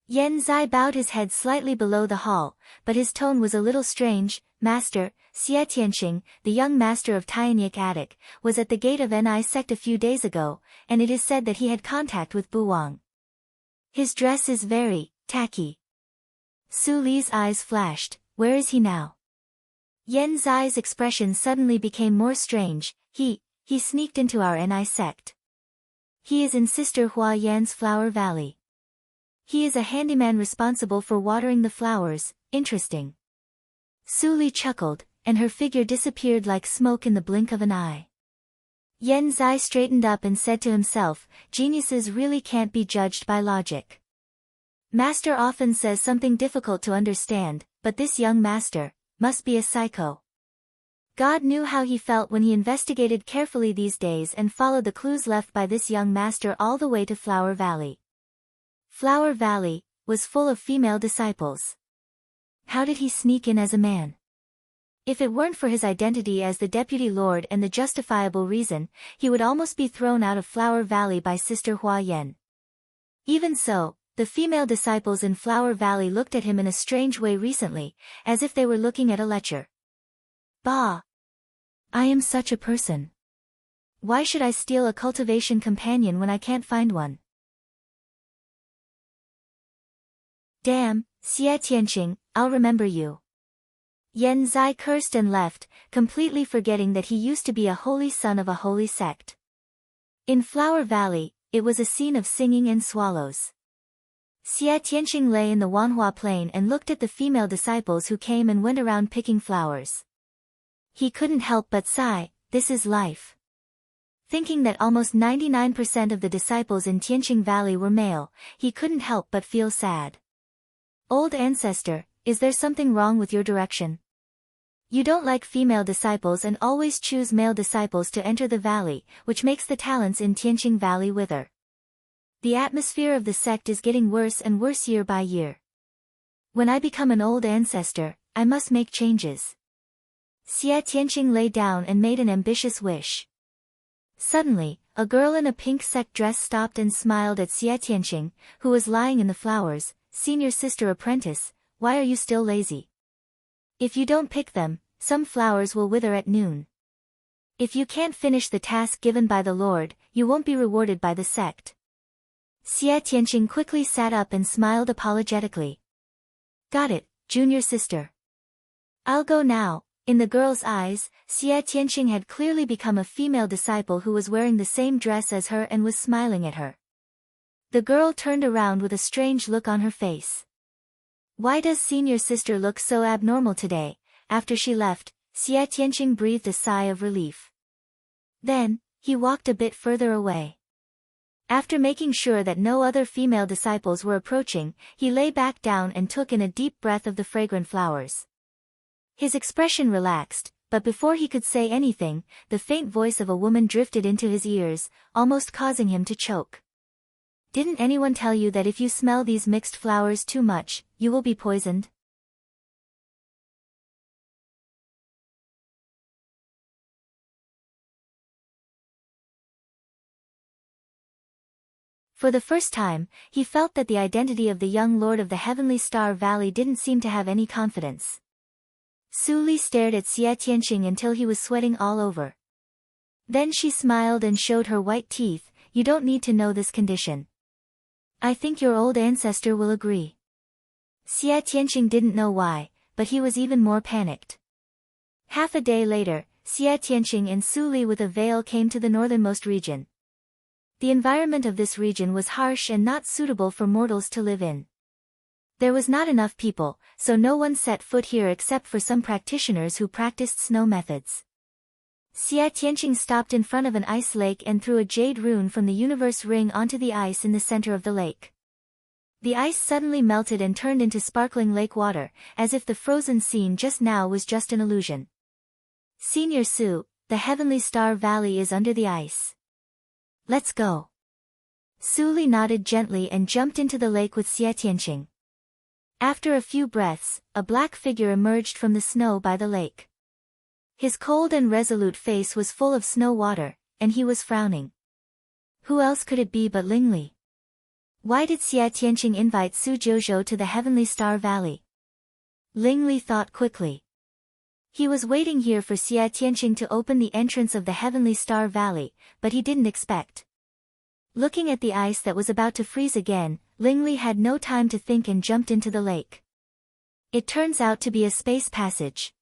Yan Zai bowed his head slightly below the hall, but his tone was a little strange. Master, Xie Tianqing, the young master of Tianyik Attic, was at the gate of Ni sect a few days ago, and it is said that he had contact with Buwang. His dress is very tacky. Su Li's eyes flashed. Where is he now? Yan Zai's expression suddenly became more strange. He sneaked into our Ni sect. He is in Sister Hua Yan's Flower Valley. He is a handyman responsible for watering the flowers. Interesting. Su Li chuckled, and her figure disappeared like smoke in the blink of an eye. Yan Zai straightened up and said to himself, geniuses really can't be judged by logic. Master often says something difficult to understand, but this young master must be a psycho. God knew how he felt when he investigated carefully these days and followed the clues left by this young master all the way to Flower Valley. Flower Valley was full of female disciples. How did he sneak in as a man? If it weren't for his identity as the deputy lord and the justifiable reason, he would almost be thrown out of Flower Valley by Sister Hua Yan. Even so, the female disciples in Flower Valley looked at him in a strange way recently, as if they were looking at a lecher. Bah! I am such a person. Why should I steal a cultivation companion when I can't find one? Damn, Xie Tianqing, I'll remember you. Yan Zai cursed and left, completely forgetting that he used to be a holy son of a holy sect. In Flower Valley, it was a scene of singing and swallows. Xie Tianqing lay in the Wanhua plain and looked at the female disciples who came and went around picking flowers. He couldn't help but sigh, this is life. Thinking that almost 99% of the disciples in Tianqing Valley were male, he couldn't help but feel sad. Old ancestor, is there something wrong with your direction? You don't like female disciples and always choose male disciples to enter the valley, which makes the talents in Tianqing Valley wither. The atmosphere of the sect is getting worse and worse year by year. When I become an old ancestor, I must make changes. Xie Tianqing lay down and made an ambitious wish. Suddenly, a girl in a pink sect dress stopped and smiled at Xie Tianqing, who was lying in the flowers. Senior sister apprentice, why are you still lazy? If you don't pick them, some flowers will wither at noon. If you can't finish the task given by the Lord, you won't be rewarded by the sect. Xie Tianqing quickly sat up and smiled apologetically. Got it, junior sister. I'll go now. In the girl's eyes, Xie Tianqing had clearly become a female disciple who was wearing the same dress as her and was smiling at her. The girl turned around with a strange look on her face. Why does senior sister look so abnormal today? After she left, Xie Tianqing breathed a sigh of relief. Then, he walked a bit further away. After making sure that no other female disciples were approaching, he lay back down and took in a deep breath of the fragrant flowers. His expression relaxed, but before he could say anything, the faint voice of a woman drifted into his ears, almost causing him to choke. Didn't anyone tell you that if you smell these mixed flowers too much, you will be poisoned? For the first time, he felt that the identity of the young lord of the Heavenly Star Valley didn't seem to have any confidence. Su Li stared at Xie Tianqing until he was sweating all over. Then she smiled and showed her white teeth. You don't need to know this condition. I think your old ancestor will agree. Xia Tianqing didn't know why, but he was even more panicked. Half a day later, Xia Tianqing and Su Li with a veil came to the northernmost region. The environment of this region was harsh and not suitable for mortals to live in. There was not enough people, so no one set foot here except for some practitioners who practiced snow methods. Xia Tianqing stopped in front of an ice lake and threw a jade rune from the universe ring onto the ice in the center of the lake. The ice suddenly melted and turned into sparkling lake water, as if the frozen scene just now was just an illusion. Senior Su, the Heavenly Star Valley is under the ice. Let's go. Su Li nodded gently and jumped into the lake with Xia Tianqing. After a few breaths, a black figure emerged from the snow by the lake. His cold and resolute face was full of snow water, and he was frowning. Who else could it be but Ling Li? Why did Xia Tianqing invite Su Jiuzhou to the Heavenly Star Valley? Ling Li thought quickly. He was waiting here for Xia Tianqing to open the entrance of the Heavenly Star Valley, but he didn't expect. Looking at the ice that was about to freeze again, Ling Li had no time to think and jumped into the lake. It turns out to be a space passage.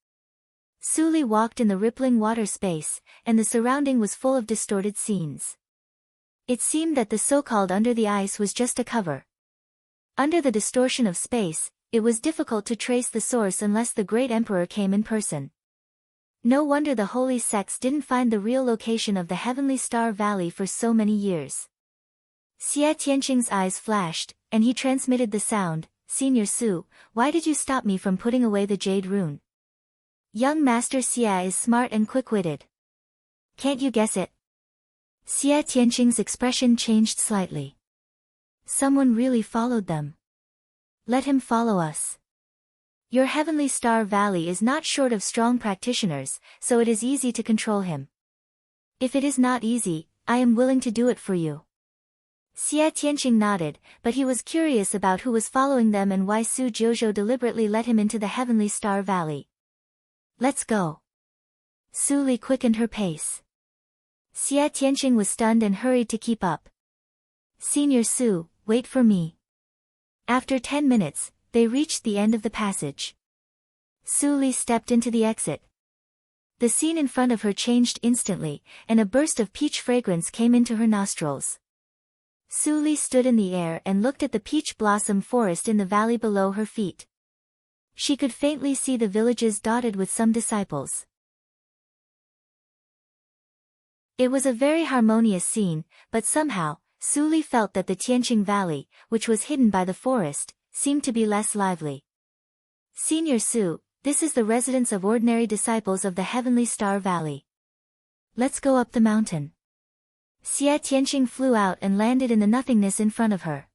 Su Li walked in the rippling water space, and the surrounding was full of distorted scenes. It seemed that the so-called under the ice was just a cover. Under the distortion of space, it was difficult to trace the source unless the great emperor came in person. No wonder the holy sects didn't find the real location of the Heavenly Star Valley for so many years. Xia Tianqing's eyes flashed, and he transmitted the sound, Senior Su, why did you stop me from putting away the jade rune? Young Master Xia is smart and quick-witted. Can't you guess it? Xia Tianqing's expression changed slightly. Someone really followed them. Let him follow us. Your Heavenly Star Valley is not short of strong practitioners, so it is easy to control him. If it is not easy, I am willing to do it for you. Xia Tianqing nodded, but he was curious about who was following them and why Su Jiuzhou deliberately let him into the Heavenly Star Valley. Let's go. Su Li quickened her pace. Xia Tianqing was stunned and hurried to keep up. Senior Su, wait for me. After 10 minutes, they reached the end of the passage. Su Li stepped into the exit. The scene in front of her changed instantly, and a burst of peach fragrance came into her nostrils. Su Li stood in the air and looked at the peach blossom forest in the valley below her feet. She could faintly see the villages dotted with some disciples. It was a very harmonious scene, but somehow, Su Li felt that the Tianqing Valley, which was hidden by the forest, seemed to be less lively. Senior Su, this is the residence of ordinary disciples of the Heavenly Star Valley. Let's go up the mountain. Xia Tianqing flew out and landed in the nothingness in front of her.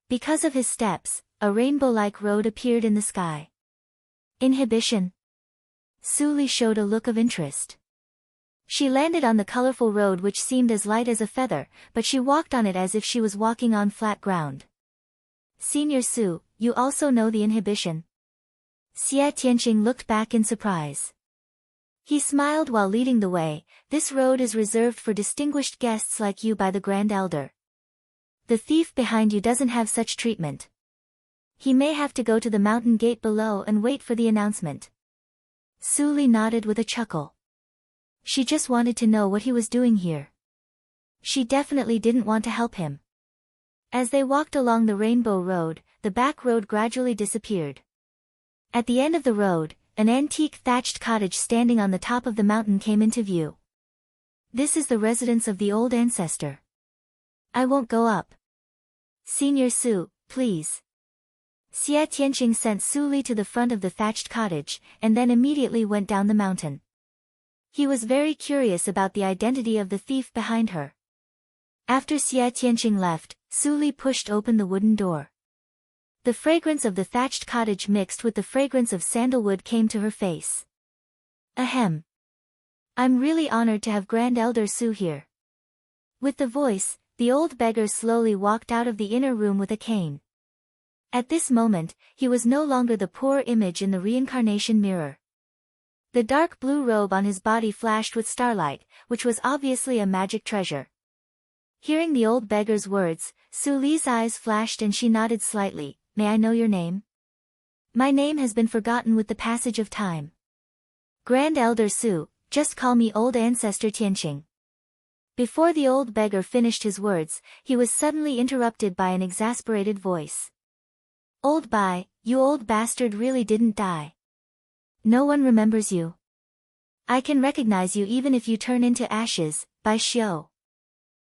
Because of his steps, a rainbow-like road appeared in the sky. Inhibition? Su Li showed a look of interest. She landed on the colorful road which seemed as light as a feather, but she walked on it as if she was walking on flat ground. Senior Su, you also know the inhibition? Xia Tianqing looked back in surprise. He smiled while leading the way. This road is reserved for distinguished guests like you by the Grand Elder. The thief behind you doesn't have such treatment. He may have to go to the mountain gate below and wait for the announcement. Su Li nodded with a chuckle. She just wanted to know what he was doing here. She definitely didn't want to help him. As they walked along the Rainbow Road, the back road gradually disappeared. At the end of the road, an antique thatched cottage standing on the top of the mountain came into view. This is the residence of the old ancestor. I won't go up. Senior Su, please. Xia Tianqing sent Su Li to the front of the thatched cottage, and then immediately went down the mountain. He was very curious about the identity of the thief behind her. After Xia Tianqing left, Su Li pushed open the wooden door. The fragrance of the thatched cottage mixed with the fragrance of sandalwood came to her face. Ahem. I'm really honored to have Grand Elder Su here. With the voice, the old beggar slowly walked out of the inner room with a cane. At this moment, he was no longer the poor image in the reincarnation mirror. The dark blue robe on his body flashed with starlight, which was obviously a magic treasure. Hearing the old beggar's words, Su Li's eyes flashed and she nodded slightly. May I know your name? My name has been forgotten with the passage of time. Grand Elder Su, just call me Old Ancestor Tianqing. Before the old beggar finished his words, he was suddenly interrupted by an exasperated voice. Old Bai, you old bastard really didn't die. No one remembers you. I can recognize you even if you turn into ashes, Bai Xiao.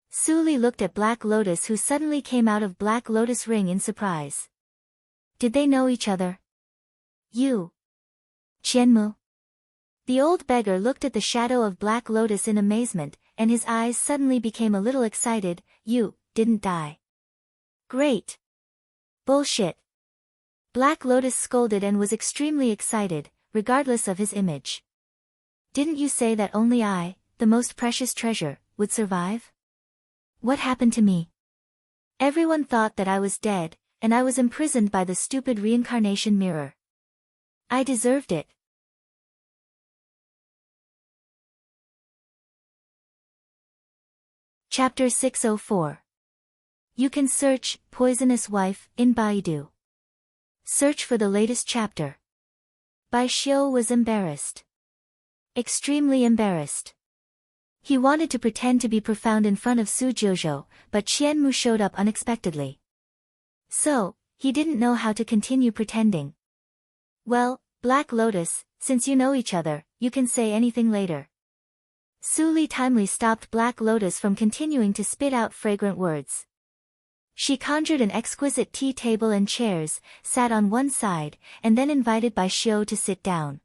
Su Li looked at Black Lotus, who suddenly came out of Black Lotus ring in surprise. Did they know each other? You. Qianmu. The old beggar looked at the shadow of Black Lotus in amazement, and his eyes suddenly became a little excited. You didn't die. Great. Bullshit. Black Lotus scolded and was extremely excited, regardless of his image. Didn't you say that only I, the most precious treasure, would survive? What happened to me? Everyone thought that I was dead, and I was imprisoned by the stupid reincarnation mirror. I deserved it. Chapter 604. You can search, Poisonous Wife, in Baidu. Search for the latest chapter. Bai Xiao was embarrassed. Extremely embarrassed. He wanted to pretend to be profound in front of Su Jiuzhou, but Qianmu showed up unexpectedly. So, he didn't know how to continue pretending. Well, Black Lotus, since you know each other, you can say anything later. Su Li timely stopped Black Lotus from continuing to spit out fragrant words. She conjured an exquisite tea table and chairs, sat on one side, and then invited Bai Xiao to sit down.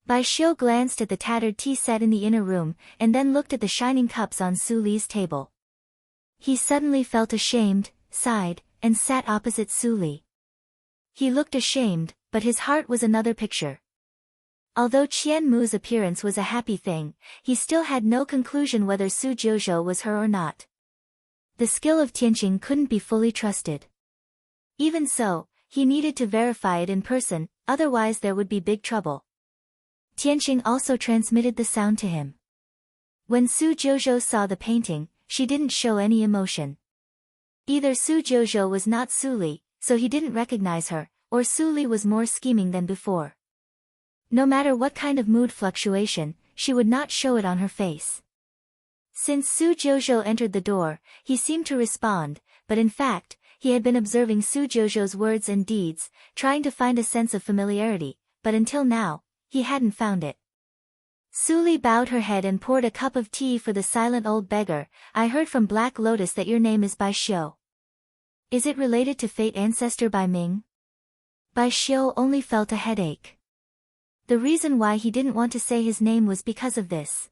Bai Xiao glanced at the tattered tea set in the inner room, and then looked at the shining cups on Su Li's table. He suddenly felt ashamed, sighed, and sat opposite Su Li. He looked ashamed, but his heart was another picture. Although Qianmu's appearance was a happy thing, he still had no conclusion whether Su Jiuzhou was her or not. The skill of Tianqing couldn't be fully trusted. Even so, he needed to verify it in person, otherwise there would be big trouble. Tianqing also transmitted the sound to him. When Su Jiuzhou saw the painting, she didn't show any emotion. Either Su Jiuzhou was not Su Li, so he didn't recognize her, or Su Li was more scheming than before. No matter what kind of mood fluctuation, she would not show it on her face. Since Su Jiuzhou entered the door, he seemed to respond, but in fact, he had been observing Su Jiuzhou's words and deeds, trying to find a sense of familiarity, but until now, he hadn't found it. Su Li bowed her head and poured a cup of tea for the silent old beggar. I heard from Black Lotus that your name is Bai Xiao. Is it related to fate ancestor Bai Ming? Bai Xiao only felt a headache. The reason why he didn't want to say his name was because of this.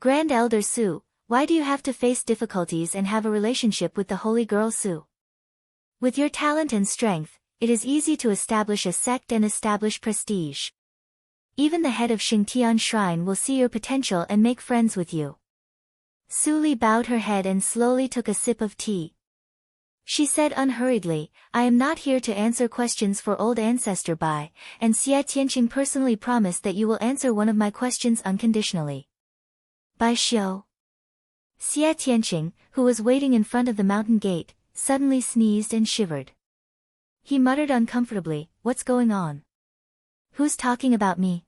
Grand Elder Su, why do you have to face difficulties and have a relationship with the holy girl Su? With your talent and strength, it is easy to establish a sect and establish prestige. Even the head of Xingtian Shrine will see your potential and make friends with you. Su Li bowed her head and slowly took a sip of tea. She said unhurriedly, I am not here to answer questions for old ancestor Bai, and Xie Tianqing personally promised that you will answer one of my questions unconditionally. Bai Xiao. Xie Tianqing, who was waiting in front of the mountain gate, suddenly sneezed and shivered. He muttered uncomfortably, what's going on? Who's talking about me?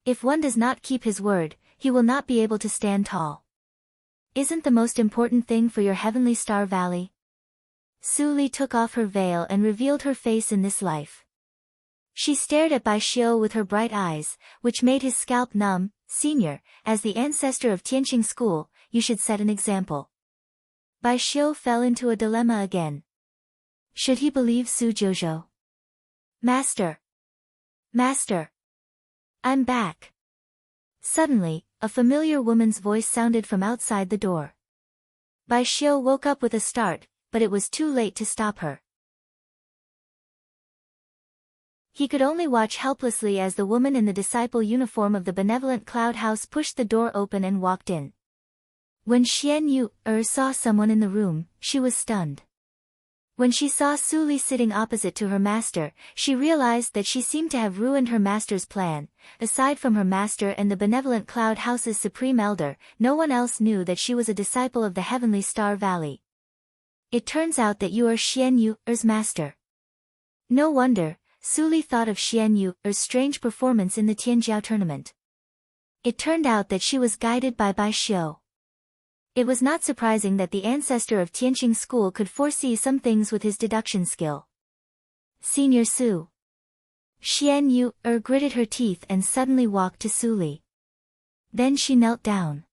If one does not keep his word, he will not be able to stand tall. Isn't the most important thing for your heavenly star valley? Su Li took off her veil and revealed her face in this life. She stared at Bai Xiao with her bright eyes, which made his scalp numb. Senior, as the ancestor of Tianqing School, you should set an example. Bai Xiao fell into a dilemma again. Should he believe Su Jiuzhou? Master! Master! I'm back. Suddenly, a familiar woman's voice sounded from outside the door. Bai Xiao woke up with a start, but it was too late to stop her. He could only watch helplessly as the woman in the disciple uniform of the benevolent Cloud House pushed the door open and walked in. When Xian Yu saw someone in the room, she was stunned. When she saw Su Li sitting opposite to her master, she realized that she seemed to have ruined her master's plan. Aside from her master and the benevolent Cloud House's supreme elder, no one else knew that she was a disciple of the Heavenly Star Valley. It turns out that you are Xian Yu's master. No wonder, Su Li thought of Xian Yu's strange performance in the Tianjiao tournament. It turned out that she was guided by Bai Xiu. It was not surprising that the ancestor of Tianqing school could foresee some things with his deduction skill. Senior Su. Xian Yu gritted her teeth and suddenly walked to Su Li. Then she knelt down.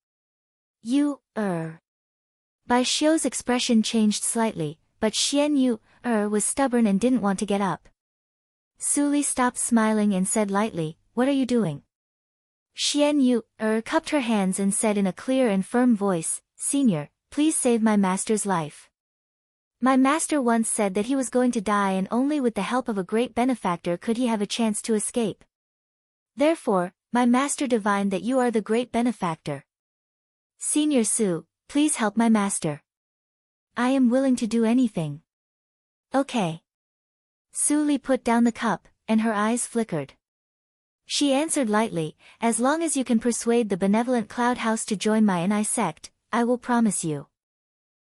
Bai Xiu's expression changed slightly, but Xian Yu was stubborn and didn't want to get up. Su Li stopped smiling and said lightly, "What are you doing?" Xian Yu cupped her hands and said in a clear and firm voice, "Senior, please save my master's life. My master once said that he was going to die and only with the help of a great benefactor could he have a chance to escape. Therefore, my master divined that you are the great benefactor. Senior Su, please help my master. I am willing to do anything." "Okay." Su Li put down the cup, and her eyes flickered. She answered lightly, "As long as you can persuade the benevolent Cloud House to join my Ni sect, I will promise you."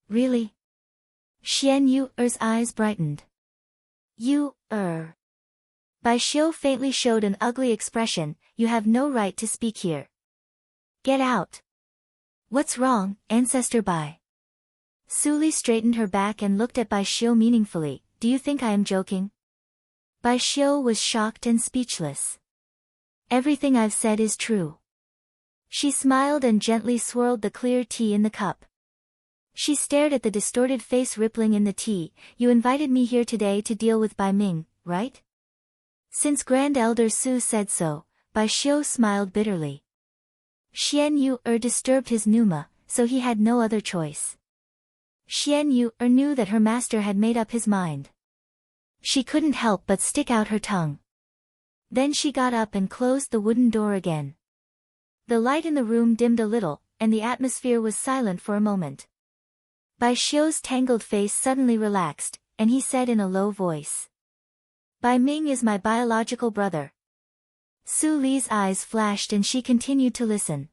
"Really?" Xian Yu's eyes brightened. Bai Xiu faintly showed an ugly expression, "You have no right to speak here. Get out." "What's wrong, Ancestor Bai?" Su Li straightened her back and looked at Bai Xiu meaningfully. "Do you think I am joking?" Bai Xiu was shocked and speechless. "Everything I've said is true." She smiled and gently swirled the clear tea in the cup. She stared at the distorted face rippling in the tea. "You invited me here today to deal with Bai Ming, right?" Since Grand Elder Su said so, Bai Xiu smiled bitterly. Xian Yu disturbed his pneuma, so he had no other choice. Xian Yu knew that her master had made up his mind. She couldn't help but stick out her tongue. Then she got up and closed the wooden door again. The light in the room dimmed a little, and the atmosphere was silent for a moment. Bai Xiu's tangled face suddenly relaxed, and he said in a low voice, "Bai Ming is my biological brother." Su Li's eyes flashed and she continued to listen.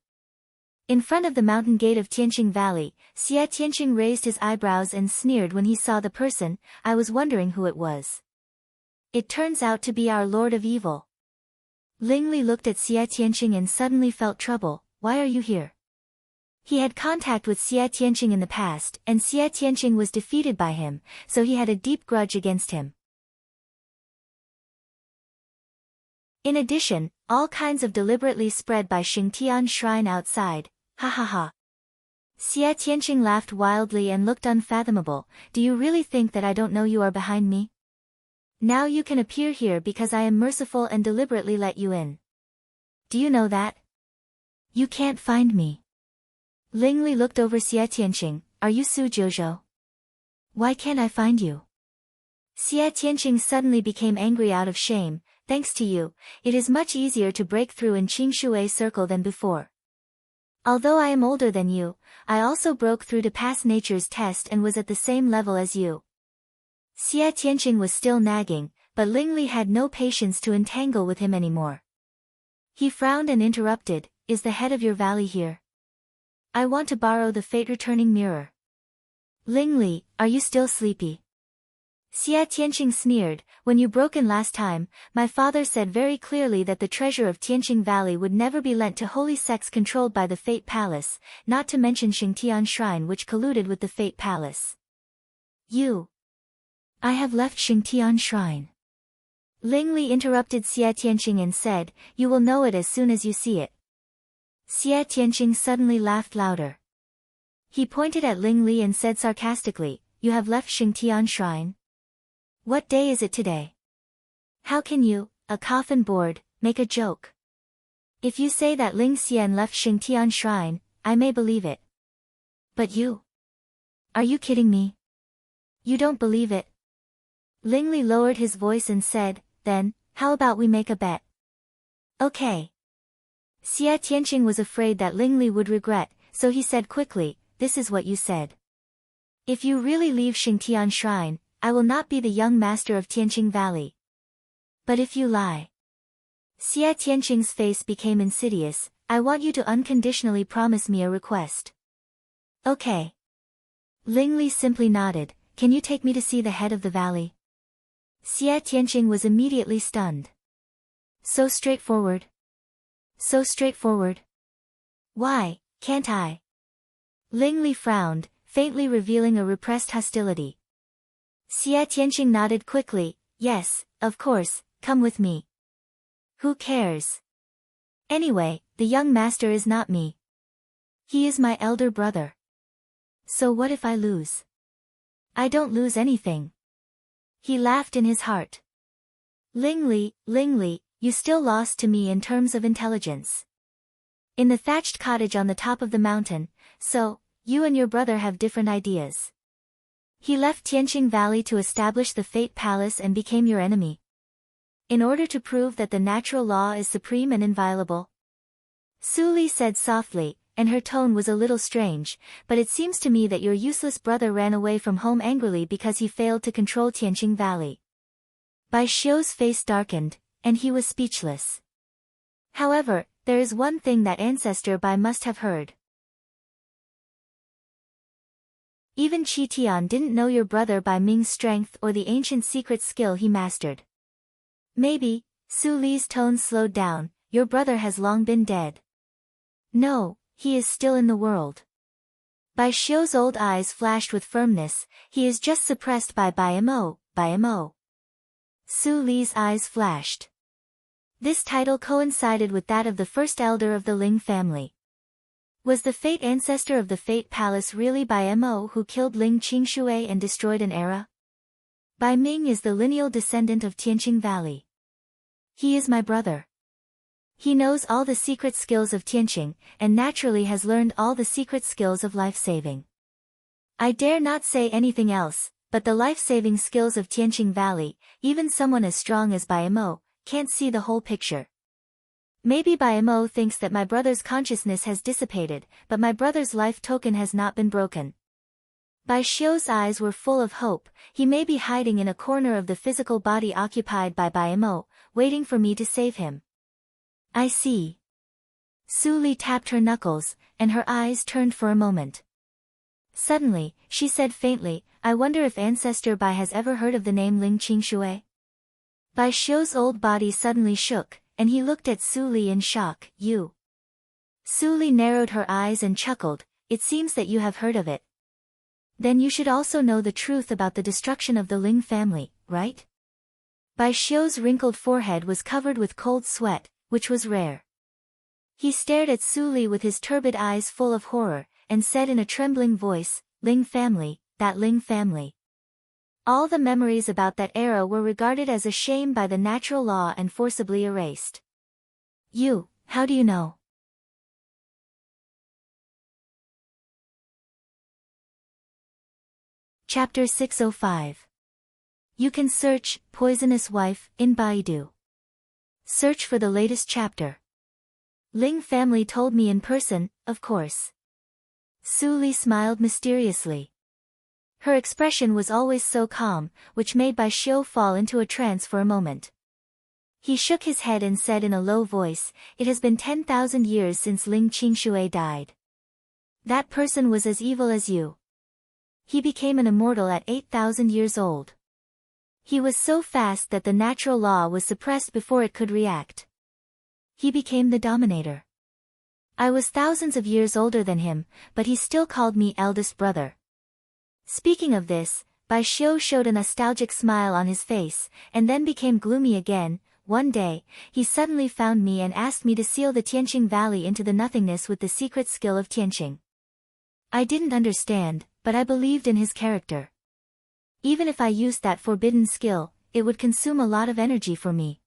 In front of the mountain gate of Tianqing Valley, Xia Tianqing raised his eyebrows and sneered when he saw the person. "I was wondering who it was. It turns out to be our Lord of Evil." Ling Li looked at Xia Tianqing and suddenly felt trouble. "Why are you here?" He had contact with Xia Tianqing in the past, and Xia Tianqing was defeated by him, so he had a deep grudge against him. In addition, all kinds of deliberately spread by Xingtian Shrine outside. Ha ha ha. Xia Tianqing laughed wildly and looked unfathomable. "Do you really think that I don't know you are behind me? Now you can appear here because I am merciful and deliberately let you in. Do you know that? You can't find me." Ling Li looked over Xia Tianqing. "Are you Su Jiuzhou? Why can't I find you?" Xia Tianqing suddenly became angry out of shame. "Thanks to you, it is much easier to break through in Qingshui Circle than before. Although I am older than you, I also broke through to pass nature's test and was at the same level as you." Xia Tianqing was still nagging, but Ling Li had no patience to entangle with him anymore. He frowned and interrupted, "Is the head of your valley here? I want to borrow the fate-returning mirror." "Ling Li, are you still sleepy?" Xia Tianqing sneered. "When you broke in last time, my father said very clearly that the treasure of Tianqing Valley would never be lent to holy sects controlled by the Fate Palace, not to mention Xingtian Shrine which colluded with the Fate Palace." "I have left Xingtian Shrine." Ling Li interrupted Xia Tianqing and said, "You will know it as soon as you see it." Xia Tianqing suddenly laughed louder. He pointed at Ling Li and said sarcastically, "You have left Xingtian Shrine? What day is it today? How can you, a coffin board, make a joke? If you say that Ling Xian left Xingtian Shrine, I may believe it. But you? Are you kidding me? You don't believe it?" Ling Li lowered his voice and said, "Then, how about we make a bet?" "Okay." Xia Tianqing was afraid that Ling Li would regret, so he said quickly, "This is what you said. If you really leave Xingtian Shrine, I will not be the young master of Tianqing Valley. But if you lie. Xie Tianqing's face became insidious. I want you to unconditionally promise me a request. Okay. Ling Li simply nodded. Can you take me to see the head of the valley? Xie Tianqing was immediately stunned. So straightforward. So straightforward. Why, can't I? Ling Li frowned, faintly revealing a repressed hostility. Xie Tianqing nodded quickly. Yes, of course, come with me. Who cares? Anyway, the young master is not me. He is my elder brother. So what if I lose? I don't lose anything. He laughed in his heart. Ling Li, you still lost to me in terms of intelligence. In the thatched cottage on the top of the mountain, so, you and your brother have different ideas. He left Tianqing Valley to establish the Fate Palace and became your enemy. In order to prove that the natural law is supreme and inviolable. Su Li said softly, and her tone was a little strange, but it seems to me that your useless brother ran away from home angrily because he failed to control Tianqing Valley. Bai Xiu's face darkened, and he was speechless. However, there is one thing that ancestor Bai must have heard. Even Qi Tian didn't know your brother Bai Ming's strength or the ancient secret skill he mastered. Maybe, Su Li's tone slowed down, your brother has long been dead. No, he is still in the world. Bai Xiu's old eyes flashed with firmness, he is just suppressed by Bai Mo. Su Li's eyes flashed. This title coincided with that of the first elder of the Ling family. Was the Fate ancestor of the Fate Palace really Bai Mo who killed Ling Qingshui and destroyed an era? Bai Ming is the lineal descendant of Tianqing Valley. He is my brother. He knows all the secret skills of Tianqing, and naturally has learned all the secret skills of life-saving. I dare not say anything else, but the life-saving skills of Tianqing Valley, even someone as strong as Bai Mo, can't see the whole picture. Maybe Bai Mo thinks that my brother's consciousness has dissipated, but my brother's life token has not been broken. Bai Xiu's eyes were full of hope. He may be hiding in a corner of the physical body occupied by Bai Mo, waiting for me to save him. I see. Su Li tapped her knuckles, and her eyes turned for a moment. Suddenly, she said faintly, I wonder if Ancestor Bai has ever heard of the name Ling Qingshui. Bai Xiu's old body suddenly shook, and he looked at Su Li in shock. You. Su Li narrowed her eyes and chuckled, it seems that you have heard of it. Then you should also know the truth about the destruction of the Ling family, right? Bai Xiu's wrinkled forehead was covered with cold sweat, which was rare. He stared at Su Li with his turbid eyes full of horror, and said in a trembling voice, Ling family, that Ling family. All the memories about that era were regarded as a shame by the natural law and forcibly erased. You, how do you know? Chapter 605. You can search, Poisonous Wife, in Baidu. Search for the latest chapter. Ling family told me in person, of course. Su Li smiled mysteriously. Her expression was always so calm, which made Bai Xiu fall into a trance for a moment. He shook his head and said in a low voice, it has been 10,000 years since Ling Qingshui died. That person was as evil as you. He became an immortal at 8,000 years old. He was so fast that the natural law was suppressed before it could react. He became the dominator. I was thousands of years older than him, but he still called me eldest brother. Speaking of this, Bai Xiu showed a nostalgic smile on his face, and then became gloomy again. One day, he suddenly found me and asked me to seal the Tianqing Valley into the nothingness with the secret skill of Tianqing. I didn't understand, but I believed in his character. Even if I used that forbidden skill, it would consume a lot of energy for me.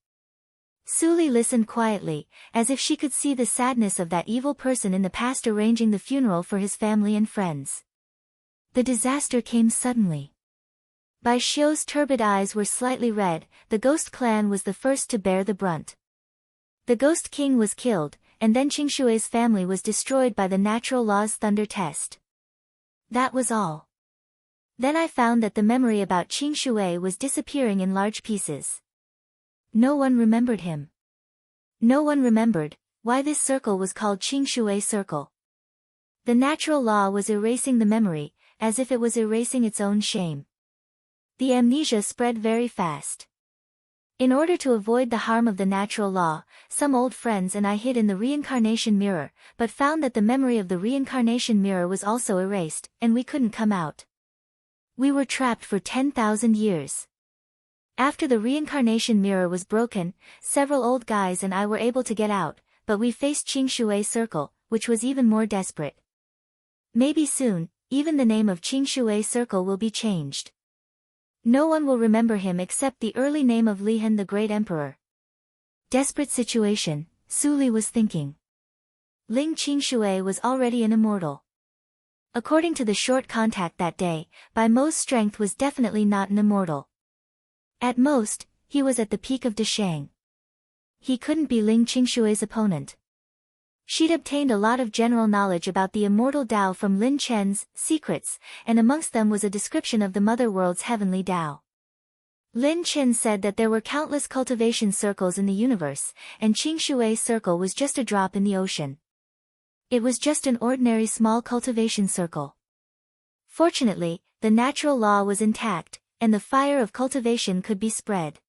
Su Li listened quietly, as if she could see the sadness of that evil person in the past arranging the funeral for his family and friends. The disaster came suddenly. Bai Xiu's turbid eyes were slightly red. The Ghost Clan was the first to bear the brunt. The Ghost King was killed, and then Qingshui's family was destroyed by the natural law's thunder test. That was all. Then I found that the memory about Qing Shui was disappearing in large pieces. No one remembered him. No one remembered why this circle was called Qing Shui Circle. The natural law was erasing the memory, as if it was erasing its own shame. The amnesia spread very fast. In order to avoid the harm of the natural law, some old friends and I hid in the reincarnation mirror, but found that the memory of the reincarnation mirror was also erased, and we couldn't come out. We were trapped for 10,000 years. After the reincarnation mirror was broken, several old guys and I were able to get out, but we faced Qing Shui Circle, which was even more desperate. Maybe soon, even the name of Qing Shui Circle will be changed. No one will remember him except the early name of Lihan the Great Emperor. Desperate situation, Su Li was thinking. Ling Qing Shui was already an immortal. According to the short contact that day, by Mo's strength was definitely not an immortal. At most, he was at the peak of Deshang. He couldn't be Ling Qing Shui's opponent. She'd obtained a lot of general knowledge about the immortal Tao from Lin Chen's secrets, and amongst them was a description of the Mother World's heavenly Tao. Lin Chen said that there were countless cultivation circles in the universe, and Qing Shui's circle was just a drop in the ocean. It was just an ordinary small cultivation circle. Fortunately, the natural law was intact, and the fire of cultivation could be spread.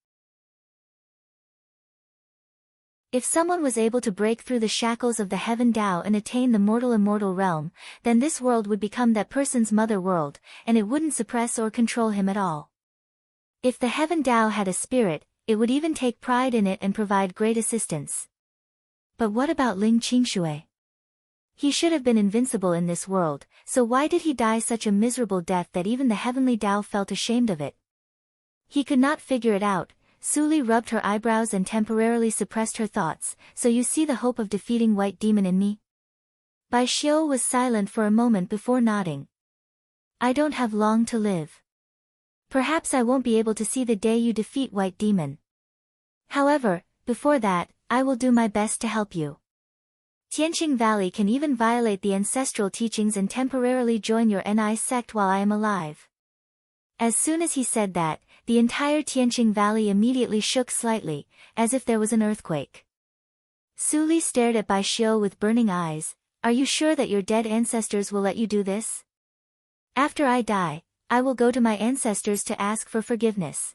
If someone was able to break through the shackles of the heaven Tao and attain the mortal-immortal realm, then this world would become that person's mother world, and it wouldn't suppress or control him at all. If the heaven Tao had a spirit, it would even take pride in it and provide great assistance. But what about Ling Qing Shui? He should have been invincible in this world, so why did he die such a miserable death that even the heavenly Tao felt ashamed of it? He could not figure it out. Su Li rubbed her eyebrows and temporarily suppressed her thoughts. So you see the hope of defeating White Demon in me? Bai Xiu was silent for a moment before nodding. I don't have long to live. Perhaps I won't be able to see the day you defeat White Demon. However, before that, I will do my best to help you. Tianqing Valley can even violate the ancestral teachings and temporarily join your NI sect while I am alive. As soon as he said that, the entire Tianqing Valley immediately shook slightly, as if there was an earthquake. Su Li stared at Bai Xiu with burning eyes. Are you sure that your dead ancestors will let you do this? After I die, I will go to my ancestors to ask for forgiveness.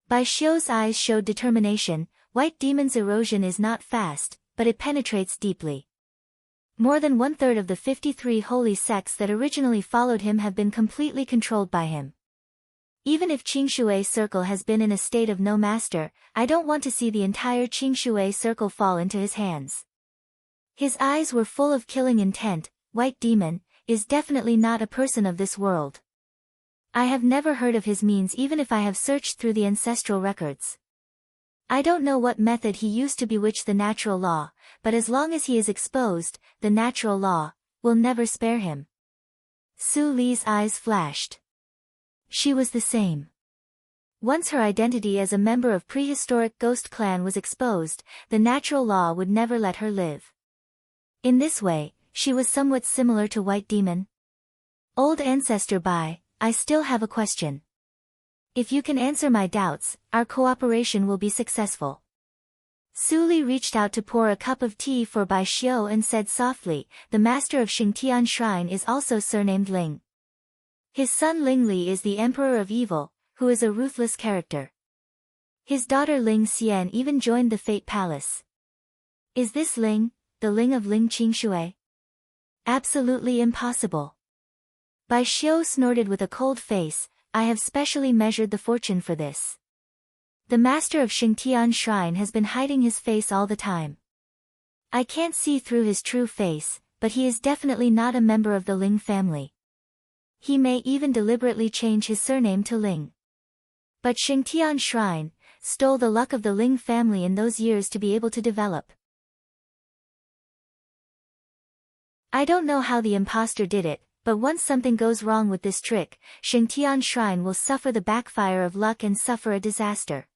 Bai Xiu's eyes showed determination. White Demon's erosion is not fast, but it penetrates deeply. More than 1/3 of the 53 holy sects that originally followed him have been completely controlled by him. Even if Qing Shui Circle has been in a state of no master, I don't want to see the entire Qing Shui Circle fall into his hands. His eyes were full of killing intent. White Demon is definitely not a person of this world. I have never heard of his means even if I have searched through the ancestral records. I don't know what method he used to bewitch the natural law, but as long as he is exposed, the natural law will never spare him. Su Li's eyes flashed. She was the same. Once her identity as a member of prehistoric ghost clan was exposed, the natural law would never let her live. In this way, she was somewhat similar to White Demon. Old Ancestor Bai, I still have a question. If you can answer my doubts, our cooperation will be successful. Su Li reached out to pour a cup of tea for Bai Xiu and said softly, the master of Xingtian Shrine is also surnamed Ling. His son Ling Li is the Emperor of Evil, who is a ruthless character. His daughter Ling Xian even joined the Fate Palace. Is this Ling, the Ling of Ling Qing Shui? Absolutely impossible. Bai Xiu snorted with a cold face. I have specially measured the fortune for this. The master of Xingtian Shrine has been hiding his face all the time. I can't see through his true face, but he is definitely not a member of the Ling family. He may even deliberately change his surname to Ling. But Xingtian Shrine stole the luck of the Ling family in those years to be able to develop. I don't know how the imposter did it, but once something goes wrong with this trick, Xingtian Shrine will suffer the backfire of luck and suffer a disaster.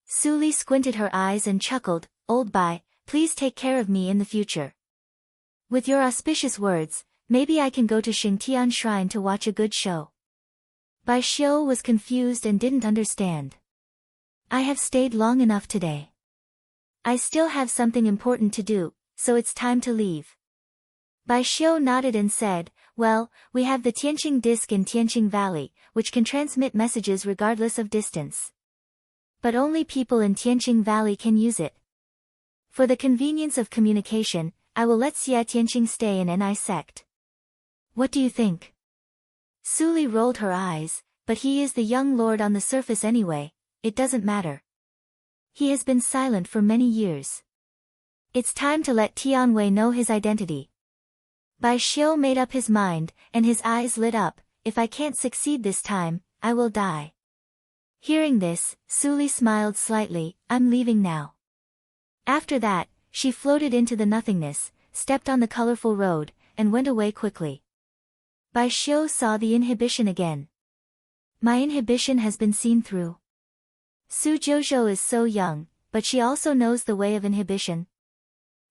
Su Li squinted her eyes and chuckled, Old Bai, please take care of me in the future. With your auspicious words, maybe I can go to Xingtian Shrine to watch a good show. Bai Xiu was confused and didn't understand. I have stayed long enough today. I still have something important to do, so it's time to leave. Bai Xiu nodded and said, well, we have the Tianqing disk in Tianqing Valley, which can transmit messages regardless of distance. But only people in Tianqing Valley can use it. For the convenience of communication, I will let Xia Tianqing stay in Ni sect. What do you think? Su Li rolled her eyes, but he is the young lord on the surface anyway, it doesn't matter. He has been silent for many years. It's time to let Tianwei know his identity. Bai Xiu made up his mind, and his eyes lit up, if I can't succeed this time, I will die. Hearing this, Su Li smiled slightly, I'm leaving now. After that, she floated into the nothingness, stepped on the colorful road, and went away quickly. Bai Xiu saw the inhibition again. My inhibition has been seen through. Su Jouzhou is so young, but she also knows the way of inhibition.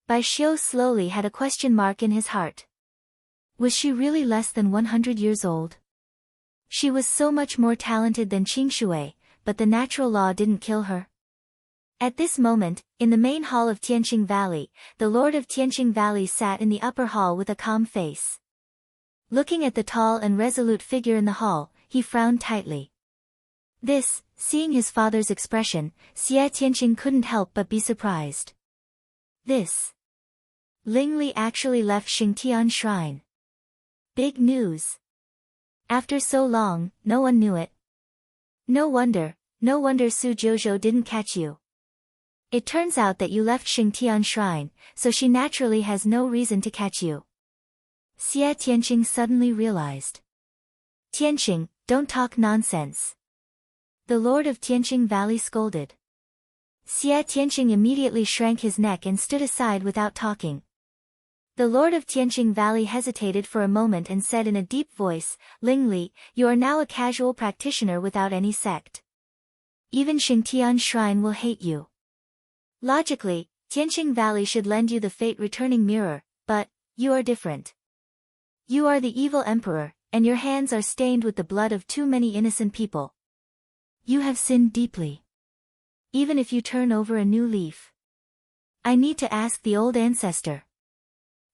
Bai Xiu slowly had a question mark in his heart. Was she really less than 100 years old? She was so much more talented than Qing Shui, but the natural law didn't kill her. At this moment, in the main hall of Tianqing Valley, the lord of Tianqing Valley sat in the upper hall with a calm face. Looking at the tall and resolute figure in the hall, he frowned tightly. Seeing his father's expression, Xia Tianqing couldn't help but be surprised. Ling Li actually left Xingtian Shrine. Big news. After so long, no one knew it. No wonder Su Jouzhou didn't catch you. It turns out that you left Xingtian Shrine, so she naturally has no reason to catch you. Xia Tianqing suddenly realized. Tianqing, don't talk nonsense. The lord of Tianqing Valley scolded. Xia Tianqing immediately shrank his neck and stood aside without talking. The lord of Tianqing Valley hesitated for a moment and said in a deep voice, Ling Li, you are now a casual practitioner without any sect. Even Xingtian Shrine will hate you. Logically, Tianqing Valley should lend you the fate-returning mirror, but, you are different. You are the evil emperor, and your hands are stained with the blood of too many innocent people. You have sinned deeply. Even if you turn over a new leaf. I need to ask the old ancestor.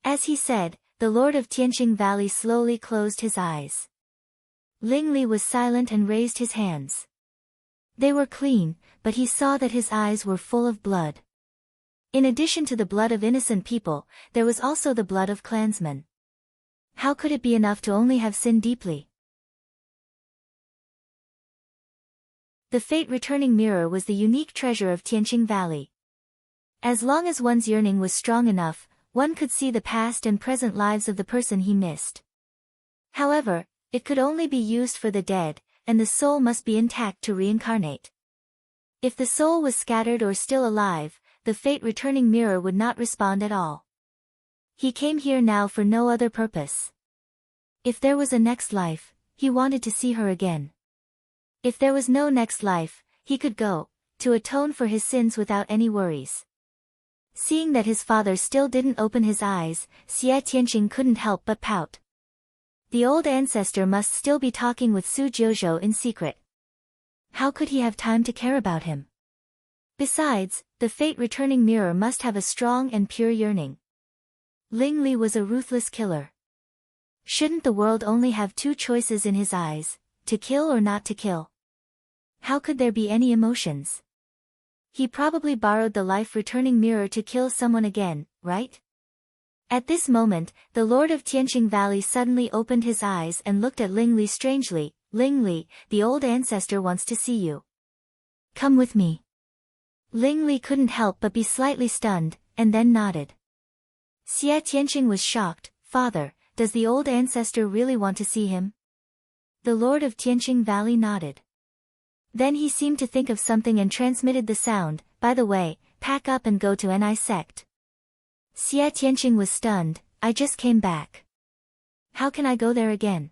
As he said, the lord of Tianqing Valley slowly closed his eyes. Ling Li was silent and raised his hands. They were clean, but he saw that his eyes were full of blood. In addition to the blood of innocent people, there was also the blood of clansmen. How could it be enough to only have sinned deeply? The fate-returning mirror was the unique treasure of Tianqing Valley. As long as one's yearning was strong enough, one could see the past and present lives of the person he missed. However, it could only be used for the dead, and the soul must be intact to reincarnate. If the soul was scattered or still alive, the fate-returning mirror would not respond at all. He came here now for no other purpose. If there was a next life, he wanted to see her again. If there was no next life, he could go, to atone for his sins without any worries. Seeing that his father still didn't open his eyes, Xia Tianqing couldn't help but pout. The old ancestor must still be talking with Su Jouzhou in secret. How could he have time to care about him? Besides, the fate-returning mirror must have a strong and pure yearning. Ling Li was a ruthless killer. Shouldn't the world only have two choices in his eyes, to kill or not to kill? How could there be any emotions? He probably borrowed the life-returning mirror to kill someone again, right? At this moment, the lord of Tianqing Valley suddenly opened his eyes and looked at Ling Li strangely. Ling Li, the old ancestor wants to see you. Come with me. Ling Li couldn't help but be slightly stunned, and then nodded. Xia Tianqing was shocked. Father, does the old ancestor really want to see him? The lord of Tianqing Valley nodded. Then he seemed to think of something and transmitted the sound, by the way, pack up and go to Ni sect. Xia Tianqing was stunned, I just came back. How can I go there again?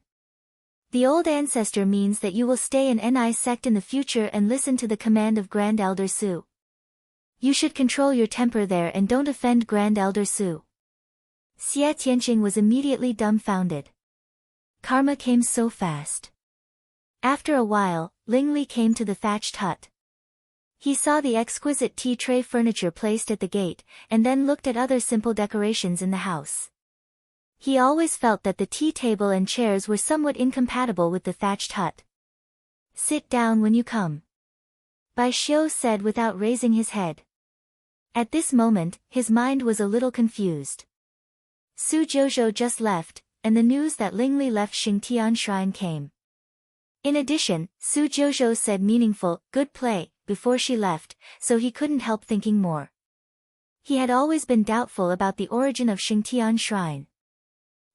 The old ancestor means that you will stay in Ni sect in the future and listen to the command of Grand Elder Su. You should control your temper there and don't offend Grand Elder Su. Xia Tianqing was immediately dumbfounded. Karma came so fast. After a while, Ling Li came to the thatched hut. He saw the exquisite tea tray furniture placed at the gate, and then looked at other simple decorations in the house. He always felt that the tea table and chairs were somewhat incompatible with the thatched hut. "Sit down when you come," Bai Xiu said without raising his head. At this moment, his mind was a little confused. Su Jouzhou just left, and the news that Ling Li left Xingtian Shrine came. In addition, Su Jouzhou said meaningful, "Good play," before she left, so he couldn't help thinking more. He had always been doubtful about the origin of Xingtian Shrine.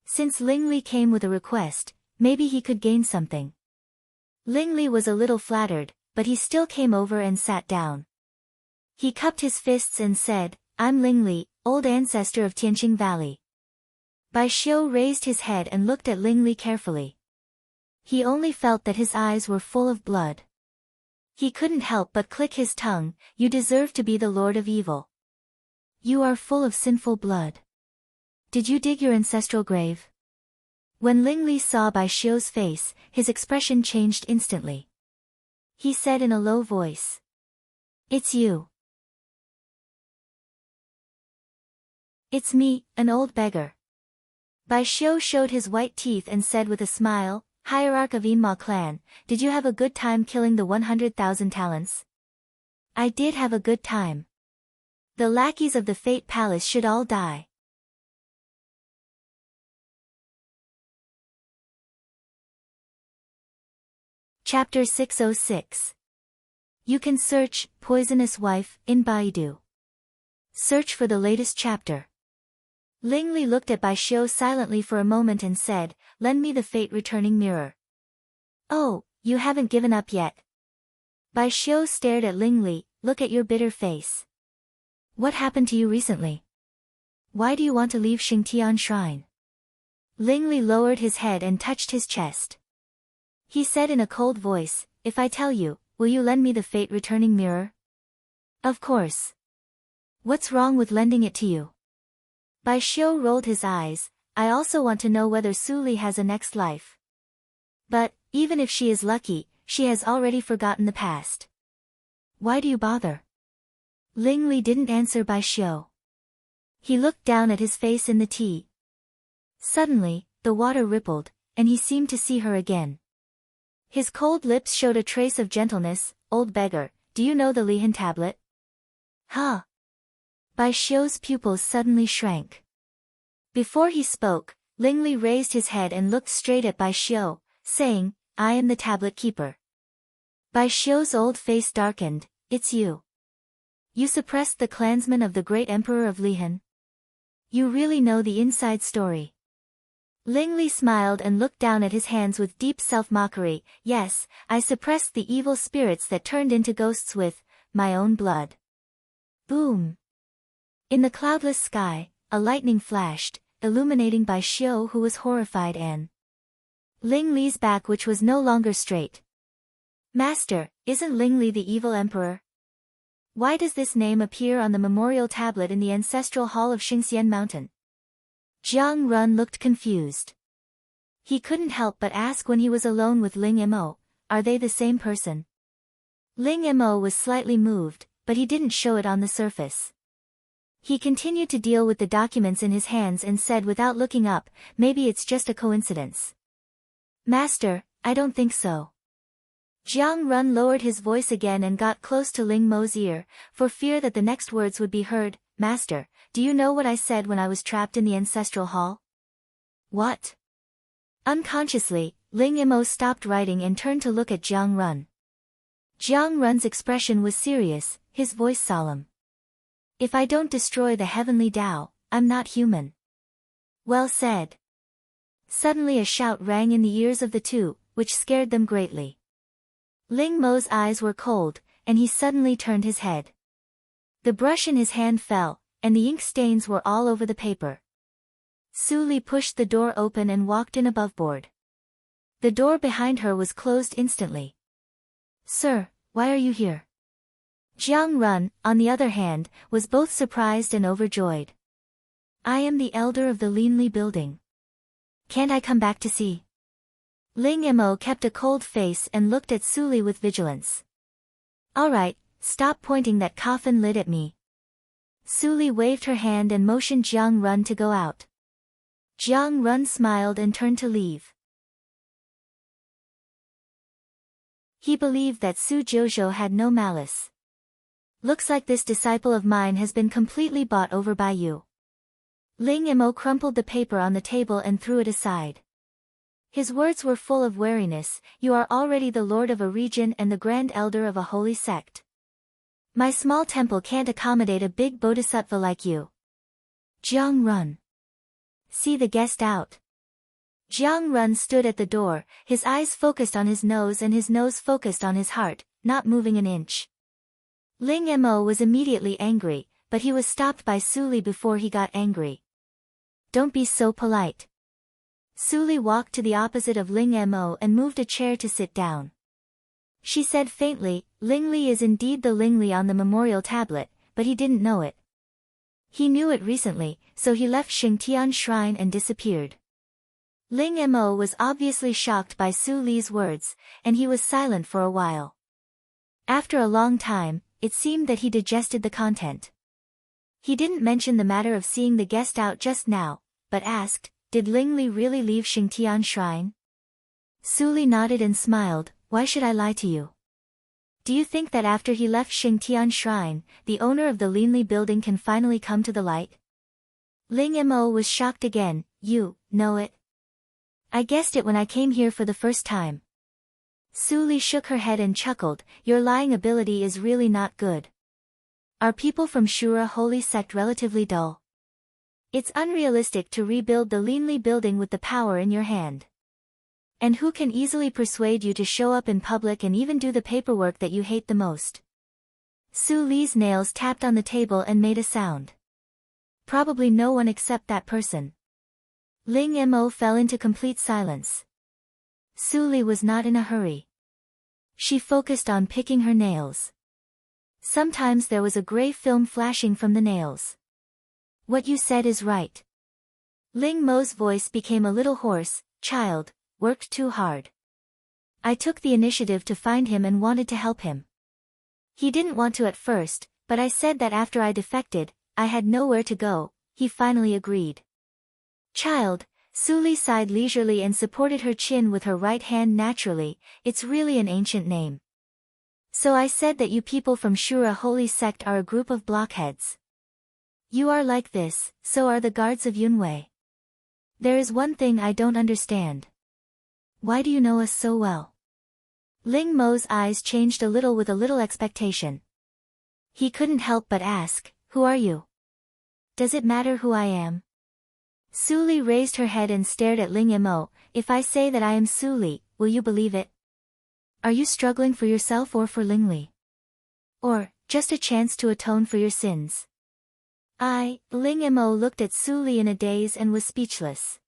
Since Ling Li came with a request, maybe he could gain something. Ling Li was a little flattered, but he still came over and sat down. He cupped his fists and said, "I'm Ling Li, old ancestor of Tianqing Valley." Bai Xiu raised his head and looked at Ling Li carefully. He only felt that his eyes were full of blood. He couldn't help but click his tongue. "You deserve to be the Lord of Evil. You are full of sinful blood. Did you dig your ancestral grave?" When Ling Li saw Bai Xiu's face, his expression changed instantly. He said in a low voice, "It's you." "It's me, an old beggar." Bai Xiu showed his white teeth and said with a smile, "Hierarch of Yinma clan, did you have a good time killing the 100,000 talents?" "I did have a good time. The lackeys of the Fate Palace should all die." Chapter 606. You can search, Poisonous Wife, in Baidu. Search for the latest chapter. Ling Li looked at Bai Xiu silently for a moment and said, "Lend me the fate-returning mirror." "Oh, you haven't given up yet." Bai Xiu stared at Ling Li. "Look at your bitter face. What happened to you recently? Why do you want to leave Xingtian Shrine?" Ling Li lowered his head and touched his chest. He said in a cold voice, "If I tell you, will you lend me the fate-returning mirror?" "Of course. What's wrong with lending it to you?" Bai Xiu rolled his eyes. "I also want to know whether Su Li has a next life. But, even if she is lucky, she has already forgotten the past. Why do you bother?" Ling Li didn't answer Bai Xiu. He looked down at his face in the tea. Suddenly, the water rippled, and he seemed to see her again. His cold lips showed a trace of gentleness. "Old beggar, do you know the Lihan tablet?" "Huh?" Bai Xiu's pupils suddenly shrank. Before he spoke, Ling Li raised his head and looked straight at Bai Xiu, saying, "I am the tablet keeper." Bai Xiu's old face darkened. "It's you. You suppressed the clansmen of the great emperor of Lihan. You really know the inside story." Ling Li smiled and looked down at his hands with deep self-mockery. "Yes, I suppressed the evil spirits that turned into ghosts with my own blood." Boom! In the cloudless sky, a lightning flashed, illuminating Bai Xiu, who was horrified, and Ling Li's back, which was no longer straight. "Master, isn't Ling Li the evil emperor? Why does this name appear on the memorial tablet in the ancestral hall of Xingxian Mountain?" Jiang Run looked confused. He couldn't help but ask when he was alone with Ling Mo, "Are they the same person?" Ling Mo was slightly moved, but he didn't show it on the surface. He continued to deal with the documents in his hands and said without looking up, "Maybe it's just a coincidence." "Master, I don't think so." Jiang Run lowered his voice again and got close to Ling Mo's ear, for fear that the next words would be heard. "Master, do you know what I said when I was trapped in the ancestral hall?" "What?" Unconsciously, Ling Mo stopped writing and turned to look at Jiang Run. Jiang Run's expression was serious, his voice solemn. "If I don't destroy the heavenly Tao, I'm not human." "Well said." Suddenly a shout rang in the ears of the two, which scared them greatly. Ling Mo's eyes were cold, and he suddenly turned his head. The brush in his hand fell, and the ink stains were all over the paper. Su Li pushed the door open and walked in aboveboard. The door behind her was closed instantly. "Sir, why are you here?" Jiang Run, on the other hand, was both surprised and overjoyed. "I am the elder of the Linli building. Can't I come back to see?" Ling Mo kept a cold face and looked at Su Li with vigilance. Alright, stop pointing that coffin lid at me. Su Li waved her hand and motioned Jiang Run to go out. Jiang Run smiled and turned to leave. He believed that Su Jouzhou had no malice. Looks like this disciple of mine has been completely bought over by you. Ling Mo crumpled the paper on the table and threw it aside. His words were full of wariness. You are already the lord of a region and the grand elder of a holy sect. My small temple can't accommodate a big bodhisattva like you. Jiang Run. See the guest out. Jiang Run stood at the door, his eyes focused on his nose and his nose focused on his heart, not moving an inch. Ling Mo was immediately angry, but he was stopped by Su Li before he got angry. Don't be so polite. Su Li walked to the opposite of Ling Mo and moved a chair to sit down. She said faintly, Ling Li is indeed the Ling Li on the memorial tablet, but he didn't know it. He knew it recently, so he left Xingtian Shrine and disappeared. Ling Mo was obviously shocked by Su Li's words, and he was silent for a while. After a long time, it seemed that he digested the content. He didn't mention the matter of seeing the guest out just now, but asked, did Ling Li really leave Xingtian Shrine? Su Li nodded and smiled, why should I lie to you? Do you think that after he left Xingtian Shrine, the owner of the Linli building can finally come to the light? Ling Mo was shocked again, you know it? I guessed it when I came here for the first time. Su Li shook her head and chuckled, your lying ability is really not good. Are people from Shura Holy Sect relatively dull? It's unrealistic to rebuild the Linli building with the power in your hand. And who can easily persuade you to show up in public and even do the paperwork that you hate the most? Su Li's nails tapped on the table and made a sound. Probably no one except that person. Ling Mo fell into complete silence. Su Li was not in a hurry. She focused on picking her nails. Sometimes there was a gray film flashing from the nails. What you said is right. Ling Mo's voice became a little hoarse, child, worked too hard. I took the initiative to find him and wanted to help him. He didn't want to at first, but I said that after I defected, I had nowhere to go. He finally agreed. Child, Su Li sighed leisurely and supported her chin with her right hand naturally, it's really an ancient name. So I said that you people from Shura Holy Sect are a group of blockheads. You are like this, so are the guards of Yunwei. There is one thing I don't understand. Why do you know us so well? Ling Mo's eyes changed a little expectation. He couldn't help but ask, who are you? Does it matter who I am? Su Li raised her head and stared at Ling Mo, if I say that I am Su Li, will you believe it? Are you struggling for yourself or for Ling Li? Or, just a chance to atone for your sins? Ling Mo looked at Su Li in a daze and was speechless.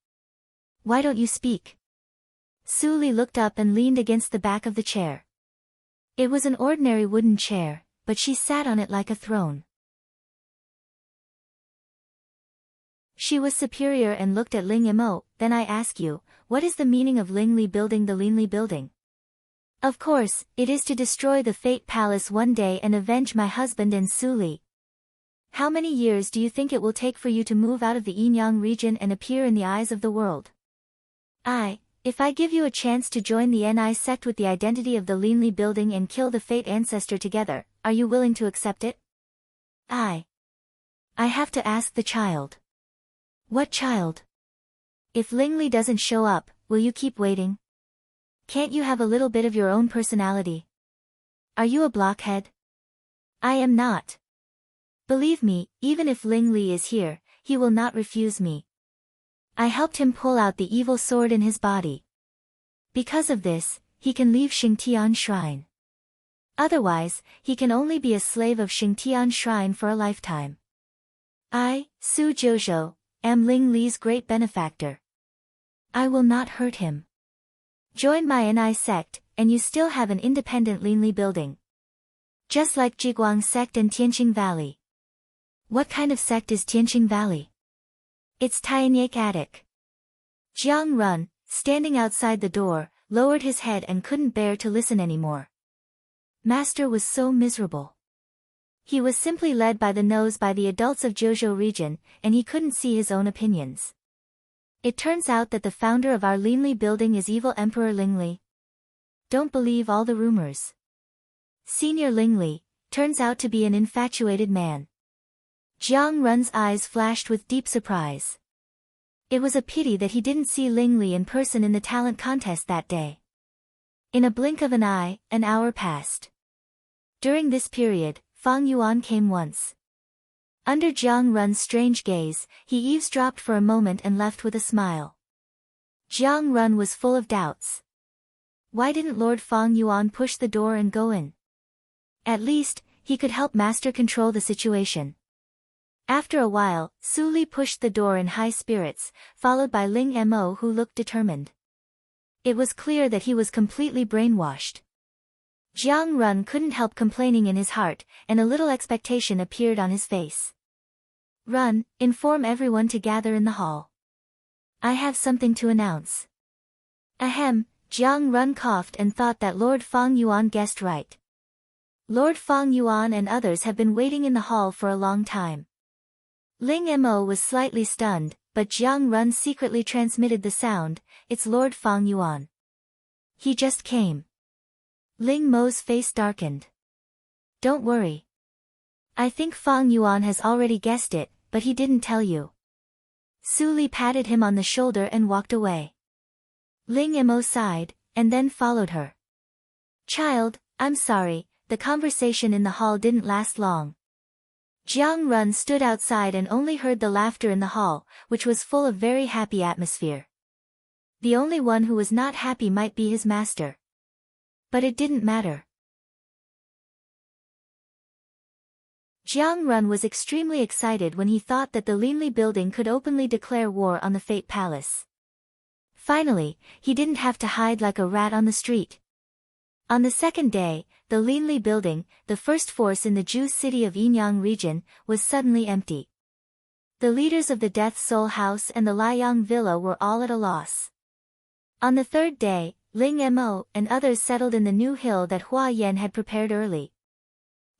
Why don't you speak? Su Li looked up and leaned against the back of the chair. It was an ordinary wooden chair, but she sat on it like a throne. She was superior and looked at Ling Mo, then I ask you, what is the meaning of Ling Li building the Linli building? Of course, it is to destroy the Fate Palace one day and avenge my husband and Su Li. How many years do you think it will take for you to move out of the Yinyang region and appear in the eyes of the world? If I give you a chance to join the Ni sect with the identity of the Linli building and kill the Fate ancestor together, are you willing to accept it? I have to ask the child. What child? If Ling Li doesn't show up, will you keep waiting? Can't you have a little bit of your own personality? Are you a blockhead? I am not. Believe me, even if Ling Li is here, he will not refuse me. I helped him pull out the evil sword in his body. Because of this, he can leave Xingtian Shrine. Otherwise, he can only be a slave of Xingtian Shrine for a lifetime. I, Su Jouzhou, am Ling Li's great benefactor. I will not hurt him. Join my Ni sect, and you still have an independent Linli building. Just like Jiguang sect and Tianqing Valley. What kind of sect is Tianqing Valley? It's Tianyake Attic. Jiang Run, standing outside the door, lowered his head and couldn't bear to listen anymore. Master was so miserable. He was simply led by the nose by the adults of Jojo region, and he couldn't see his own opinions. It turns out that the founder of our Linli building is evil Emperor Lingli. Don't believe all the rumors. Senior Lingli turns out to be an infatuated man. Jiang Run's eyes flashed with deep surprise. It was a pity that he didn't see Lingli in person in the talent contest that day. In a blink of an eye, an hour passed. During this period, Fang Yuan came once. Under Jiang Run's strange gaze, he eavesdropped for a moment and left with a smile. Jiang Run was full of doubts. Why didn't Lord Fang Yuan push the door and go in? At least, he could help Master control the situation. After a while, Su Li pushed the door in high spirits, followed by Ling Mo, who looked determined. It was clear that he was completely brainwashed. Jiang Run couldn't help complaining in his heart, and a little expectation appeared on his face. Run, inform everyone to gather in the hall. I have something to announce. Ahem, Jiang Run coughed and thought that Lord Fang Yuan guessed right. Lord Fang Yuan and others have been waiting in the hall for a long time. Ling Mo was slightly stunned, but Jiang Run secretly transmitted the sound, it's Lord Fang Yuan. He just came. Ling Mo's face darkened. Don't worry. I think Fang Yuan has already guessed it, but he didn't tell you. Su Li patted him on the shoulder and walked away. Ling Mo sighed, and then followed her. Child, I'm sorry, the conversation in the hall didn't last long. Jiang Run stood outside and only heard the laughter in the hall, which was full of very happy atmosphere. The only one who was not happy might be his master. But it didn't matter. Jiang Run was extremely excited when he thought that the Linli building could openly declare war on the Fate Palace. Finally, he didn't have to hide like a rat on the street. On the second day, the Linli building, the first force in the Ju city of Yinyang region, was suddenly empty. The leaders of the Death Soul House and the Liang Villa were all at a loss. On the third day, Ling Mo and others settled in the new hill that Hua Yan had prepared early.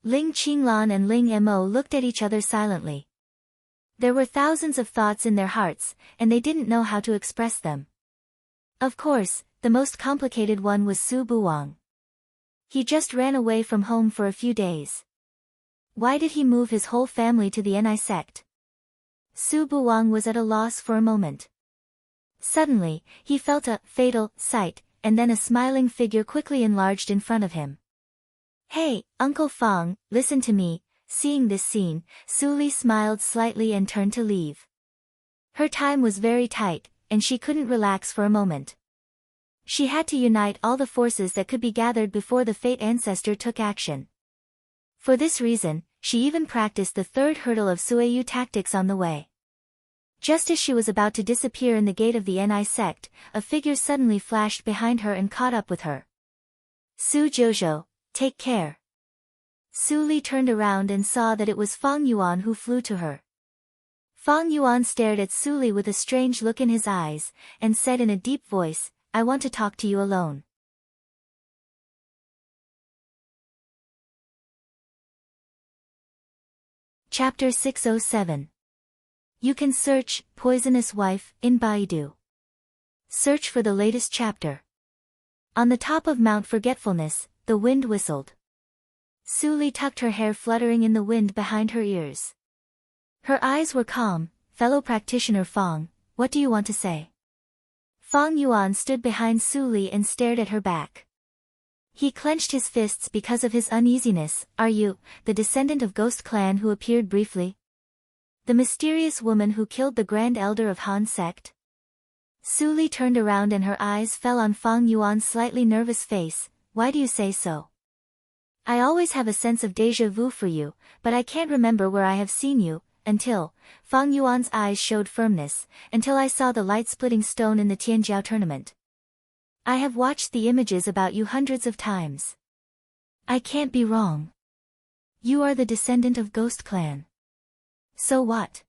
Ling Qinglan and Ling Mo looked at each other silently. There were thousands of thoughts in their hearts, and they didn't know how to express them. Of course, the most complicated one was Su Buwang. He just ran away from home for a few days. Why did he move his whole family to the Ni sect? Su Buwang was at a loss for a moment. Suddenly, he felt a fatal sight, and then a smiling figure quickly enlarged in front of him. Hey, Uncle Fang, listen to me. Seeing this scene, Su Li smiled slightly and turned to leave. Her time was very tight, and she couldn't relax for a moment. She had to unite all the forces that could be gathered before the Fate Ancestor took action. For this reason, she even practiced the third hurdle of Sueyu tactics on the way. Just as she was about to disappear in the gate of the Ni sect, a figure suddenly flashed behind her and caught up with her. Su Jojo, take care. Su Li turned around and saw that it was Fang Yuan who flew to her. Fang Yuan stared at Su Li with a strange look in his eyes, and said in a deep voice, I want to talk to you alone. Chapter 607. You can search, Poisonous Wife, in Baidu. Search for the latest chapter. On the top of Mount Forgetfulness, the wind whistled. Su Li tucked her hair fluttering in the wind behind her ears. Her eyes were calm. Fellow practitioner Fang, what do you want to say? Fang Yuan stood behind Su Li and stared at her back. He clenched his fists because of his uneasiness. Are you, the descendant of Ghost Clan who appeared briefly? The mysterious woman who killed the Grand Elder of Han sect? Su Li turned around and her eyes fell on Fang Yuan's slightly nervous face. Why do you say so? I always have a sense of déjà vu for you, but I can't remember where I have seen you, until, Fang Yuan's eyes showed firmness, until I saw the light-splitting stone in the Tianjiao tournament. I have watched the images about you hundreds of times. I can't be wrong. You are the descendant of Ghost Clan. So what?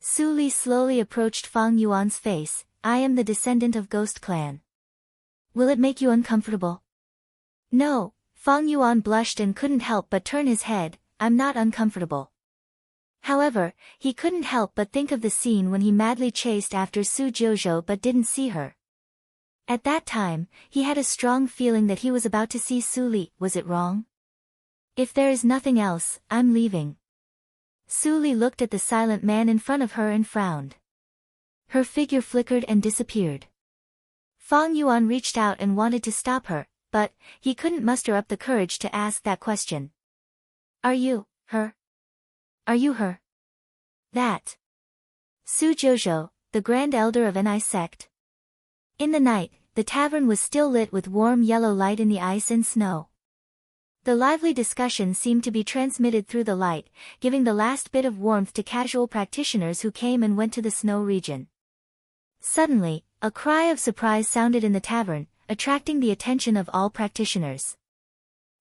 Su Li slowly approached Fang Yuan's face. I am the descendant of Ghost Clan. Will it make you uncomfortable? No, Fang Yuan blushed and couldn't help but turn his head. I'm not uncomfortable. However, he couldn't help but think of the scene when he madly chased after Su Jiuzhou but didn't see her. At that time, he had a strong feeling that he was about to see Su Li. Was it wrong? If there is nothing else, I'm leaving. Su Li looked at the silent man in front of her and frowned. Her figure flickered and disappeared. Fang Yuan reached out and wanted to stop her, but he couldn't muster up the courage to ask that question. Are you her? Are you her? That. Su Jiuzhou, the Grand Elder of Ni sect. In the night, the tavern was still lit with warm yellow light in the ice and snow. The lively discussion seemed to be transmitted through the light, giving the last bit of warmth to casual practitioners who came and went to the snow region. Suddenly, a cry of surprise sounded in the tavern, attracting the attention of all practitioners.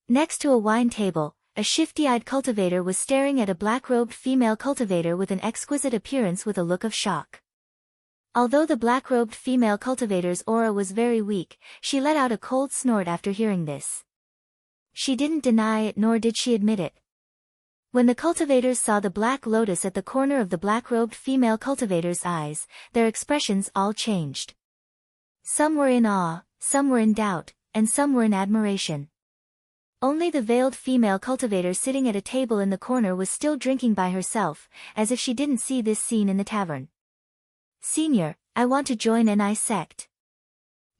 Next to a wine table, a shifty-eyed cultivator was staring at a black-robed female cultivator with an exquisite appearance with a look of shock. Although the black-robed female cultivator's aura was very weak, she let out a cold snort after hearing this. She didn't deny it nor did she admit it. When the cultivators saw the black lotus at the corner of the black-robed female cultivator's eyes, their expressions all changed. Some were in awe, some were in doubt, and some were in admiration. Only the veiled female cultivator sitting at a table in the corner was still drinking by herself, as if she didn't see this scene in the tavern. Senior, I want to join Ni sect.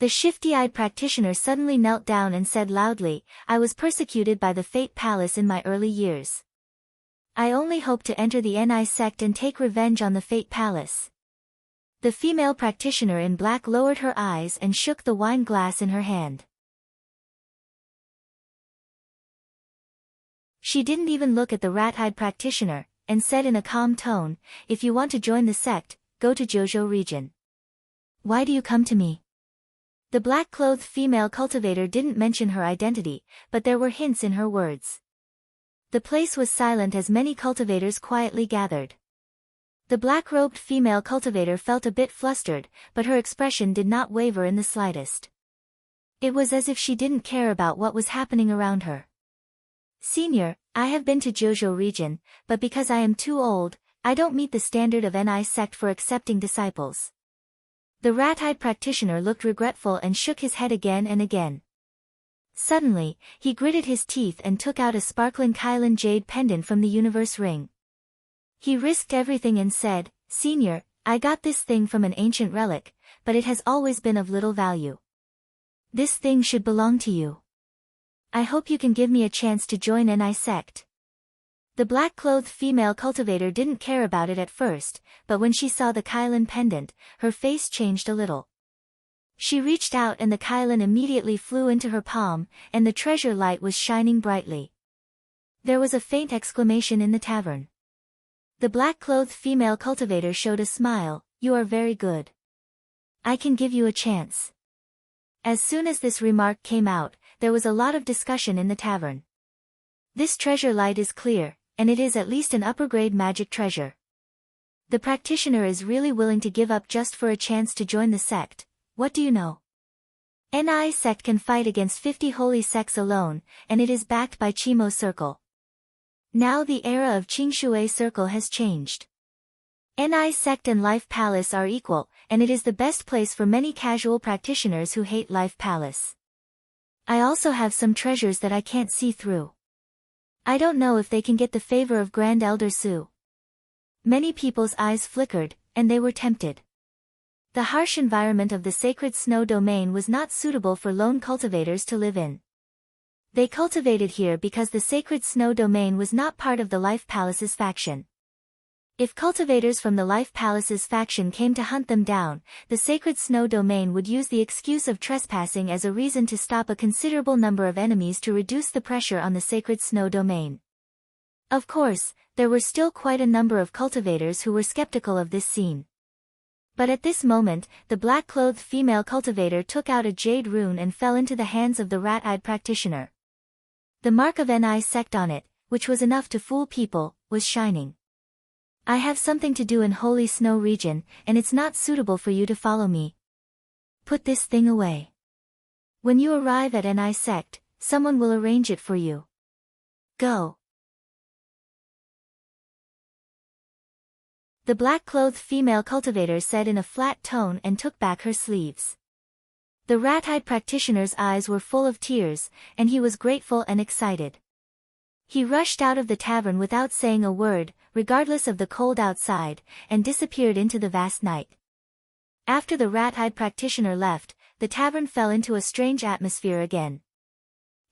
The shifty-eyed practitioner suddenly knelt down and said loudly, I was persecuted by the Fate Palace in my early years. I only hope to enter the Ni sect and take revenge on the Fate Palace. The female practitioner in black lowered her eyes and shook the wine glass in her hand. She didn't even look at the rat-eyed practitioner, and said in a calm tone, if you want to join the sect, go to Jiuzhou region. Why do you come to me? The black-clothed female cultivator didn't mention her identity, but there were hints in her words. The place was silent as many cultivators quietly gathered. The black-robed female cultivator felt a bit flustered, but her expression did not waver in the slightest. It was as if she didn't care about what was happening around her. Senior, I have been to Jiuzhou region, but because I am too old, I don't meet the standard of Ni sect for accepting disciples. The rat-eyed practitioner looked regretful and shook his head again and again. Suddenly, he gritted his teeth and took out a sparkling Kylan jade pendant from the universe ring. He risked everything and said, Senior, I got this thing from an ancient relic, but it has always been of little value. This thing should belong to you. I hope you can give me a chance to join Ni sect. The black-clothed female cultivator didn't care about it at first, but when she saw the Kylan pendant, her face changed a little. She reached out and the Kylan immediately flew into her palm, and the treasure light was shining brightly. There was a faint exclamation in the tavern. The black-clothed female cultivator showed a smile, you are very good. I can give you a chance. As soon as this remark came out, there was a lot of discussion in the tavern. This treasure light is clear, and it is at least an upper-grade magic treasure. The practitioner is really willing to give up just for a chance to join the sect. What do you know? Ni sect can fight against 50 holy sects alone, and it is backed by Qimo Circle. Now the era of Qingshui Circle has changed. Ni sect and Life Palace are equal, and it is the best place for many casual practitioners who hate Life Palace. I also have some treasures that I can't see through. I don't know if they can get the favor of Grand Elder Su. Many people's eyes flickered, and they were tempted. The harsh environment of the sacred snow domain was not suitable for lone cultivators to live in. They cultivated here because the sacred snow domain was not part of the Life Palace's faction. If cultivators from the Life Palace's faction came to hunt them down, the sacred snow domain would use the excuse of trespassing as a reason to stop a considerable number of enemies to reduce the pressure on the sacred snow domain. Of course, there were still quite a number of cultivators who were skeptical of this scene. But at this moment, the black-clothed female cultivator took out a jade rune and fell into the hands of the rat-eyed practitioner. The mark of Ni sect on it, which was enough to fool people, was shining. I have something to do in Holy Snow region, and it's not suitable for you to follow me. Put this thing away. When you arrive at NI sect, someone will arrange it for you. Go. The black-clothed female cultivator said in a flat tone and took back her sleeves. The rat-eyed practitioner's eyes were full of tears, and he was grateful and excited. He rushed out of the tavern without saying a word, regardless of the cold outside, and disappeared into the vast night. After the rat-eyed practitioner left, the tavern fell into a strange atmosphere again.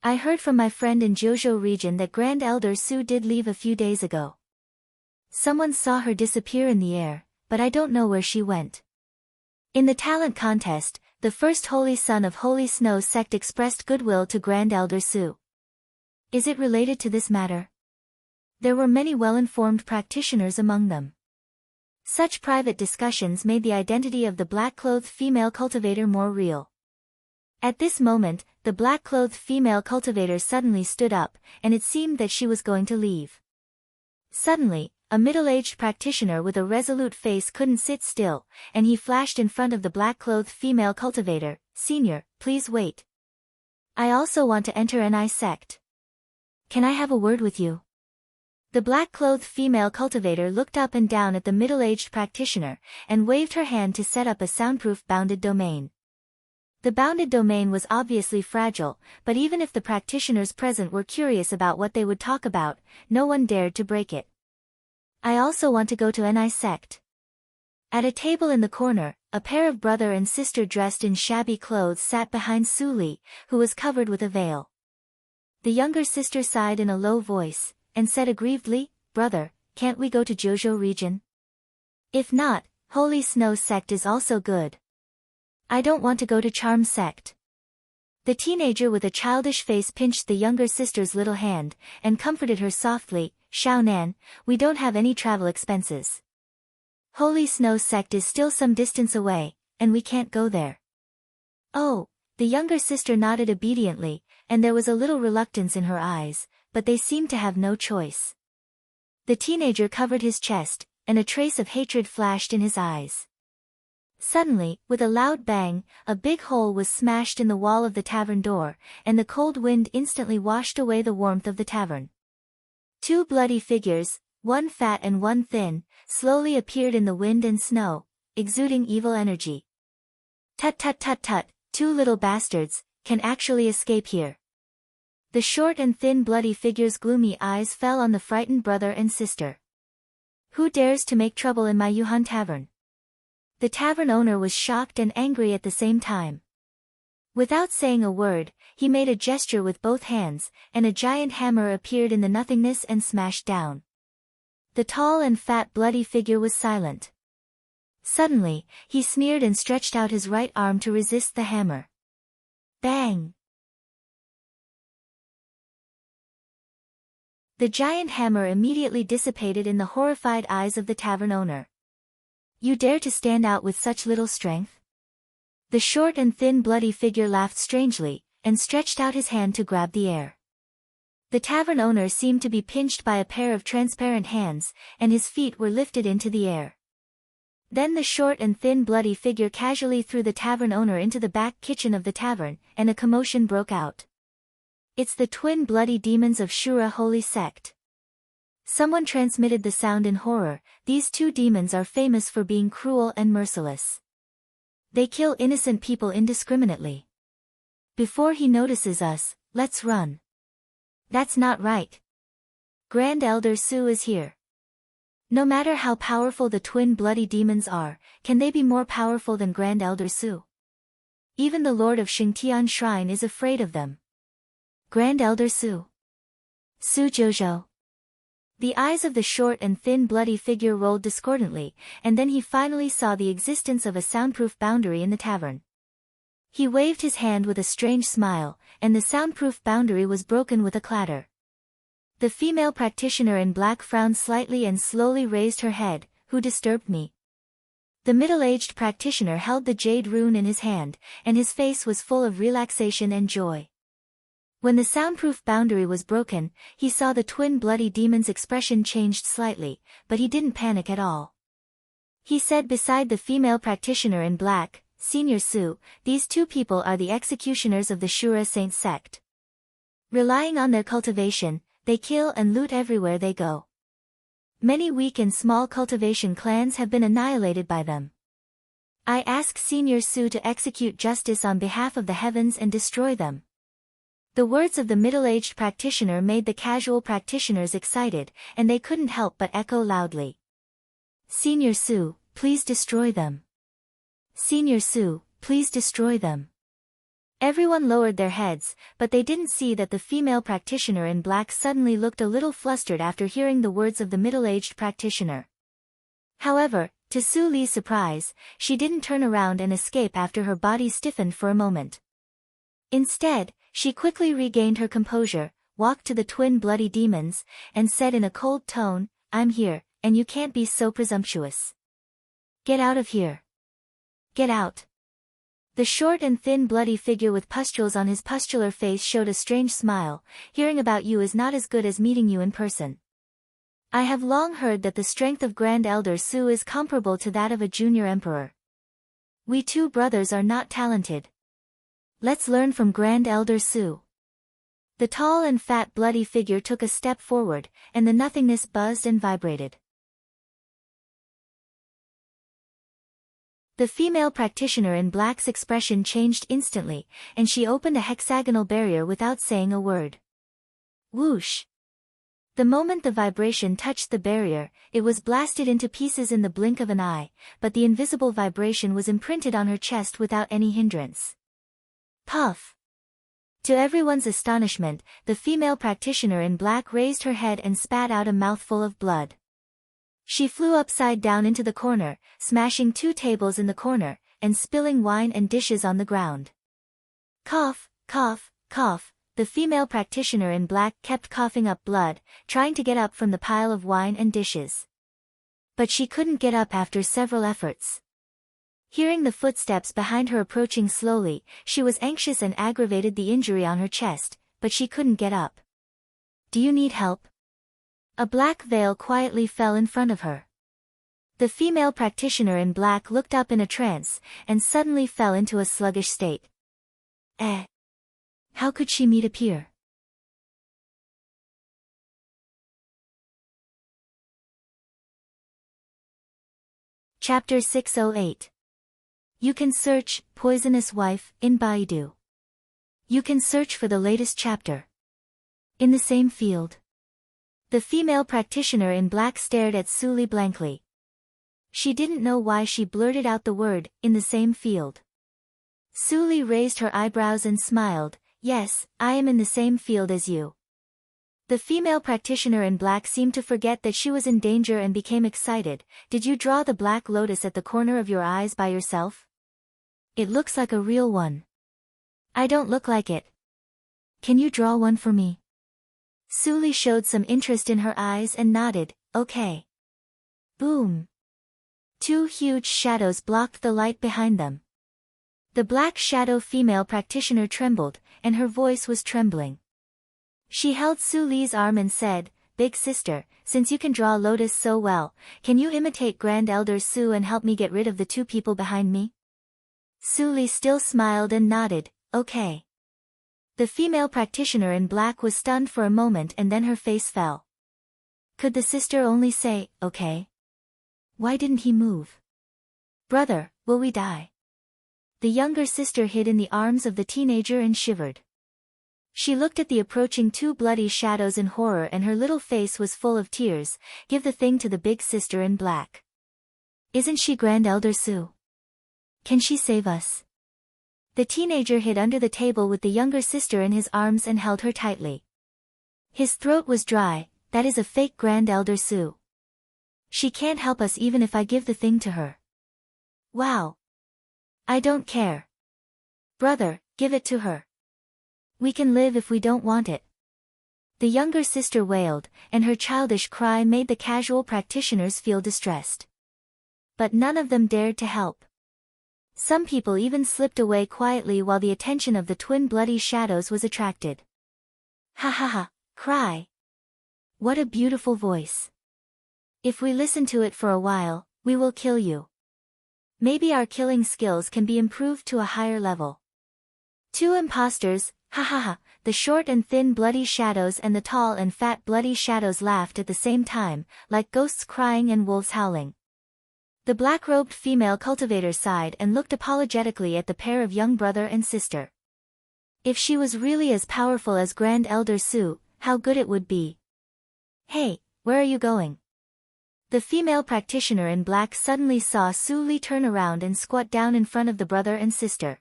I heard from my friend in Jojo region that Grand Elder Su did leave a few days ago. Someone saw her disappear in the air, but I don't know where she went. In the talent contest, the first holy son of Holy Snow sect expressed goodwill to Grand Elder Su. Is it related to this matter? There were many well-informed practitioners among them. Such private discussions made the identity of the black-clothed female cultivator more real. At this moment, the black-clothed female cultivator suddenly stood up, and it seemed that she was going to leave. Suddenly, a middle-aged practitioner with a resolute face couldn't sit still, and he flashed in front of the black-clothed female cultivator, "Senior, please wait. I also want to enter NI sect. Can I have a word with you?" The black-clothed female cultivator looked up and down at the middle-aged practitioner, and waved her hand to set up a soundproof bounded domain. The bounded domain was obviously fragile, but even if the practitioners present were curious about what they would talk about, no one dared to break it. I also want to go to NI sect. At a table in the corner, a pair of brother and sister dressed in shabby clothes sat behind Su Li, who was covered with a veil. The younger sister sighed in a low voice, and said aggrievedly, "Brother, can't we go to Jojo region? If not, Holy Snow sect is also good. I don't want to go to Charm sect." The teenager with a childish face pinched the younger sister's little hand, and comforted her softly, "Xiao Nan, we don't have any travel expenses. Holy Snow sect is still some distance away, and we can't go there." "Oh," the younger sister nodded obediently, and there was a little reluctance in her eyes, but they seemed to have no choice. The teenager covered his chest, and a trace of hatred flashed in his eyes. Suddenly, with a loud bang, a big hole was smashed in the wall of the tavern door, and the cold wind instantly washed away the warmth of the tavern. Two bloody figures, one fat and one thin, slowly appeared in the wind and snow, exuding evil energy. "Tut tut tut tut, two little bastards, can actually escape here." The short and thin bloody figure's gloomy eyes fell on the frightened brother and sister. "Who dares to make trouble in my Yuhan tavern?" The tavern owner was shocked and angry at the same time. Without saying a word, he made a gesture with both hands, and a giant hammer appeared in the nothingness and smashed down. The tall and fat bloody figure was silent. Suddenly, he sneered and stretched out his right arm to resist the hammer. Bang! The giant hammer immediately dissipated in the horrified eyes of the tavern owner. "You dare to stand out with such little strength?" The short and thin bloody figure laughed strangely, and stretched out his hand to grab the air. The tavern owner seemed to be pinched by a pair of transparent hands, and his feet were lifted into the air. Then the short and thin bloody figure casually threw the tavern owner into the back kitchen of the tavern, and a commotion broke out. "It's the twin bloody demons of Shura Holy Sect." Someone transmitted the sound in horror. "These two demons are famous for being cruel and merciless. They kill innocent people indiscriminately. Before he notices us, let's run." "That's not right. Grand Elder Su is here." No matter how powerful the twin bloody demons are, can they be more powerful than Grand Elder Su? Even the Lord of Xingtian Shrine is afraid of them. Grand Elder Su. Su Jojo. The eyes of the short and thin bloody figure rolled discordantly, and then he finally saw the existence of a soundproof boundary in the tavern. He waved his hand with a strange smile, and the soundproof boundary was broken with a clatter. The female practitioner in black frowned slightly and slowly raised her head. "Who disturbed me?" The middle-aged practitioner held the jade rune in his hand, and his face was full of relaxation and joy. When the soundproof boundary was broken, he saw the twin bloody demon's expression changed slightly, but he didn't panic at all. He said beside the female practitioner in black, Senior Su, these two people are the executioners of the Shura Saint sect. Relying on their cultivation, they kill and loot everywhere they go. Many weak and small cultivation clans have been annihilated by them. I ask Senior Su to execute justice on behalf of the heavens and destroy them. The words of the middle-aged practitioner made the casual practitioners excited, and they couldn't help but echo loudly. Senior Su, please destroy them. Senior Su, please destroy them. Everyone lowered their heads, but they didn't see that the female practitioner in black suddenly looked a little flustered after hearing the words of the middle-aged practitioner. However, to Su Li's surprise, she didn't turn around and escape after her body stiffened for a moment. Instead, she quickly regained her composure, walked to the twin bloody demons, and said in a cold tone, I'm here, and you can't be so presumptuous. Get out of here. Get out. The short and thin bloody figure with pustules on his pustular face showed a strange smile. Hearing about you is not as good as meeting you in person. I have long heard that the strength of Grand Elder Su is comparable to that of a junior emperor. We two brothers are not talented. Let's learn from Grand Elder Su. The tall and fat bloody figure took a step forward, and the nothingness buzzed and vibrated. The female practitioner in black's expression changed instantly, and she opened a hexagonal barrier without saying a word. Whoosh! The moment the vibration touched the barrier, it was blasted into pieces in the blink of an eye, but the invisible vibration was imprinted on her chest without any hindrance. Puff! To everyone's astonishment, the female practitioner in black raised her head and spat out a mouthful of blood. She flew upside down into the corner, smashing two tables in the corner, and spilling wine and dishes on the ground. Cough, cough, cough, the female practitioner in black kept coughing up blood, trying to get up from the pile of wine and dishes. But she couldn't get up after several efforts. Hearing the footsteps behind her approaching slowly, she was anxious and aggravated the injury on her chest, but she couldn't get up. Do you need help? A black veil quietly fell in front of her. The female practitioner in black looked up in a trance, and suddenly fell into a sluggish state. How could she meet appear? Chapter 608. You can search, Poisonous Wife, in Baidu. You can search for the latest chapter. In the same field. The female practitioner in black stared at Su Li blankly. She didn't know why she blurted out the word, in the same field. Su Li raised her eyebrows and smiled, yes, I am in the same field as you. The female practitioner in black seemed to forget that she was in danger and became excited. Did you draw the black lotus at the corner of your eyes by yourself? It looks like a real one. I don't look like it. Can you draw one for me? Su Li showed some interest in her eyes and nodded, okay. Boom. Two huge shadows blocked the light behind them. The black shadow female practitioner trembled, and her voice was trembling. She held Su Li's arm and said, Big sister, since you can draw lotus so well, can you imitate Grand Elder Su and help me get rid of the two people behind me? Su Li still smiled and nodded, okay. The female practitioner in black was stunned for a moment and then her face fell. Could the sister only say, okay? Why didn't he move? Brother, will we die? The younger sister hid in the arms of the teenager and shivered. She looked at the approaching two bloody shadows in horror and her little face was full of tears. Give the thing to the big sister in black. Isn't she Grand Elder Su? Can she save us? The teenager hid under the table with the younger sister in his arms and held her tightly. His throat was dry. That is a fake Grand Elder Su. She can't help us even if I give the thing to her. Wow. I don't care. Brother, give it to her. We can live if we don't want it. The younger sister wailed, and her childish cry made the casual practitioners feel distressed. But none of them dared to help. Some people even slipped away quietly while the attention of the twin bloody shadows was attracted. Ha ha ha, cry. What a beautiful voice. If we listen to it for a while, we will kill you. Maybe our killing skills can be improved to a higher level. Two imposters, ha ha ha, the short and thin bloody shadows and the tall and fat bloody shadows laughed at the same time, like ghosts crying and wolves howling. The black-robed female cultivator sighed and looked apologetically at the pair of young brother and sister. If she was really as powerful as Grand Elder Su, how good it would be. Hey, where are you going? The female practitioner in black suddenly saw Su Li turn around and squat down in front of the brother and sister.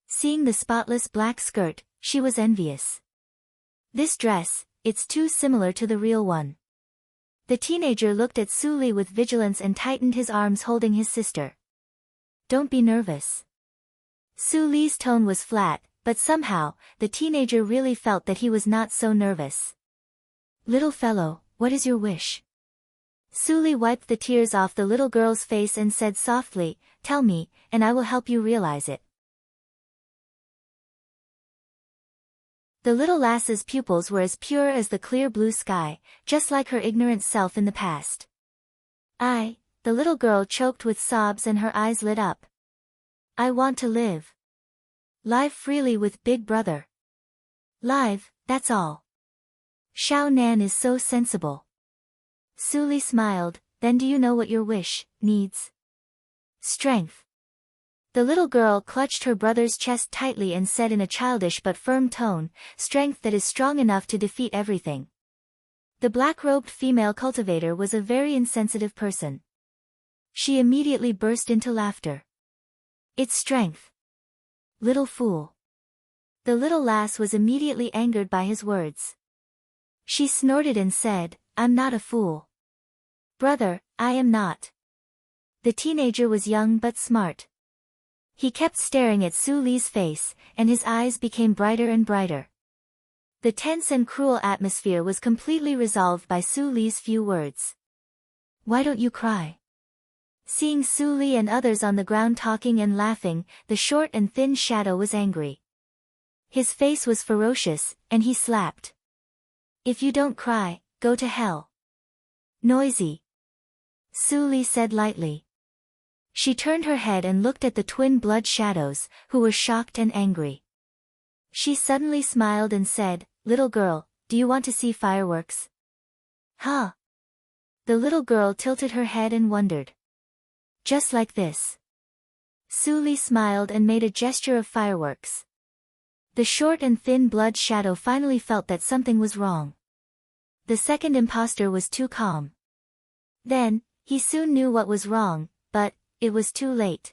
Seeing the spotless black skirt, she was envious. This dress, it's too similar to the real one. The teenager looked at Su Li with vigilance and tightened his arms holding his sister. Don't be nervous. Su Li's tone was flat, but somehow, the teenager really felt that he was not so nervous. Little fellow, what is your wish? Su Li wiped the tears off the little girl's face and said softly, tell me, and I will help you realize it. The little lass's pupils were as pure as the clear blue sky, just like her ignorant self in the past. The little girl choked with sobs and her eyes lit up. I want to live. Live freely with Big Brother. Live, that's all. Xiao Nan is so sensible. Su Li smiled, then do you know what your wish needs? Strength. The little girl clutched her brother's chest tightly and said in a childish but firm tone, strength that is strong enough to defeat everything. The black-robed female cultivator was a very insensitive person. She immediately burst into laughter. It's strength. Little fool. The little lass was immediately angered by his words. She snorted and said, I'm not a fool. Brother, I am not. The teenager was young but smart. He kept staring at Su Li's face, and his eyes became brighter and brighter. The tense and cruel atmosphere was completely resolved by Su Li's few words. Why don't you cry? Seeing Su Li and others on the ground talking and laughing, the short and thin shadow was angry. His face was ferocious, and he slapped. If you don't cry, go to hell. Noisy. Su Li said lightly. She turned her head and looked at the twin blood shadows, who were shocked and angry. She suddenly smiled and said, little girl, do you want to see fireworks? Huh? The little girl tilted her head and wondered. Just like this. Su Li smiled and made a gesture of fireworks. The short and thin blood shadow finally felt that something was wrong. The second imposter was too calm. Then, he soon knew what was wrong, but it was too late.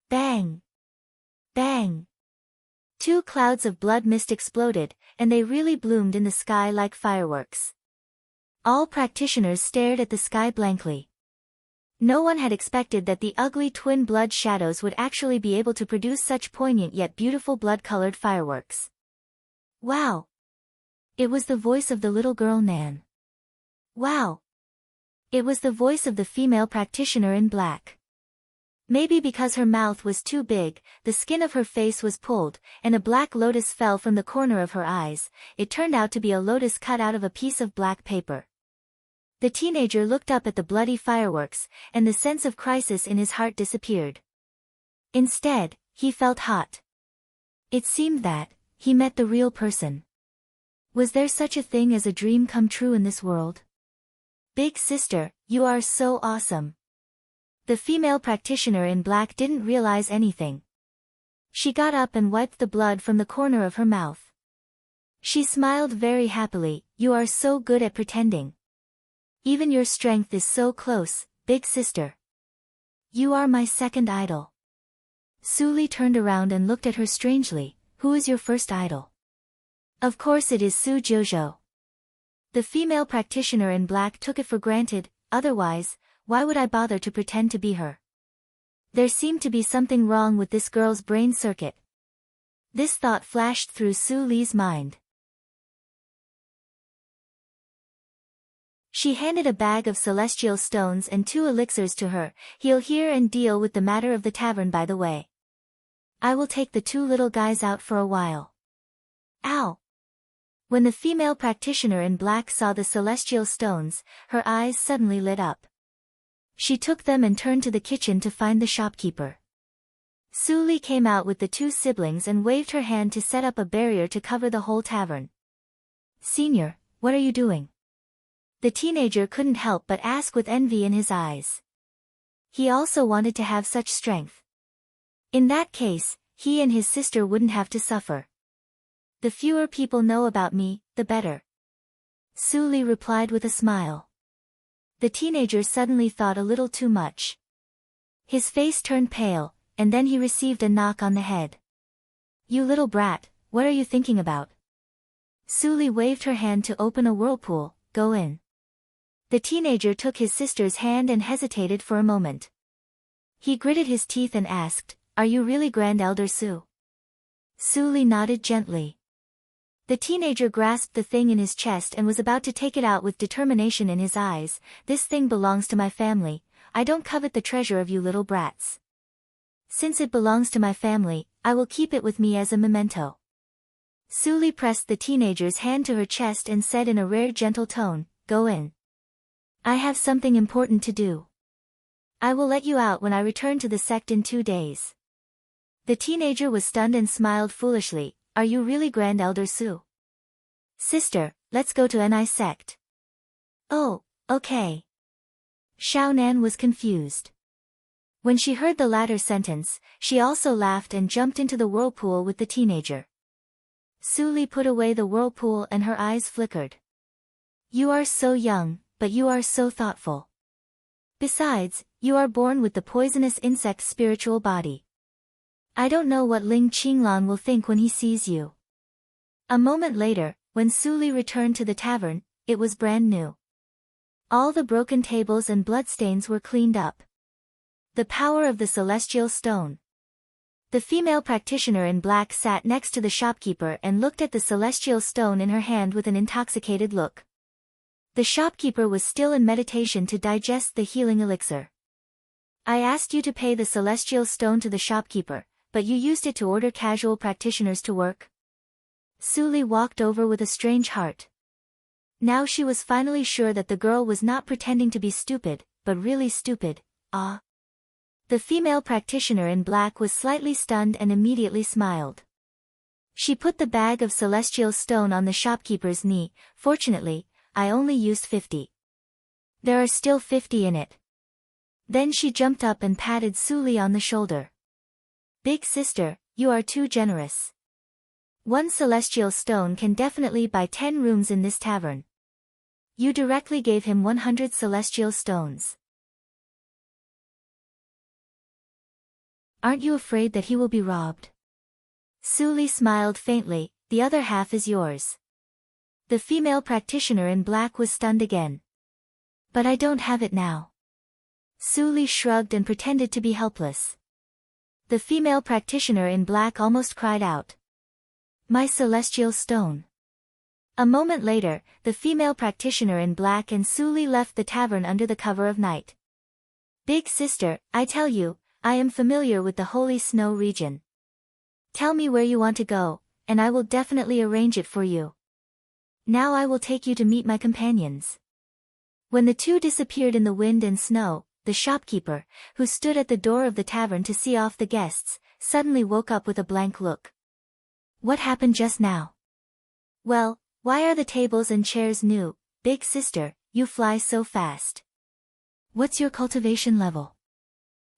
Bang! Bang! Two clouds of blood mist exploded, and they really bloomed in the sky like fireworks. All practitioners stared at the sky blankly. No one had expected that the ugly twin blood shadows would actually be able to produce such poignant yet beautiful blood-colored fireworks. Wow! It was the voice of the little girl Nan. Wow! It was the voice of the female practitioner in black. Maybe because her mouth was too big, the skin of her face was pulled, and a black lotus fell from the corner of her eyes. It turned out to be a lotus cut out of a piece of black paper. The teenager looked up at the bloody fireworks, and the sense of crisis in his heart disappeared. Instead, he felt hot. It seemed that he met the real person. Was there such a thing as a dream come true in this world? Big sister, you are so awesome. The female practitioner in black didn't realize anything. She got up and wiped the blood from the corner of her mouth. She smiled very happily, you are so good at pretending. Even your strength is so close, big sister. You are my second idol. Su Li turned around and looked at her strangely, who is your first idol? Of course it is Su Jojo. The female practitioner in black took it for granted, otherwise, why would I bother to pretend to be her? There seemed to be something wrong with this girl's brain circuit. This thought flashed through Su Li's mind. She handed a bag of celestial stones and 2 elixirs to her. He'll hear and deal with the matter of the tavern by the way. I will take the 2 little guys out for a while. Ow! When the female practitioner in black saw the celestial stones, her eyes suddenly lit up. She took them and turned to the kitchen to find the shopkeeper. Su Li came out with the two siblings and waved her hand to set up a barrier to cover the whole tavern. "Senior, what are you doing?" The teenager couldn't help but ask with envy in his eyes. He also wanted to have such strength. In that case, he and his sister wouldn't have to suffer. "The fewer people know about me, the better," Su Li replied with a smile. The teenager suddenly thought a little too much. His face turned pale, and then he received a knock on the head. "You little brat, what are you thinking about?" Su Li waved her hand to open a whirlpool. "Go in." The teenager took his sister's hand and hesitated for a moment. He gritted his teeth and asked, "Are you really Grand Elder Su?" Su Li nodded gently. The teenager grasped the thing in his chest and was about to take it out with determination in his eyes. "This thing belongs to my family. I don't covet the treasure of you little brats. Since it belongs to my family, I will keep it with me as a memento." Su Li pressed the teenager's hand to her chest and said in a rare gentle tone, "Go in. I have something important to do. I will let you out when I return to the sect in 2 days." The teenager was stunned and smiled foolishly. "Are you really Grand Elder Su?" "Sister, let's go to Ni sect." "Oh, okay." Xiaonan was confused. When she heard the latter sentence, she also laughed and jumped into the whirlpool with the teenager. Su Li put away the whirlpool and her eyes flickered. "You are so young, but you are so thoughtful. Besides, you are born with the poisonous insect's spiritual body. I don't know what Ling Qinglan will think when he sees you." A moment later, when Su Li returned to the tavern, it was brand new. All the broken tables and bloodstains were cleaned up. The power of the celestial stone. The female practitioner in black sat next to the shopkeeper and looked at the celestial stone in her hand with an intoxicated look. The shopkeeper was still in meditation to digest the healing elixir. "I asked you to pay the celestial stone to the shopkeeper, but you used it to order casual practitioners to work?" Su Li walked over with a strange heart. Now she was finally sure that the girl was not pretending to be stupid, but really stupid. "Ah." The female practitioner in black was slightly stunned and immediately smiled. She put the bag of celestial stone on the shopkeeper's knee. "Fortunately, I only used 50. There are still 50 in it." Then she jumped up and patted Su Li on the shoulder. "Big sister, you are too generous. 1 celestial stone can definitely buy 10 rooms in this tavern. You directly gave him 100 celestial stones. Aren't you afraid that he will be robbed?" Su Li smiled faintly. "The other half is yours." The female practitioner in black was stunned again. "But I don't have it now." Su Li shrugged and pretended to be helpless. The female practitioner in black almost cried out. "My celestial stone." A moment later, the female practitioner in black and Su Li left the tavern under the cover of night. "Big sister, I tell you, I am familiar with the Holy Snow region. Tell me where you want to go, and I will definitely arrange it for you. Now I will take you to meet my companions." When the two disappeared in the wind and snow, the shopkeeper, who stood at the door of the tavern to see off the guests, suddenly woke up with a blank look. "What happened just now?" "Well, why are the tables and chairs new? Big sister, you fly so fast. What's your cultivation level?"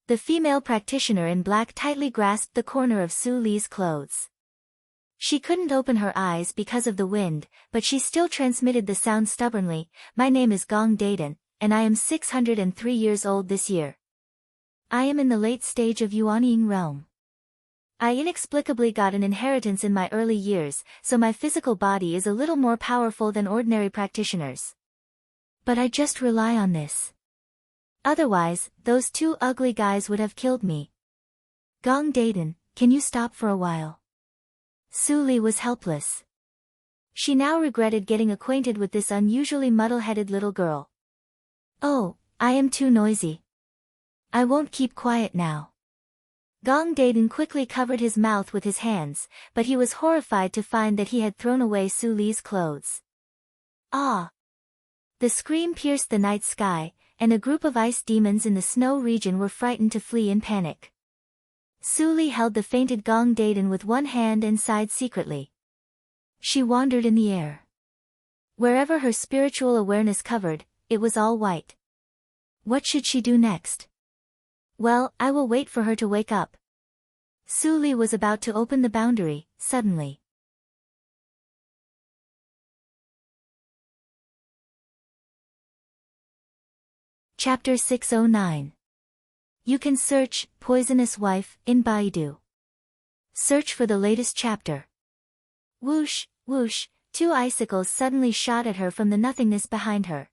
The female practitioner in black tightly grasped the corner of Su Li's clothes. She couldn't open her eyes because of the wind, but she still transmitted the sound stubbornly. "My name is Gong Daden, and I am 603 years old this year. I am in the late stage of Yuanying realm. I inexplicably got an inheritance in my early years, so my physical body is a little more powerful than ordinary practitioners. But I just rely on this. Otherwise, those 2 ugly guys would have killed me. Gong Daden, can you stop for a while?" Su Li was helpless. She now regretted getting acquainted with this unusually muddle-headed little girl. "Oh, I am too noisy. I won't keep quiet now." Gong Daden quickly covered his mouth with his hands, but he was horrified to find that he had thrown away Su Li's clothes. "Ah!" The scream pierced the night sky, and a group of ice demons in the snow region were frightened to flee in panic. Su held the fainted Gong Daden with one hand and sighed secretly. She wandered in the air. Wherever her spiritual awareness covered, it was all white. What should she do next? Well, I will wait for her to wake up. Su was about to open the boundary, suddenly. Chapter 609. You can search, Poisonous Wife, in Baidu. Search for the latest chapter. Whoosh, whoosh, two icicles suddenly shot at her from the nothingness behind her.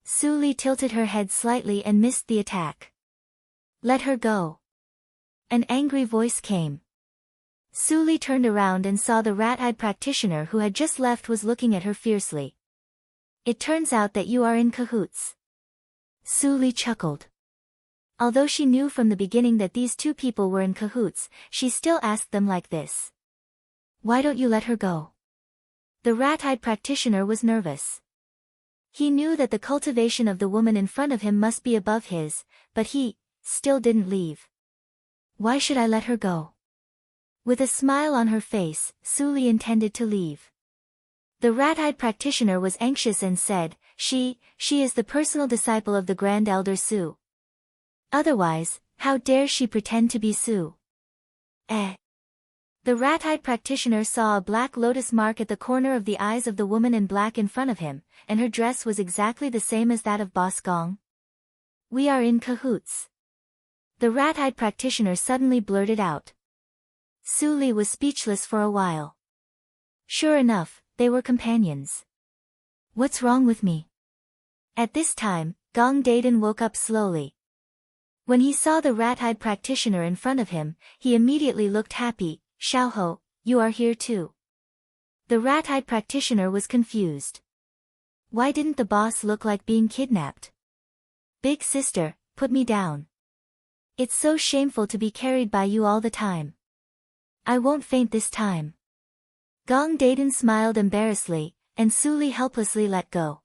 Su tilted her head slightly and missed the attack. Let her go. An angry voice came. Su turned around and saw the rat-eyed practitioner who had just left was looking at her fiercely. It turns out that you are in cahoots. Su chuckled. Although she knew from the beginning that these two people were in cahoots, she still asked them like this. Why don't you let her go? The rat-eyed practitioner was nervous. He knew that the cultivation of the woman in front of him must be above his, but he still didn't leave. Why should I let her go? With a smile on her face, Su intended to leave. The rat-eyed practitioner was anxious and said, She is the personal disciple of the Grand Elder Su. Otherwise, how dare she pretend to be Su? The rat-eyed practitioner saw a black lotus mark at the corner of the eyes of the woman in black in front of him, and her dress was exactly the same as that of Boss Gong. We are in cahoots. The rat-eyed practitioner suddenly blurted out. Su was speechless for a while. Sure enough, they were companions. What's wrong with me? At this time, Gong Daden woke up slowly. When he saw the rat-eyed practitioner in front of him, he immediately looked happy. Xiaoho, you are here too. The rat-eyed practitioner was confused. Why didn't the boss look like being kidnapped? Big sister, put me down. It's so shameful to be carried by you all the time. I won't faint this time. Gong Daden smiled embarrassedly, and Su helplessly let go.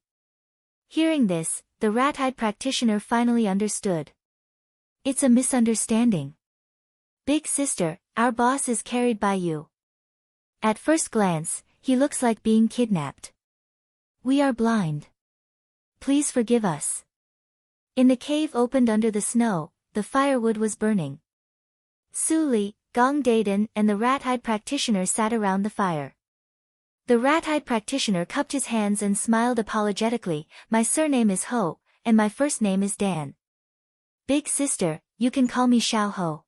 Hearing this, the rat-eyed practitioner finally understood. It's a misunderstanding. Big sister, our boss is carried by you. At first glance, he looks like being kidnapped. We are blind. Please forgive us. In the cave opened under the snow, the firewood was burning. Su, Gong Daden, and the rat-eyed practitioner sat around the fire. The rat-eyed practitioner cupped his hands and smiled apologetically. My surname is Ho, and my first name is Dan. Big sister, you can call me Xiaoho.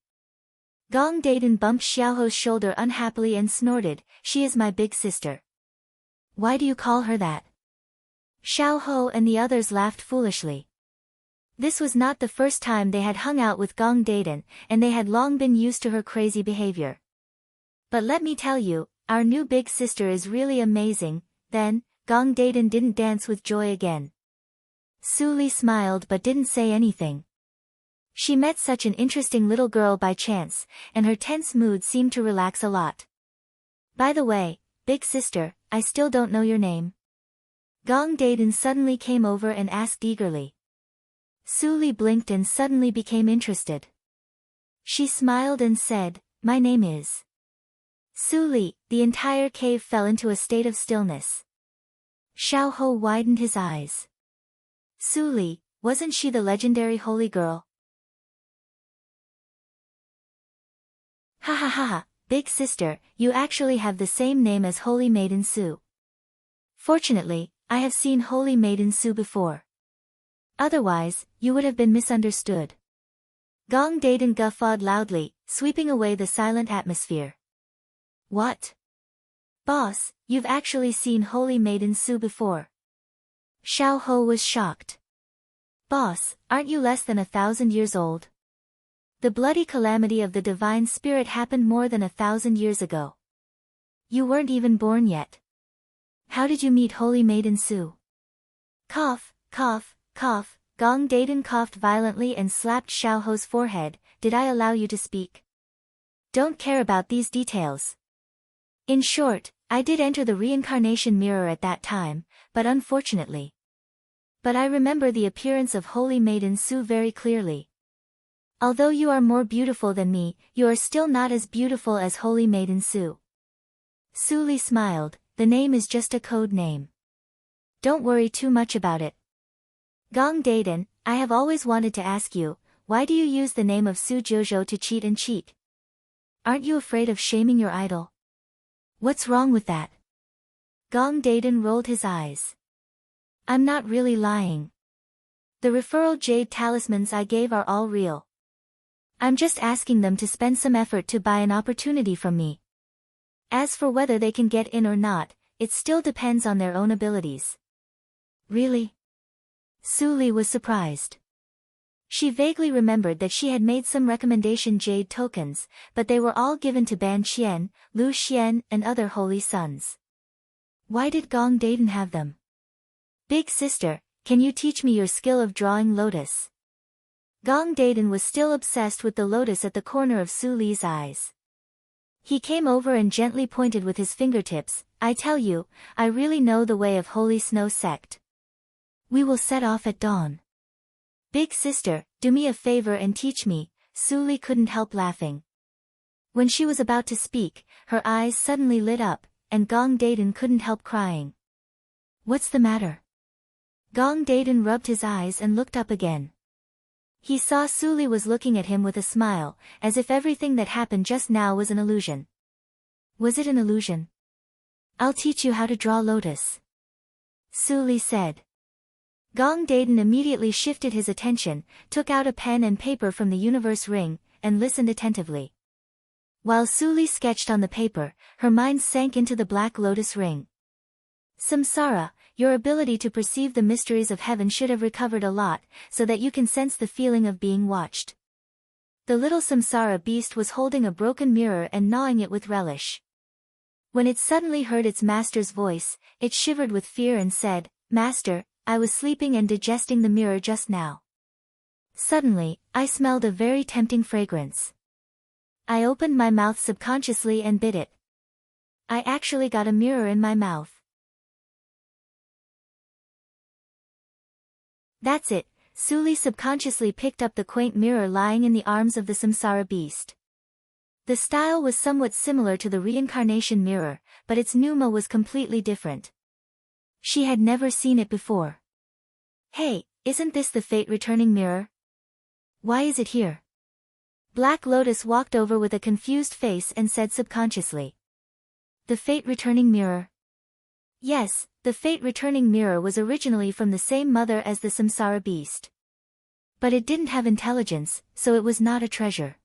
Gong Daden bumped Xiaoho's shoulder unhappily and snorted, She is my big sister. Why do you call her that? Xiaoho and the others laughed foolishly. This was not the first time they had hung out with Gong Daden, and they had long been used to her crazy behavior. But let me tell you, our new big sister is really amazing. Then, Gong Daden didn't dance with joy again. Su smiled but didn't say anything. She met such an interesting little girl by chance, and her tense mood seemed to relax a lot. By the way, big sister, I still don't know your name. Gong Daden suddenly came over and asked eagerly. Su blinked and suddenly became interested. She smiled and said, My name is. Su. The entire cave fell into a state of stillness. Xiaoho widened his eyes. Su, wasn't she the legendary holy girl? Ha ha ha ha, big sister, you actually have the same name as Holy Maiden Su. Fortunately, I have seen Holy Maiden Su before. Otherwise, you would have been misunderstood. Gong Daden guffawed loudly, sweeping away the silent atmosphere. What? Boss, you've actually seen Holy Maiden Su before. Xiaoho was shocked. Boss, aren't you less than 1,000 years old? The bloody calamity of the divine spirit happened more than 1,000 years ago. You weren't even born yet. How did you meet Holy Maiden Su? Cough, cough, cough, Gong Daden coughed violently and slapped Xiaoho's forehead. Did I allow you to speak? Don't care about these details. In short, I did enter the reincarnation mirror at that time, but unfortunately. But I remember the appearance of Holy Maiden Su very clearly. Although you are more beautiful than me, you are still not as beautiful as Holy Maiden Su. Su Li smiled, the name is just a code name. Don't worry too much about it. Gong Daiden, I have always wanted to ask you, why do you use the name of Su Jojo to cheat and cheat? Aren't you afraid of shaming your idol? What's wrong with that? Gong Daiden rolled his eyes. I'm not really lying. The referral jade talismans I gave are all real. I'm just asking them to spend some effort to buy an opportunity from me. As for whether they can get in or not, it still depends on their own abilities. Really? Su Li was surprised. She vaguely remembered that she had made some recommendation jade tokens, but they were all given to Ban Qian, Lu Xian, and other holy sons. Why did Gong Daiden have them? Big sister, can you teach me your skill of drawing lotus? Gong Daiden was still obsessed with the lotus at the corner of Su Li's eyes. He came over and gently pointed with his fingertips, I tell you, I really know the way of Holy Snow Sect. We will set off at dawn. Big sister, do me a favor and teach me, Su Li couldn't help laughing. When she was about to speak, her eyes suddenly lit up, and Gong Daiden couldn't help crying. What's the matter? Gong Daiden rubbed his eyes and looked up again. He saw Su Li was looking at him with a smile, as if everything that happened just now was an illusion. Was it an illusion? I'll teach you how to draw lotus. Su Li said. Gong Daiden immediately shifted his attention, took out a pen and paper from the universe ring, and listened attentively. While Su Li sketched on the paper, her mind sank into the black lotus ring. Samsara, your ability to perceive the mysteries of heaven should have recovered a lot, so that you can sense the feeling of being watched. The little Samsara beast was holding a broken mirror and gnawing it with relish. When it suddenly heard its master's voice, it shivered with fear and said, Master, I was sleeping and digesting the mirror just now. Suddenly, I smelled a very tempting fragrance. I opened my mouth subconsciously and bit it. I actually got a mirror in my mouth. That's it, Su Li subconsciously picked up the quaint mirror lying in the arms of the Samsara beast. The style was somewhat similar to the reincarnation mirror, but its pneuma was completely different. She had never seen it before. Hey, isn't this the fate-returning mirror? Why is it here? Black Lotus walked over with a confused face and said subconsciously. The fate-returning mirror? Yes, the fate-returning mirror was originally from the same mother as the Samsara beast. But it didn't have intelligence, so it was not a treasure.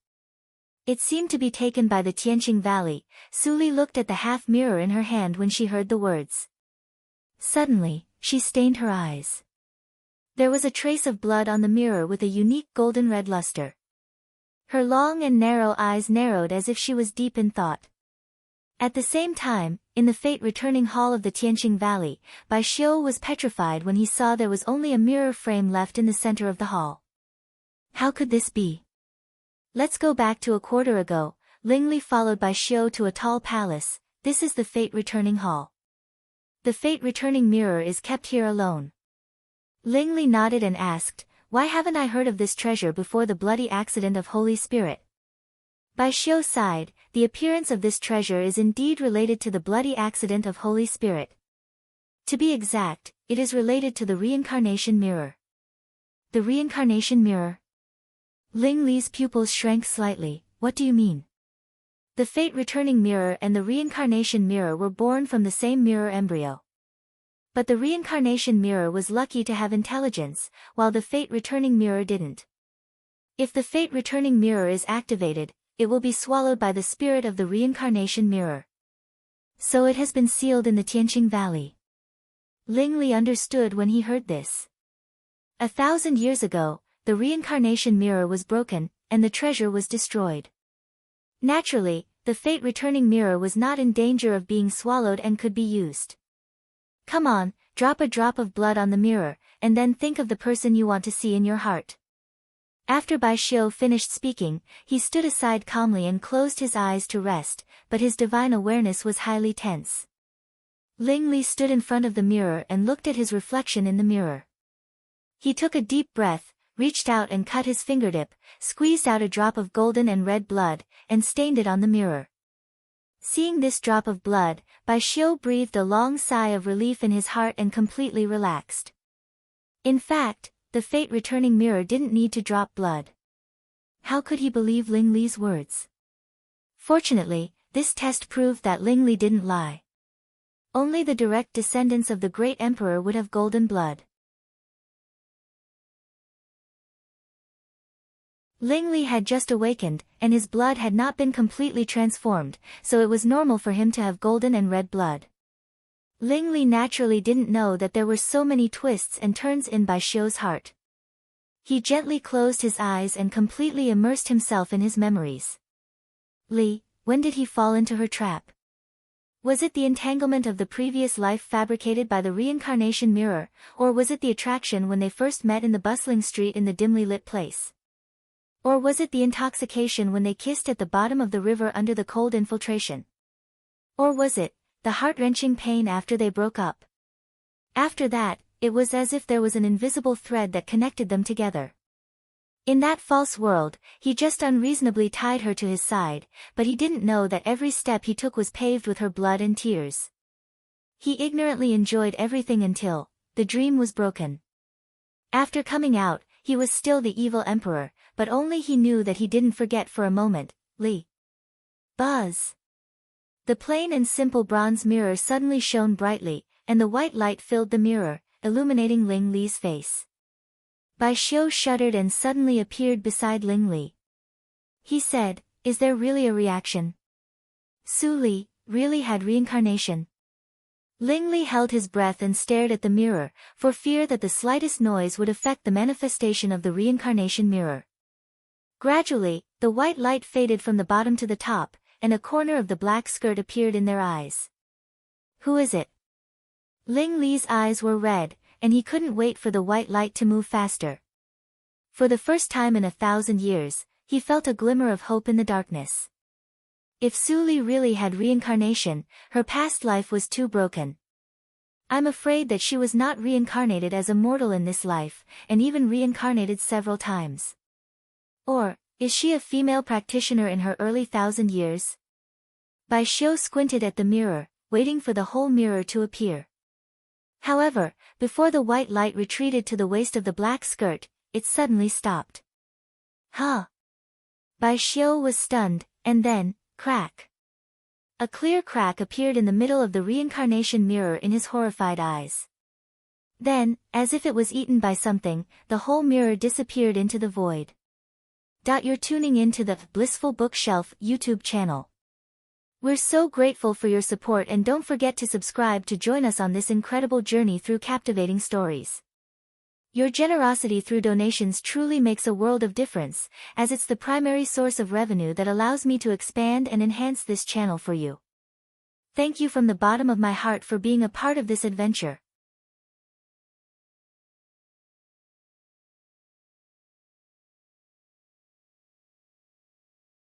It seemed to be taken by the Tianqing Valley. Su Li looked at the half-mirror in her hand when she heard the words. Suddenly, she stained her eyes. There was a trace of blood on the mirror with a unique golden red luster. Her long and narrow eyes narrowed as if she was deep in thought. At the same time, in the fate-returning hall of the Tianqing Valley, Bai Xiu was petrified when he saw there was only a mirror frame left in the center of the hall. How could this be? Let's go back to a quarter ago. Ling Li followed Bai Xiu to a tall palace. This is the fate-returning hall. The fate-returning mirror is kept here alone. Ling Li nodded and asked, why haven't I heard of this treasure before the bloody accident of Holy Spirit? Bai Xiu sighed, the appearance of this treasure is indeed related to the bloody accident of Holy Spirit. To be exact, it is related to the reincarnation mirror. The reincarnation mirror? Ling Li's pupils shrank slightly. What do you mean? The fate-returning mirror and the reincarnation mirror were born from the same mirror embryo. But the reincarnation mirror was lucky to have intelligence, while the fate-returning mirror didn't. If the fate-returning mirror is activated, it will be swallowed by the spirit of the reincarnation mirror. So it has been sealed in the Tianqing Valley. Ling Li understood when he heard this. 1,000 years ago, the reincarnation mirror was broken, and the treasure was destroyed. Naturally, the fate-returning mirror was not in danger of being swallowed and could be used. Come on, drop a drop of blood on the mirror, and then think of the person you want to see in your heart. After Bai Xiu finished speaking, he stood aside calmly and closed his eyes to rest, but his divine awareness was highly tense. Ling Li stood in front of the mirror and looked at his reflection in the mirror. He took a deep breath, reached out and cut his fingertip, squeezed out a drop of golden and red blood, and stained it on the mirror. Seeing this drop of blood, Bai Xiu breathed a long sigh of relief in his heart and completely relaxed. In fact, the fate-returning mirror didn't need to drop blood. How could he believe Ling Li's words? Fortunately, this test proved that Ling Li didn't lie. Only the direct descendants of the great emperor would have golden blood. Ling Li had just awakened, and his blood had not been completely transformed, so it was normal for him to have golden and red blood. Ling Li naturally didn't know that there were so many twists and turns in Bai Xiu's heart. He gently closed his eyes and completely immersed himself in his memories. Li, when did he fall into her trap? Was it the entanglement of the previous life fabricated by the reincarnation mirror, or was it the attraction when they first met in the bustling street in the dimly lit place? Or was it the intoxication when they kissed at the bottom of the river under the cold infiltration? Or was it the heart-wrenching pain after they broke up? After that, it was as if there was an invisible thread that connected them together. In that false world, he just unreasonably tied her to his side, but he didn't know that every step he took was paved with her blood and tears. He ignorantly enjoyed everything until the dream was broken. After coming out, he was still the evil emperor, but only he knew that he didn't forget for a moment. Li. Buzz. The plain and simple bronze mirror suddenly shone brightly, and the white light filled the mirror, illuminating Ling Li's face. Bai Xiu shuddered and suddenly appeared beside Ling Li. He said, "Is there really a reaction? Su Li really had reincarnation?" Ling Li held his breath and stared at the mirror, for fear that the slightest noise would affect the manifestation of the reincarnation mirror. Gradually, the white light faded from the bottom to the top, and a corner of the black skirt appeared in their eyes. "Who is it?" Ling Li's eyes were red, and he couldn't wait for the white light to move faster. For the first time in 1,000 years, he felt a glimmer of hope in the darkness. If Su Li really had reincarnation, her past life was too broken. I'm afraid that she was not reincarnated as a mortal in this life, and even reincarnated several times. Or, is she a female practitioner in her early 1,000 years? Bai Xiu squinted at the mirror, waiting for the whole mirror to appear. However, before the white light retreated to the waist of the black skirt, it suddenly stopped. Huh? Bai Xiu was stunned, and then, crack. A clear crack appeared in the middle of the reincarnation mirror in his horrified eyes. Then, as if it was eaten by something, the whole mirror disappeared into the void. You're tuning in to the Blissful Bookshelf YouTube channel. We're so grateful for your support, and don't forget to subscribe to join us on this incredible journey through captivating stories. Your generosity through donations truly makes a world of difference, as it's the primary source of revenue that allows me to expand and enhance this channel for you. Thank you from the bottom of my heart for being a part of this adventure.